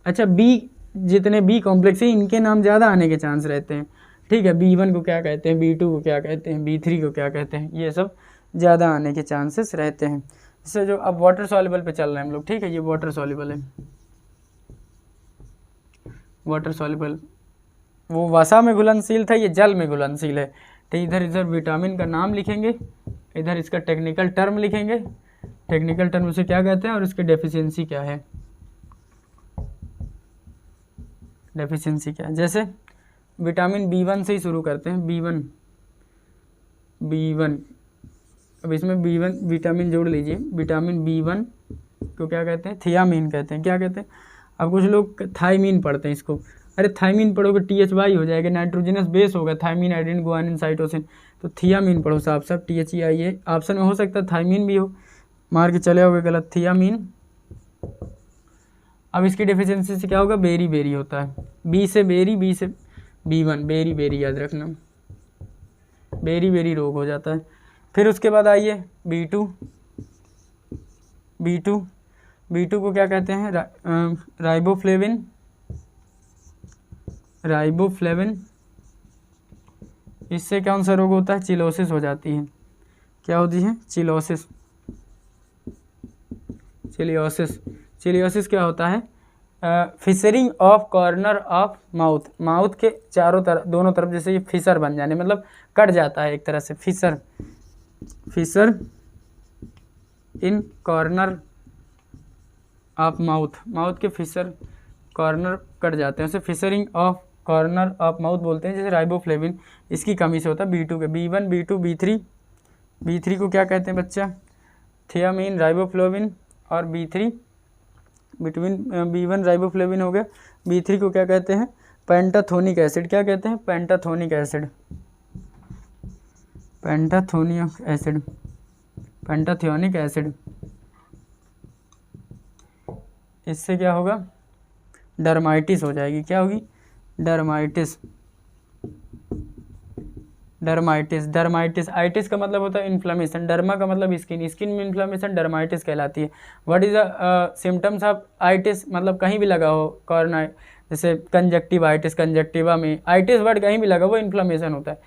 [SPEAKER 1] अच्छा, बी जितने बी कॉम्प्लेक्स हैं इनके नाम ज़्यादा आने के चांस रहते हैं, ठीक है। B1 को क्या कहते हैं, B2 को क्या कहते हैं, B3 को क्या कहते हैं, ये सब ज़्यादा आने के चांसेस रहते हैं। इससे जो अब वाटर सॉल्युबल पे चल रहे हैं हम लोग, ठीक है। ये वाटर सॉल्युबल है, वाटर सॉल्युबल, वो वसा में घुलनशील था, ये जल में घुलनशील है। तो इधर विटामिन का नाम लिखेंगे, इधर इसका टेक्निकल टर्म लिखेंगे, टेक्निकल टर्म उसे क्या कहते हैं और उसकी डेफिशिएंसी क्या है, डेफिशिएंसी क्या है। जैसे विटामिन B1 से ही शुरू करते हैं, B1, अब इसमें B1 विटामिन जोड़ लीजिए। विटामिन B1 को क्या कहते हैं, थियामीन कहते हैं। क्या कहते हैं, अब कुछ लोग थायमीन पढ़ते हैं इसको, अरे थायमीन पढ़ोगे THY हो जाएगा, नाइट्रोजनस बेस होगा, थायमीन, आइडिन, गुआनिन, साइटोसिन। तो थियामीन पढ़ो साहब, सब THEIA ऑप्शन में हो सकता है, थायमीन भी हो, मार के चले आओगे गलत, थियामीन। अब इसकी डेफिशिएंसी से क्या होगा, बेरी बेरी होता है, बी से बेरी, बी से B1, बेरी बेरी याद रखना, बेरी बेरी रोग हो जाता है। फिर उसके बाद आइए B2 को क्या कहते हैं, राइबोफ्लेविन, इससे कौन सा रोग होता है, चिलोसिस हो जाती है। क्या होती है, चिलियोसिस क्या होता है, fissuring of corner of mouth, mouth के चारों तरफ, दोनों तरफ जैसे ये फिशर बन जाने, मतलब कट जाता है एक तरह से, fissure in corner of mouth, mouth के फिशर कॉर्नर कट जाते हैं, उसे fissuring of corner of mouth बोलते हैं। जैसे राइबोफ्लेविन इसकी कमी से होता है। B2 के B1, B2, B3 को क्या कहते हैं बच्चा, थियामीन, राइबोफ्लेविन, और B3 बिटवीन B1 राइबोफ्लेविन हो गया, B3 को क्या कहते हैं, पेंटाथोनिक एसिड। क्या कहते हैं, पेंटाथोनिक एसिड। इससे क्या होगा, डर्माइटिस हो जाएगी। क्या होगी, डर्माइटिस। आइटिस का मतलब होता है इन्फ्लेमेशन, डर्मा का मतलब स्किन में इन्फ्लेमेशन डर्माइटिस कहलाती है। What is the symptoms of itis, मतलब कहीं भी लगा हो, कॉर्ना जैसे कंजक्टिवाइटिस, कंजक्टिवा में आइटिस वर्ड कहीं भी लगा वो इन्फ्लेमेशन होता है।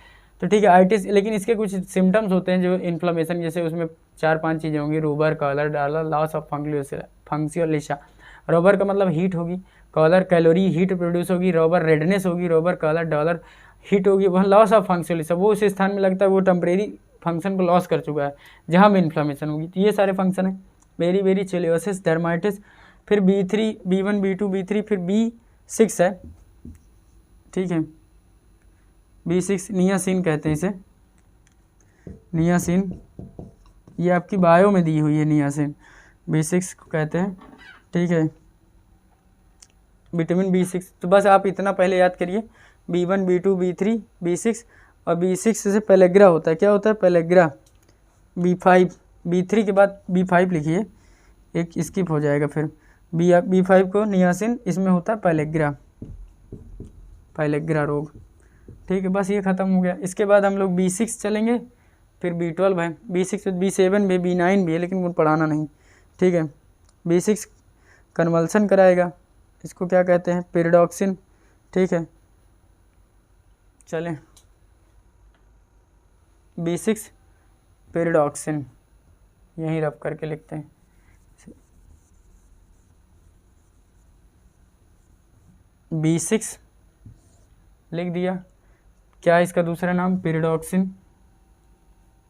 [SPEAKER 1] तो ठीक है आइटिस, लेकिन इसके कुछ सिम्टम्स होते हैं जो इन्फ्लेमेशन, जैसे उसमें 4-5 चीज़ें होंगी, rubor, calor, dolor, loss of फंक्सियोलिशा। रोबर का मतलब हीट होगी, कॉलर कैलोरी हीट प्रोड्यूस होगी, रोबर रेडनेस होगी, रोबर कॉलर डॉलर हीट होगी, वह लॉस ऑफ फंक्शनलिज्म, वो उस स्थान में लगता है वो टेम्परेरी फंक्शन को लॉस कर चुका है जहाँ में इन्फ्लेमेशन होगी। तो ये सारे फंक्शन है, बेरी बेरी, चिलियोसिस, डर्माइटिस। फिर B3, B1, B2, B3, फिर B6 है, ठीक है। B6 नियासिन कहते हैं इसे, नियासिन, ये आपकी बायो में दी हुई है नियासिन, B6 को कहते हैं, ठीक है, विटामिन B6। तो बस आप इतना पहले याद करिए, B1, B2, B3, B6, और B6 से पेलेग्रा होता है। क्या होता है, पेलेग्रा। B5, B3 के बाद B5 लिखिए, एक स्किप हो जाएगा फिर। B5 को नियासिन, इसमें होता है पेलेग्रा रोग, ठीक है। बस ये ख़त्म हो गया। इसके बाद हम लोग B6 चलेंगे, फिर B12 है, B6, B7 भी, B9 भी है, लेकिन वो पढ़ाना नहीं, ठीक है। B6 कन्वल्सन कराएगा, इसको क्या कहते हैं, पेरिडॉक्सिन, ठीक है। चलें, B6 पेरिडॉक्सिन, यहीं रफ करके लिखते हैं, B6 लिख दिया। क्या है इसका दूसरा नाम, पेरिडॉक्सिन,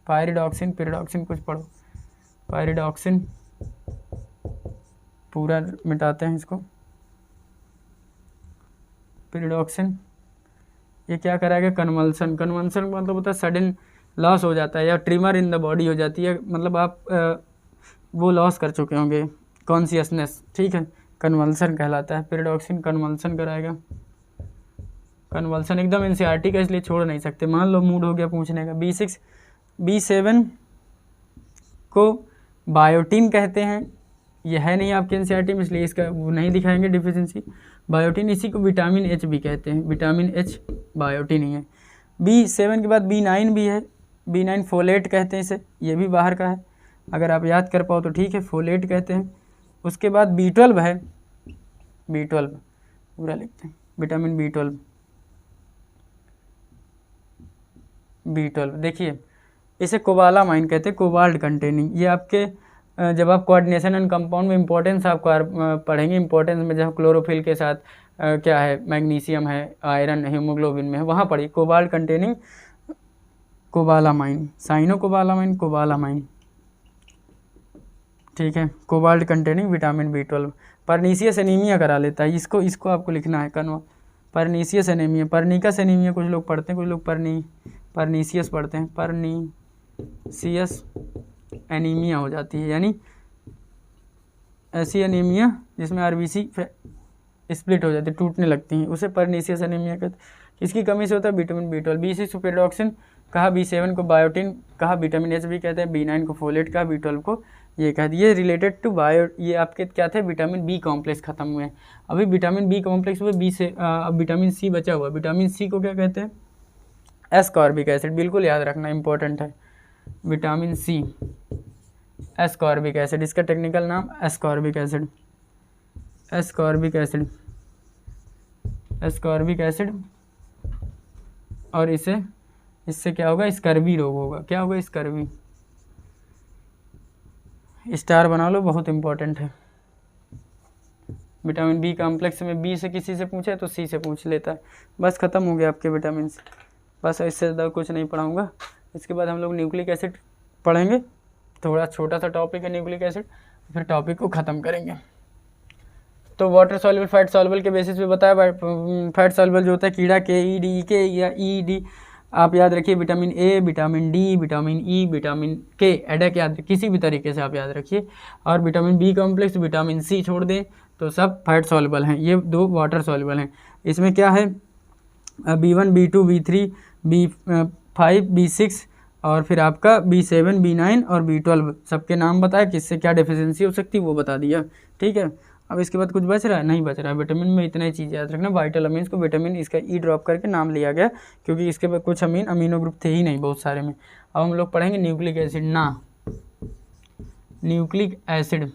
[SPEAKER 1] पायरिडॉक्सिन कुछ पढ़ो, पायरिडॉक्सिन, पूरा मिटाते हैं इसको, पेरिडॉक्सिन। ये क्या कराएगा, कन्वल्सन मतलब होता है सडन लॉस हो जाता है या ट्रिमर इन द बॉडी हो जाती है, मतलब आप वो लॉस कर चुके होंगे कॉन्शियसनेस, ठीक है, कन्वल्सन कहलाता है। पेरिडॉक्सिन कन्वल्सन कराएगा, कन्वल्सन एकदम NCERT का, इसलिए छोड़ नहीं सकते, मान लो मूड हो गया पूछने का। B6, B7 को बायोटिन कहते हैं, ये है नहीं आपके NCERT में, इसलिए इसका वो नहीं दिखाएंगे डिफिशिएंसी। बायोटिन, इसी को विटामिन H भी कहते हैं, विटामिन H बायोटिन ही है। B7 के बाद B9 भी है, B9 फोलेट कहते हैं इसे, ये भी बाहर का है, अगर आप याद कर पाओ तो ठीक है, फोलेट कहते हैं। उसके बाद B12 है, B12 पूरा लिखते हैं, विटामिन B12 देखिए इसे कोबालामाइन कहते हैं, कोबाल्ट कंटेनिंग। ये आपके जब आप कोऑर्डिनेशन एंड कंपाउंड में इंपॉर्टेंस आपको पढ़ेंगे, इंपॉर्टेंस में जब क्लोरोफिल के साथ क्या है, मैग्नीशियम है, आयरन, हीमोग्लोबिन में है, वहाँ पढ़िए cobalt containing cobalamine, cyano cobalamine, ठीक है, cobalt containing vitamin B12। Pernicious anaemia करा लेता है, इसको आपको लिखना है कन्वा, परनीसियस एनीमिया, परनिकस एनीमिया कुछ लोग पढ़ते हैं, कुछ लोग परनीसियस पढ़ते हैं, परनीसियस एनीमिया हो जाती है, यानी ऐसी एनीमिया जिसमें आरबीसी स्प्लिट हो जाती है, टूटने लगती हैं, उसे परनीसियस एनीमिया कहते हैं। इसकी कमी से होता है विटामिन B12। B6 को पेरोक्सिन कहा, B7 को बायोटिन कहा, विटामिन H भी कहते हैं, B9 को फोलेट कहा, B12 को ये कहा। ये रिलेटेड टू बायो, ये आपके क्या थे, विटामिन B कॉम्प्लेक्स खत्म हुए हैं, अभी विटामिन B कॉम्प्लेक्स हुए, बी से अब विटामिन C बचा हुआ। विटामिन C को क्या कहते हैं, एस्कॉर्बिक एसिड, बिल्कुल याद रखना, इंपॉर्टेंट है, विटामिन C एस्कॉर्बिक एसिड, इसका टेक्निकल नाम एस्कॉर्बिक एसिड, एस्कॉर्बिक एसिड। और इससे क्या होगा, स्कर्वी रोग होगा। क्या होगा, स्कर्वी, स्टार बना लो, बहुत इंपॉर्टेंट है। विटामिन B कॉम्प्लेक्स में B से किसी से पूछे तो C से पूछ लेता है। बस ख़त्म हो गया आपके विटामिन C, बस इससे ज़्यादा कुछ नहीं पढ़ाऊँगा। इसके बाद हम लोग न्यूक्लिक एसिड पढ़ेंगे, थोड़ा छोटा सा टॉपिक है न्यूक्लिक एसिड, फिर टॉपिक को ख़त्म करेंगे। तो वाटर सॉल्युबल, फैट सॉल्युबल के बेसिस पे बताया, फैट सॉल्युबल जो होता है कीड़ा KED या ED, आप याद रखिए, vitamin A, vitamin D, vitamin E, vitamin K, एडक याद, किसी भी तरीके से आप याद रखिए। और vitamin B complex, vitamin C छोड़ दें तो सब फैट सॉल्युबल हैं, ये 2 वाटर सॉल्युबल हैं। इसमें क्या है, B1, B2, B3, B5, B6 और फिर आपका B7, B9 और B12, सबके नाम बताया, किससे क्या डेफिशिएंसी हो सकती है वो बता दिया, ठीक है। अब इसके बाद कुछ बच रहा है, नहीं बच रहा है। विटामिन में इतना ही चीज़ याद रखना, वाइटल अमीन्स को विटामिन इसका ई ड्रॉप करके नाम लिया गया, क्योंकि इसके बाद कुछ अमीनो ग्रुप थे ही नहीं बहुत सारे में। अब हम लोग पढ़ेंगे न्यूक्लिक एसिड ना, न्यूक्लिक एसिड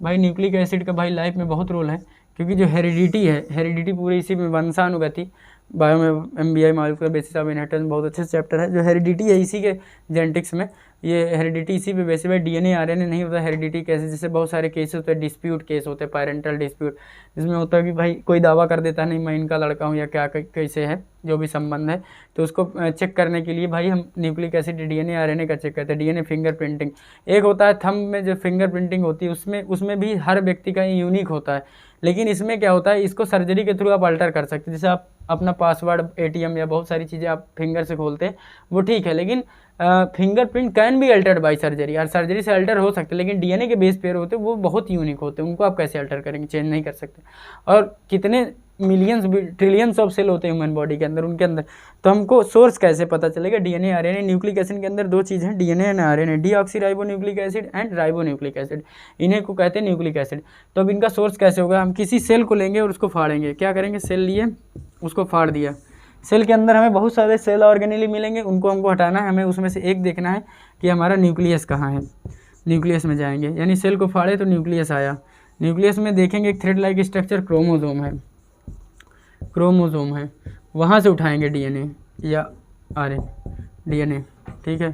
[SPEAKER 1] भाई, न्यूक्लिक एसिड का भाई लाइफ में बहुत रोल है, क्योंकि जो हेरिडिटी है, हेरिडिटी पूरी इसी में, वंशानुगति, बायो में MBI molecular basis of inheritance बहुत अच्छे चैप्टर है। जो हेरिडिटी है इसी के जेनेटिक्स में, ये हेरिडिटी इसी पे बेसिस है, DNA RNA नहीं होता, हेरिडिटी कैसे, जैसे बहुत सारे केसेस होते हैं, डिस्प्यूट केस होते हैं, पैरेंटल डिस्प्यूट, जिसमें होता है कि भाई कोई दावा कर देता है नहीं मैं इनका लड़का हूँ या क्या कैसे है जो भी संबंध है, तो उसको चेक करने के लिए भाई हम न्यूक्लिक एसिड DNA RNA का चेक करते हैं। DNA फिंगरप्रिंटिंग एक होता है, थंब में जो फिंगरप्रिंटिंग होती है उसमें भी हर व्यक्ति का यूनिक होता है, लेकिन इसमें क्या होता है, इसको सर्जरी के थ्रू आप अल्टर कर सकते हैं। जैसे आप अपना पासवर्ड, ATM या बहुत सारी चीज़ें आप फिंगर से खोलते हैं, वो ठीक है, लेकिन fingerprint can be altered by surgery, और सर्जरी से अल्टर हो सकते हैं, लेकिन DNA के बेस पेयर होते हैं वो बहुत यूनिक होते हैं, उनको आप कैसे अल्टर करेंगे, चेंज नहीं कर सकते। और कितने मिलियंस ट्रिलियंस ऑफ सेल होते हैं ह्यूमन बॉडी के अंदर, उनके अंदर, तो हमको सोर्स कैसे पता चलेगा, DNA RNA। न्यूक्लिक एसिड के अंदर 2 चीज़ हैं, DNA and RNA, deoxyribonucleic acid and ribonucleic acid, इन्हें को कहते हैं न्यूक्लिक एसिड। तो अब इनका सोर्स कैसे होगा, हम किसी सेल को लेंगे और उसको फाड़ेंगे, क्या करेंगे, सेल लिए उसको फाड़ दिया, सेल के अंदर हमें बहुत सारे सेल ऑर्गेनेली मिलेंगे, उनको हमको हटाना है, हमें उसमें से एक देखना है कि हमारा न्यूक्लियस कहाँ है, न्यूक्लियस में जाएंगे, यानी सेल को फाड़े तो न्यूक्लियस आया, न्यूक्लियस में देखेंगे एक थ्रेड लाइक स्ट्रक्चर, क्रोमोसोम है, वहाँ से उठाएंगे DNA या DNA, ठीक है।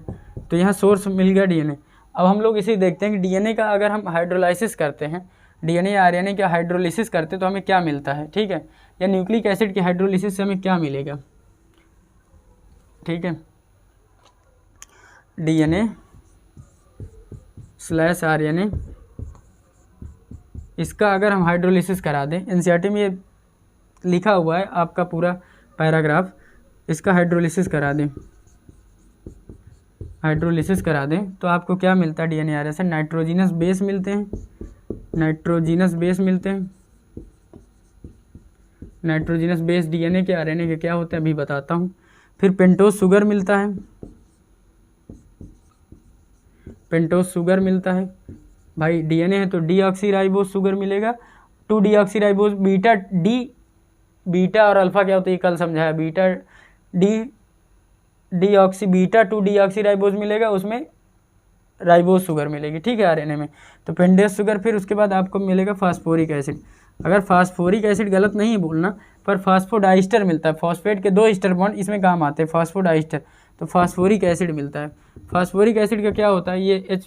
[SPEAKER 1] तो यहाँ सोर्स मिल गया DNA। अब हम लोग इसे देखते हैं कि DNA का अगर हम हाइड्रोलाइसिस करते हैं, DNA या RNA का हाइड्रोलिसिस करते हैं तो हमें क्या मिलता है, ठीक है, या न्यूक्लिक एसिड के हाइड्रोलिसिस से हमें क्या मिलेगा, ठीक है, DNA/RNA, इसका अगर हम हाइड्रोलिसिस करा दें, NCERT में ये लिखा हुआ है आपका पूरा पैराग्राफ, इसका हाइड्रोलिसिस करा दें तो आपको क्या मिलता है, DNA RNA से नाइट्रोजिनस बेस मिलते हैं, नाइट्रोजिनस बेस DNA के RNA के क्या होते हैं अभी बताता हूँ। फिर पेंटोज शुगर मिलता है, भाई DNA है तो डीऑक्सीराइबोज शुगर मिलेगा, 2-डीऑक्सीराइबोज, बीटा और अल्फा क्या होता है ये कल समझाया, बीटा 2-डीऑक्सीराइबोज मिलेगा, उसमें राइबोज शुगर मिलेगी, ठीक है, RNA में। तो पेंडेज शुगर, फिर उसके बाद आपको मिलेगा फास्फोरिक एसिड, अगर फास्फोरिक एसिड गलत नहीं बोलना, पर फास्फोडाइस्टर मिलता है। फॉस्फेट के 2 ईस्टर बॉन्ड इसमें काम आते हैं, फास्फोडाइस्टर, तो फास्फोरिक एसिड मिलता है। फास्फोरिक एसिड का क्या होता है, ये H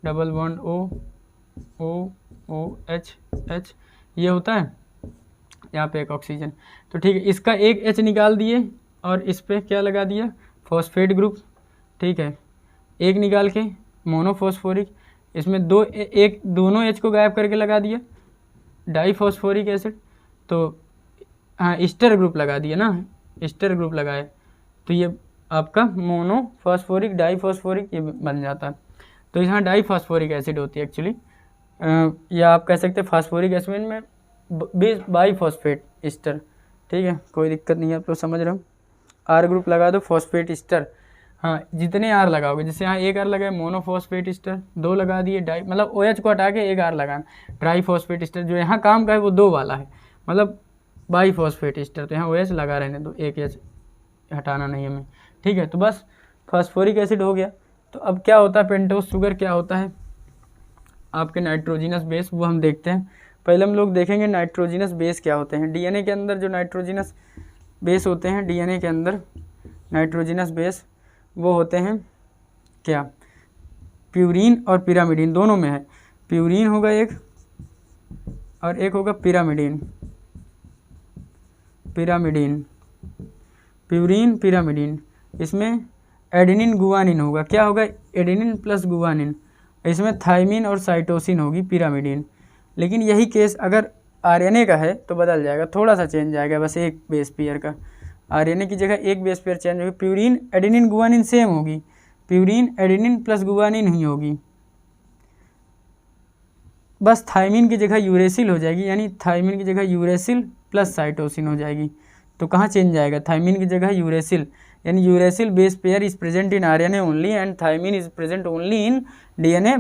[SPEAKER 1] डबल बॉन्ड OH ये होता है, यहाँ पे एक ऑक्सीजन, तो ठीक है, इसका एक H निकाल दिए और इस पर क्या लगा दिया, फॉस्फेट ग्रुप, ठीक है, एक निकाल के मोनोफॉस्फोरिक, इसमें दोनों H को गायब करके लगा दिया डाईफॉस्फोरिक एसिड, तो हाँ ईस्टर ग्रुप लगा दिया ना, ईस्टर ग्रुप लगाए, तो ये आपका मोनोफॉस्फोरिक डाईफॉस्फोरिक ये बन जाता है। तो यहाँ डाईफॉस्फोरिक एसिड होती है एक्चुअली, या आप कह सकते हैं फास्फोरिक एसिड में बाईफॉस्फेट ईस्टर, ठीक है, कोई दिक्कत नहीं है, आप लोग समझ रहे हो। R ग्रुप लगा दो, फॉस्फेट ईस्टर, हाँ जितने R लगाओगे, जैसे यहाँ एक R लगाए मोनोफॉस्फेट ईस्टर, 2 लगा दिए डाई, मतलब OH को हटा के एक R लगाना, ट्राईफॉस्फेट ईस्टर, जो यहाँ काम का है वो 2 वाला है, मतलब बाईफॉस्फेट ईस्टर, तो यहाँ OH लगा रहने दो, एक H हटाना नहीं हमें, ठीक है। तो बस फास्फोरिक एसिड हो गया। तो अब क्या होता है पेंटोस शुगर, क्या होता है आपके नाइट्रोजिनस बेस, वो हम देखते हैं। पहले हम लोग देखेंगे नाइट्रोजिनस बेस क्या होते हैं। डीएनए के अंदर जो नाइट्रोजिनस बेस होते हैं, डीएनए के अंदर नाइट्रोजिनस बेस वो होते हैं क्या, प्यूरीन और पिरामिडीन, दोनों में है। प्यूरीन होगा एक और एक होगा पिरामिडीन, प्यूरीन पिरामिडीन। इसमें एडेनिन गुआनिन होगा, क्या होगा, एडेनिन प्लस गुआनिन। इसमें थाइमिन और साइटोसिन होगी पिरामिडीन। लेकिन यही केस अगर आरएनए का है तो बदल जाएगा, थोड़ा सा चेंज आएगा, बस एक बेस पेयर का, आरएनए की जगह एक बेस पेयर चेंज होगी। प्यूरीन एडेनिन गुआनिन सेम होगी, प्यूरीन एडेनिन प्लस गुआनिन ही होगी, बस थाइमिन की जगह यूरेसिल हो जाएगी, यानी थाइमिन की जगह यूरेसिल प्लस साइटोसिन हो जाएगी। तो कहाँ चेंज आएगा, थाइमिन की जगह यूरेसिल, यानी uracil base pair is present in RNA only and thymine is present only in DNA,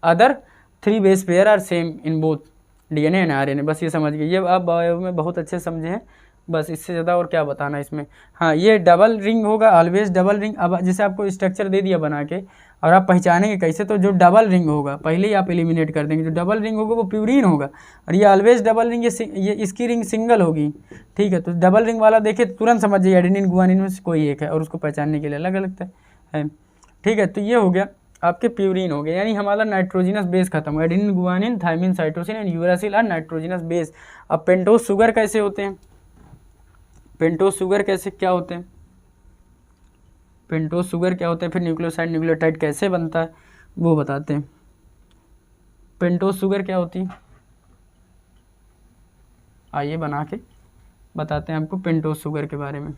[SPEAKER 1] other 3 base pair are same in both DNA and RNA. बस ये समझ गए, ये आप बायो में बहुत अच्छे समझे हैं, बस इससे ज़्यादा और क्या बताना इसमें। हाँ ये डबल रिंग होगा, ऑलवेज डबल रिंग। अब जैसे आपको स्ट्रक्चर दे दिया बना के और आप पहचानेंगे कैसे, तो जो डबल रिंग होगा पहले ही आप एलिमिनेट कर देंगे, जो डबल रिंग होगा वो प्यूरीन होगा, और ये ऑलवेज डबल रिंग, ये इसकी रिंग सिंगल होगी, ठीक है। तो डबल रिंग वाला देखिए तुरंत समझ जाइए एडेनिन गुआनिन में से कोई एक है, और उसको पहचानने के लिए अलग अलग है, ठीक है। तो ये हो गया आपके प्यूरीन हो गए, यानी हमारा नाइट्रोजिनस बेस खत्म हुआ। Adenine guanine thymine cytosine and uracil are nitrogenous base. अब पेंटोस शुगर कैसे होते हैं, पेंटोस शुगर कैसे क्या होते हैं, पेंटोस शुगर क्या होते हैं, फिर न्यूक्लियोसाइड न्यूक्लियोटाइड कैसे बनता है वो बताते हैं। पेंटोस शुगर क्या होती है, आइए बना के बताते हैं आपको पेंटोस शुगर के बारे में।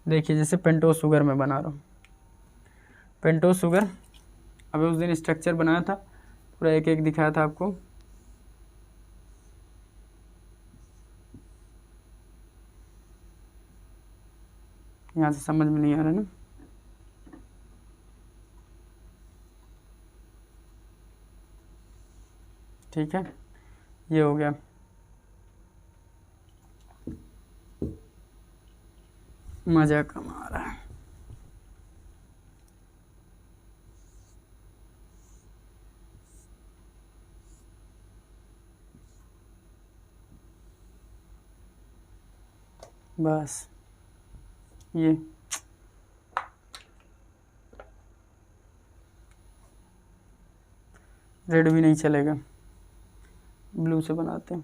[SPEAKER 1] देखिए जैसे पेंटोस शुगर मैं बना रहा हूँ, पेंटोस शुगर अभी उस दिन स्ट्रक्चर बनाया था, पूरा एक एक दिखाया था आपको। यहाँ से समझ में नहीं आ रहा ना, ठीक है, ये हो गया। मजा कमा रहा है, बस ये रेड भी नहीं चलेगा, ब्लू से बनाते हैं।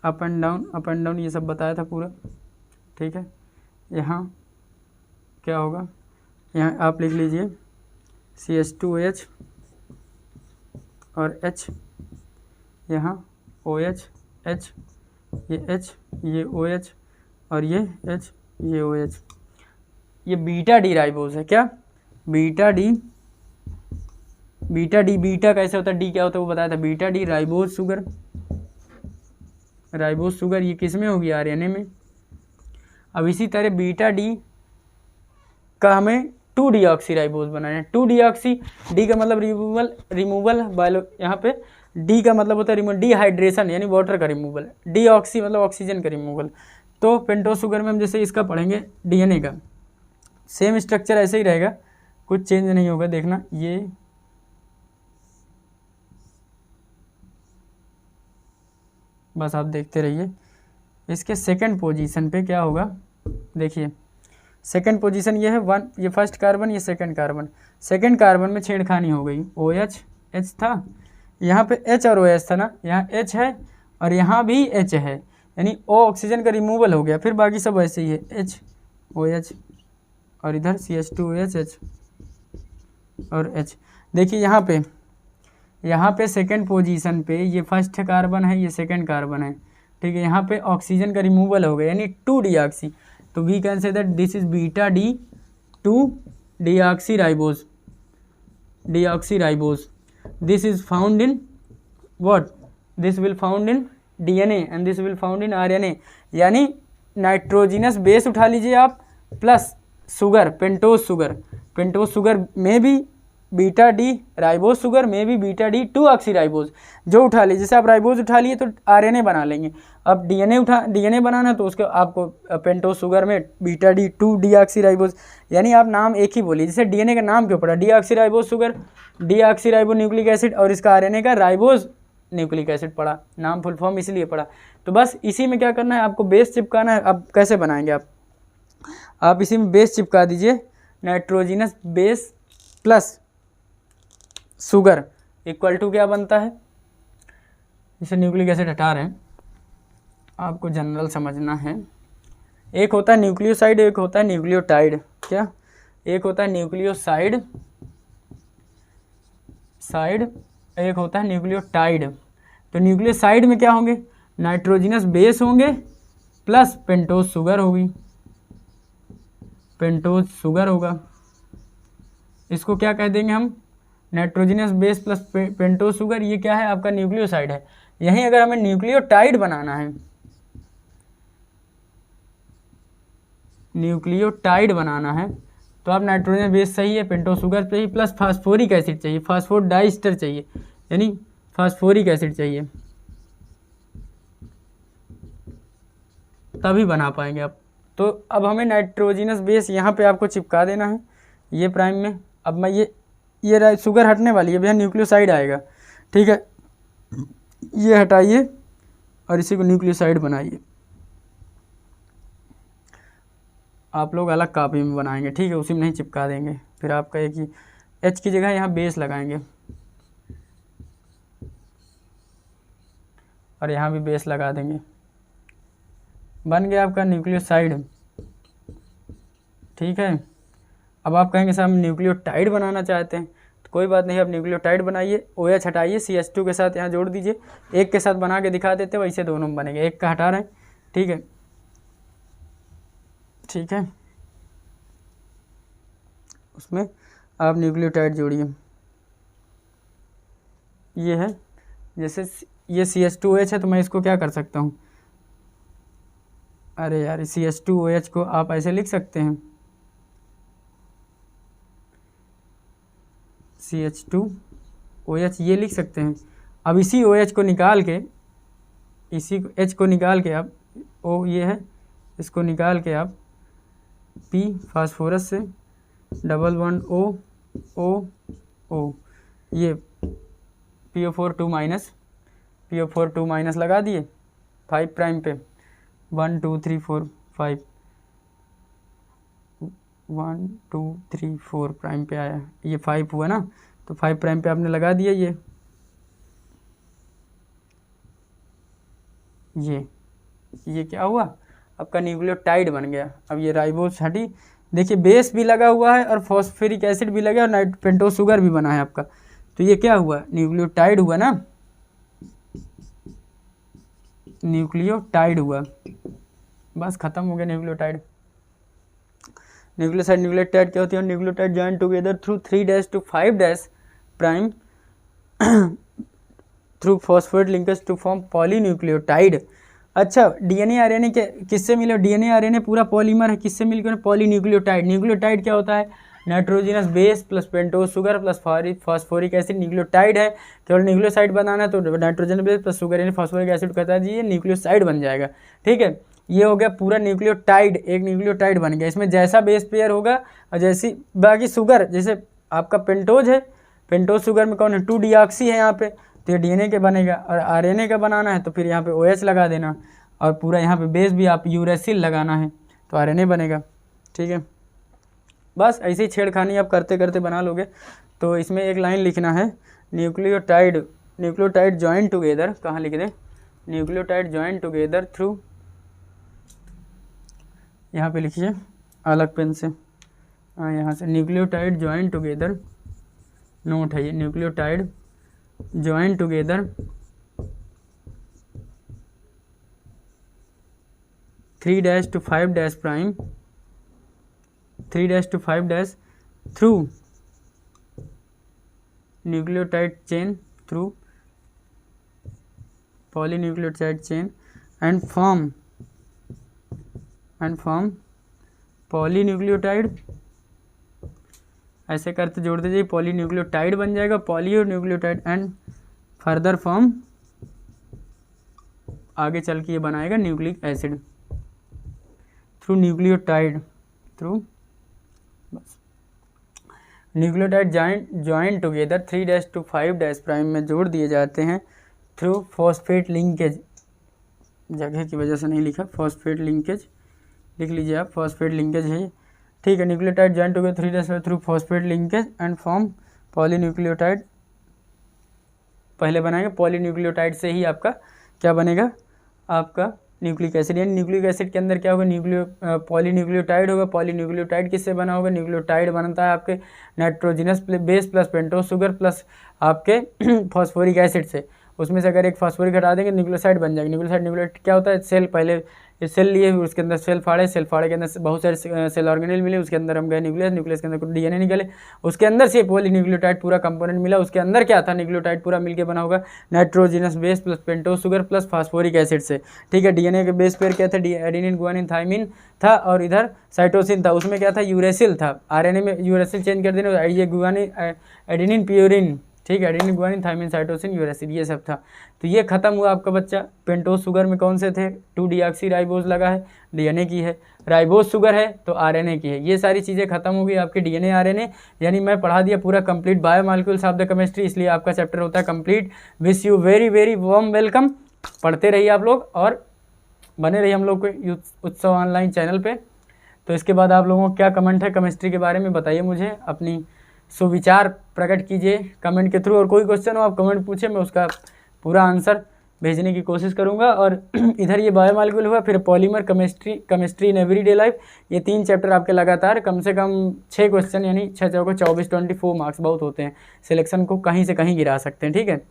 [SPEAKER 1] अप एंड डाउन ये सब बताया था पूरा, ठीक है। यहाँ क्या होगा, यहाँ आप लिख लीजिए CH2OH और H, यहाँ OH H, ये H, ये OH और ये H, ये OH। ये बीटा डी राइबोज है, क्या बीटा डी, बीटा कैसे होता है, डी क्या होता है वो बताया था, beta D ribose sugar, ribose sugar ये किस में होगी, आरएनए में। अब इसी तरह बीटा डी का हमें 2-डीऑक्सी राइबोज बनाना है। 2-डीऑक्सी, डी का मतलब रिमूवल बायो, यहाँ पे डी का मतलब होता है रिमूवल, डिहाइड्रेशन यानी वाटर का रिमूवल, डीऑक्सी मतलब ऑक्सीजन का रिमूवल। तो पेंटोस शुगर में हम जैसे इसका पढ़ेंगे डीएनए का, सेम स्ट्रक्चर ऐसे ही रहेगा, कुछ चेंज नहीं होगा। देखना ये बस आप देखते रहिए। इसके सेकंड पोजीशन पे क्या होगा, देखिए सेकंड पोजीशन ये है 1, ये फर्स्ट कार्बन, ये सेकंड कार्बन। सेकंड कार्बन में छेड़खानी हो गई, OH H था, यहाँ पे H और OH था ना, यहाँ H है और यहाँ भी H है, यानी O ऑक्सीजन का रिमूवल हो गया। फिर बाकी सब ऐसे ही है, H OH और इधर CH2OH H और H। देखिए यहाँ पे सेकंड पोजीशन पे ये फर्स्ट कार्बन है, ये सेकंड कार्बन है, ठीक है। यहाँ पे ऑक्सीजन का रिमूवल हो गया यानी 2 डीऑक्सी, तो we can say that this is beta D 2 deoxyribose, this is found in what, this will found in DNA and this will found in RNA, यानी नाइट्रोजिनस बेस उठा लीजिए आप प्लस शुगर, पेंटोस शुगर में भी beta D, ribose sugar में भी beta D 2 oxyribose, जो उठा लीजिए। जैसे आप राइबोज उठा लिए तो आरएनए बना लेंगे, अब डीएनए बनाना तो उसके आपको पेंटोस शुगर में बीटा डी 2 डीऑक्सीराइबोज, यानी आप नाम एक ही बोलिए। जैसे डीएनए का नाम क्यों पड़ा, deoxyribose sugar, deoxyribo nucleic acid, और इसका आरएनए का राइबोज न्यूक्लिक एसिड पड़ा, नाम फुल फॉर्म इसलिए पड़ा। तो बस इसी में क्या करना है, आपको बेस चिपकाना है। अब कैसे बनाएंगे आप इसी में बेस चिपका दीजिए, nitrogenous base plus sugar equal to क्या बनता है, इसे न्यूक्लिक एसिड हटा रहे हैं, आपको जनरल समझना है। एक होता है न्यूक्लियोसाइड, एक होता है न्यूक्लियोटाइड। क्या, एक होता है न्यूक्लियोसाइड, एक होता है न्यूक्लियोटाइड। तो न्यूक्लियोसाइड में क्या होंगे, नाइट्रोजिनस बेस होंगे प्लस पेंटोस शुगर होगी, पेंटोस शुगर होगा। इसको क्या कह देंगे हम, nitrogenous base plus pentose sugar, ये क्या है आपका न्यूक्लियोसाइड है। यहीं अगर हमें न्यूक्लियोटाइड बनाना है, तो आप नाइट्रोजन बेस सही है, पेंटोस शुगर चाहिए प्लस फास्फोरिक एसिड चाहिए, फास्फोडाइस्टर चाहिए, यानी फास्फोरिक एसिड चाहिए, तभी बना पाएंगे आप। तो अब हमें नाइट्रोजिनस बेस यहाँ पे आपको चिपका देना है ये प्राइम में। अब मैं ये शुगर हटने वाली है भैया, न्यूक्लियोसाइड आएगा, ठीक है। ये हटाइए और इसी को न्यूक्लियोसाइड बनाइए, आप लोग अलग कॉपी में बनाएंगे, ठीक है, उसी में नहीं चिपका देंगे। फिर आप कहे कि H की जगह यहाँ बेस लगाएंगे और यहाँ भी बेस लगा देंगे, बन गया आपका न्यूक्लियोसाइड, ठीक है। अब आप कहेंगे साहब न्यूक्लियोटाइड बनाना चाहते हैं, तो कोई बात नहीं, आप न्यूक्लियोटाइड बनाइए, OH हटाइए, CH2 के साथ यहाँ जोड़ दीजिए, एक के साथ बना के दिखा देते, वैसे दोनों में बनेंगे, एक का हटा रहे हैं, ठीक है, ठीक है। उसमें आप न्यूक्लियोटाइड जोड़िए, ये है, जैसे ये CH2OH है तो मैं इसको क्या कर सकता हूँ, अरे यार CH2OH को आप ऐसे लिख सकते हैं, CH2OH ये लिख सकते हैं। अब इसी OH को निकाल के, इसी H को निकाल के आप, O ये है, इसको निकाल के आप P फास्फोरस से डबल बॉन्ड O ये PO4 2 माइनस लगा दिए 5 प्राइम पे, 1 2 3 4 5, 1 2 3 4 प्राइम पे आया, ये 5 हुआ ना, तो 5 प्राइम पे आपने लगा दिया ये क्या हुआ, आपका न्यूक्लियोटाइड बन गया। अब ये राइबोज हटी, देखिए बेस भी लगा हुआ है और फॉस्फेरिक एसिड भी लगा और पेंटोस शुगर भी बना है आपका, तो ये क्या हुआ, न्यूक्लियोटाइड हुआ ना, न्यूक्लियोटाइड हुआ, बस खत्म हो गया न्यूक्लियोटाइड। न्यूक्लियोटाइड क्या होती है, nucleotide join together through 3' to 5' prime through phosphate linkage to form polynucleotide. अच्छा, डीएनए आरएनए किससे मिले, डीएनए आरएनए पूरा पॉलीमर है, किससे मिलकर, पॉलीन्यूक्लियोटाइड। न्यूक्लियोटाइड क्या होता है, nitrogenous base plus pentose sugar plus phosphoric acid nucleotide है। केवल न्यूक्लियोसाइड बनाना है तो नाइट्रोजन बेस प्लस शुगर यानी फास्फोरिक एसिड कहता है जी, ये न्यूक्लियोसाइड बन जाएगा, ठीक है। ये हो गया पूरा न्यूक्लियोटाइड, एक न्यूक्लियोटाइड बन गया। इसमें जैसा बेस पेयर होगा और जैसी बाकी शुगर, जैसे आपका पेंटोज है, पेंटोज शुगर में कौन है 2-डीऑक्सी है यहाँ पे, तो ये डीएनए के बनेगा। और आरएनए का बनाना है तो फिर यहाँ पे OH लगा देना, और पूरा यहाँ पे बेस भी आप यूरेसिल लगाना है तो आरएनए बनेगा। ठीक है, बस ऐसे ही छेड़खानी आप करते करते बना लोगे। तो इसमें एक लाइन लिखना है, न्यूक्लियोटाइड ज्वाइन टुगेदर, कहाँ लिख दें, न्यूक्लियोटाइड ज्वाइन टुगेदर थ्रू, यहाँ पे लिखिए अलग पेन से, यहाँ से न्यूक्लियोटाइड ज्वाइन टुगेदर, नोट है ये, nucleotide join together 3' to 5' prime, 3' to 5' through nucleotide chain, through polynucleotide chain and form polynucleotide, ऐसे करते जोड़ते जाइए, पॉलीन्यूक्लियोटाइड बन जाएगा, पॉलीन्यूक्लियोटाइड एंड फर्दर फॉर्म, आगे चल के ये बनाएगा nucleic acid through nucleotide, through बस nucleotide join together 3' to 5' prime में जोड़ दिए जाते हैं थ्रू फॉस्फेट लिंकेज, जगह की वजह से नहीं लिखा, फॉस्फेट लिंकेज लिख लीजिए आप, फॉस्फेट लिंकेज है ये। ठीक है, nucleotide join together 3' through phosphate linkage and form polynucleotide, पहले बनाएंगे पॉलीन्यूक्लियोटाइड से ही आपका क्या बनेगा, आपका न्यूक्लिक एसिड। यानी न्यूक्लिक एसिड के अंदर क्या होगा, पॉलीन्यूक्लियोटाइड होगा। पॉलीन्यूक्लियोटाइड किससे बना होगा, न्यूक्लियोटाइड बनता है आपके nitrogenous base plus pentose sugar plus आपके फॉस्फोरिक एसिड से। उसमें से अगर एक फॉस्फोरिक हटा देंगे न्यूक्लियोसाइड बन जाएगी। न्यूक्लियोसाइड क्या होता है, सेल, पहले सेल लिए उसके अंदर सेल फाड़े के अंदर बहुत सारे सेल ऑर्गेनेल मिले, उसके अंदर हम गए न्यूक्लियस के अंदर कुछ डीएनए निकले, उसके अंदर से पॉलीन्यूक्लियोटाइड पूरा कंपोनेंट मिला। उसके अंदर क्या था, न्यूक्लियोटाइड पूरा मिलके बना होगा nitrogenous base plus pentose sugar plus phosphoric acid से। ठीक है, डीएनए के बेस पेयर क्या था, एडेनिन गुआनिन थाइमिन था, और इधर साइटोसिन था, उसमें क्या था, यूरेसिल था। आरएनए में यूरेसिल चेंज कर देना, ये गुआनिन एडेनिन प्यूरिन, ठीक है, adenine guanine thymine cytosine uracil, ये सब था। तो ये खत्म हुआ आपका बच्चा। पेंटोज शुगर में कौन से थे, 2-डीऑक्सी राइबोज लगा है, डीएनए की है। राइबोज शुगर है तो आरएनए की है। ये सारी चीज़ें खत्म हो गई आपकी डीएनए आरएनए, यानी मैं पढ़ा दिया पूरा complete biomolecules of the chemistry, इसलिए आपका चैप्टर होता है complete. Wish you very very warm welcome. पढ़ते रहिए आप लोग और बने रहिए हम लोग के उत्सव ऑनलाइन चैनल पे। तो इसके बाद आप लोगों को क्या कमेंट है केमिस्ट्री के बारे में बताइए, मुझे अपनी सुविचार प्रकट कीजिए कमेंट के थ्रू, और कोई क्वेश्चन हो आप कमेंट पूछे, मैं उसका पूरा आंसर भेजने की कोशिश करूंगा। और इधर ये बायोमॉलिक्यूल हुआ, फिर polymer chemistry in everyday life, ये 3 चैप्टर आपके लगातार कम से कम 6 क्वेश्चन, यानी 6 चौको 24, 24 मार्क्स बहुत होते हैं, सिलेक्शन को कहीं से कहीं गिरा सकते हैं। ठीक है,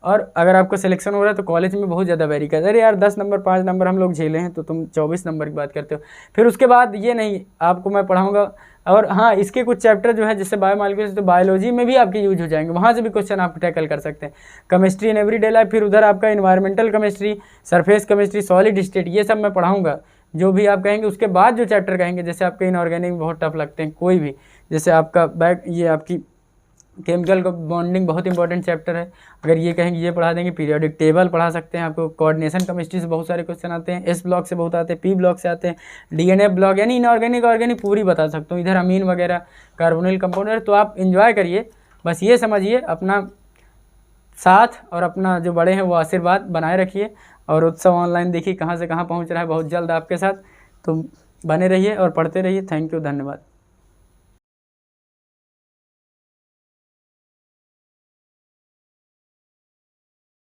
[SPEAKER 1] और अगर आपको सिलेक्शन हो रहा है तो कॉलेज में बहुत ज़्यादा वेरी करते, अरे यार 10 नंबर 5 नंबर हम लोग झेले हैं तो तुम 24 नंबर की बात करते हो। फिर उसके बाद ये नहीं, आपको मैं पढ़ाऊँगा। और हाँ, इसके कुछ चैप्टर जो है जिससे बायोमॉलिक्यूल्स, तो बायोलॉजी में भी आपके यूज हो जाएंगे, वहाँ से भी क्वेश्चन आप टैकल कर सकते हैं। केमिस्ट्री इन एवरीडे लाइफ, फिर उधर आपका environmental chemistry, surface chemistry, solid state, ये सब मैं पढ़ाऊँगा। जो भी आप कहेंगे उसके बाद जो चैप्टर कहेंगे, जैसे आपके इनऑर्गेनिक बहुत टफ लगते हैं कोई भी, जैसे आपका ये आपकी केमिकल बॉन्डिंग बहुत इंपॉर्टेंट चैप्टर है, अगर ये कहेंगे ये पढ़ा देंगे। पीरियोडिक टेबल पढ़ा सकते हैं आपको, कोऑर्डिनेशन केमिस्ट्री से बहुत सारे क्वेश्चन आते हैं, एस ब्लॉक से बहुत आते हैं, पी ब्लॉक से आते हैं, डीएनए ब्लॉक, यानी इनऑर्गेनिक ऑर्गेनिक पूरी बता सकता हूँ। इधर अमीन वगैरह कार्बोनिल कंपाउंड, तो आप इंजॉय करिए। बस ये समझिए, अपना साथ और अपना जो बड़े हैं वो आशीर्वाद बनाए रखिए, और उत्सव ऑनलाइन देखिए कहाँ से कहाँ पहुँच रहा है बहुत जल्द आपके साथ। तो बने रहिए और पढ़ते रहिए। थैंक यू, धन्यवाद।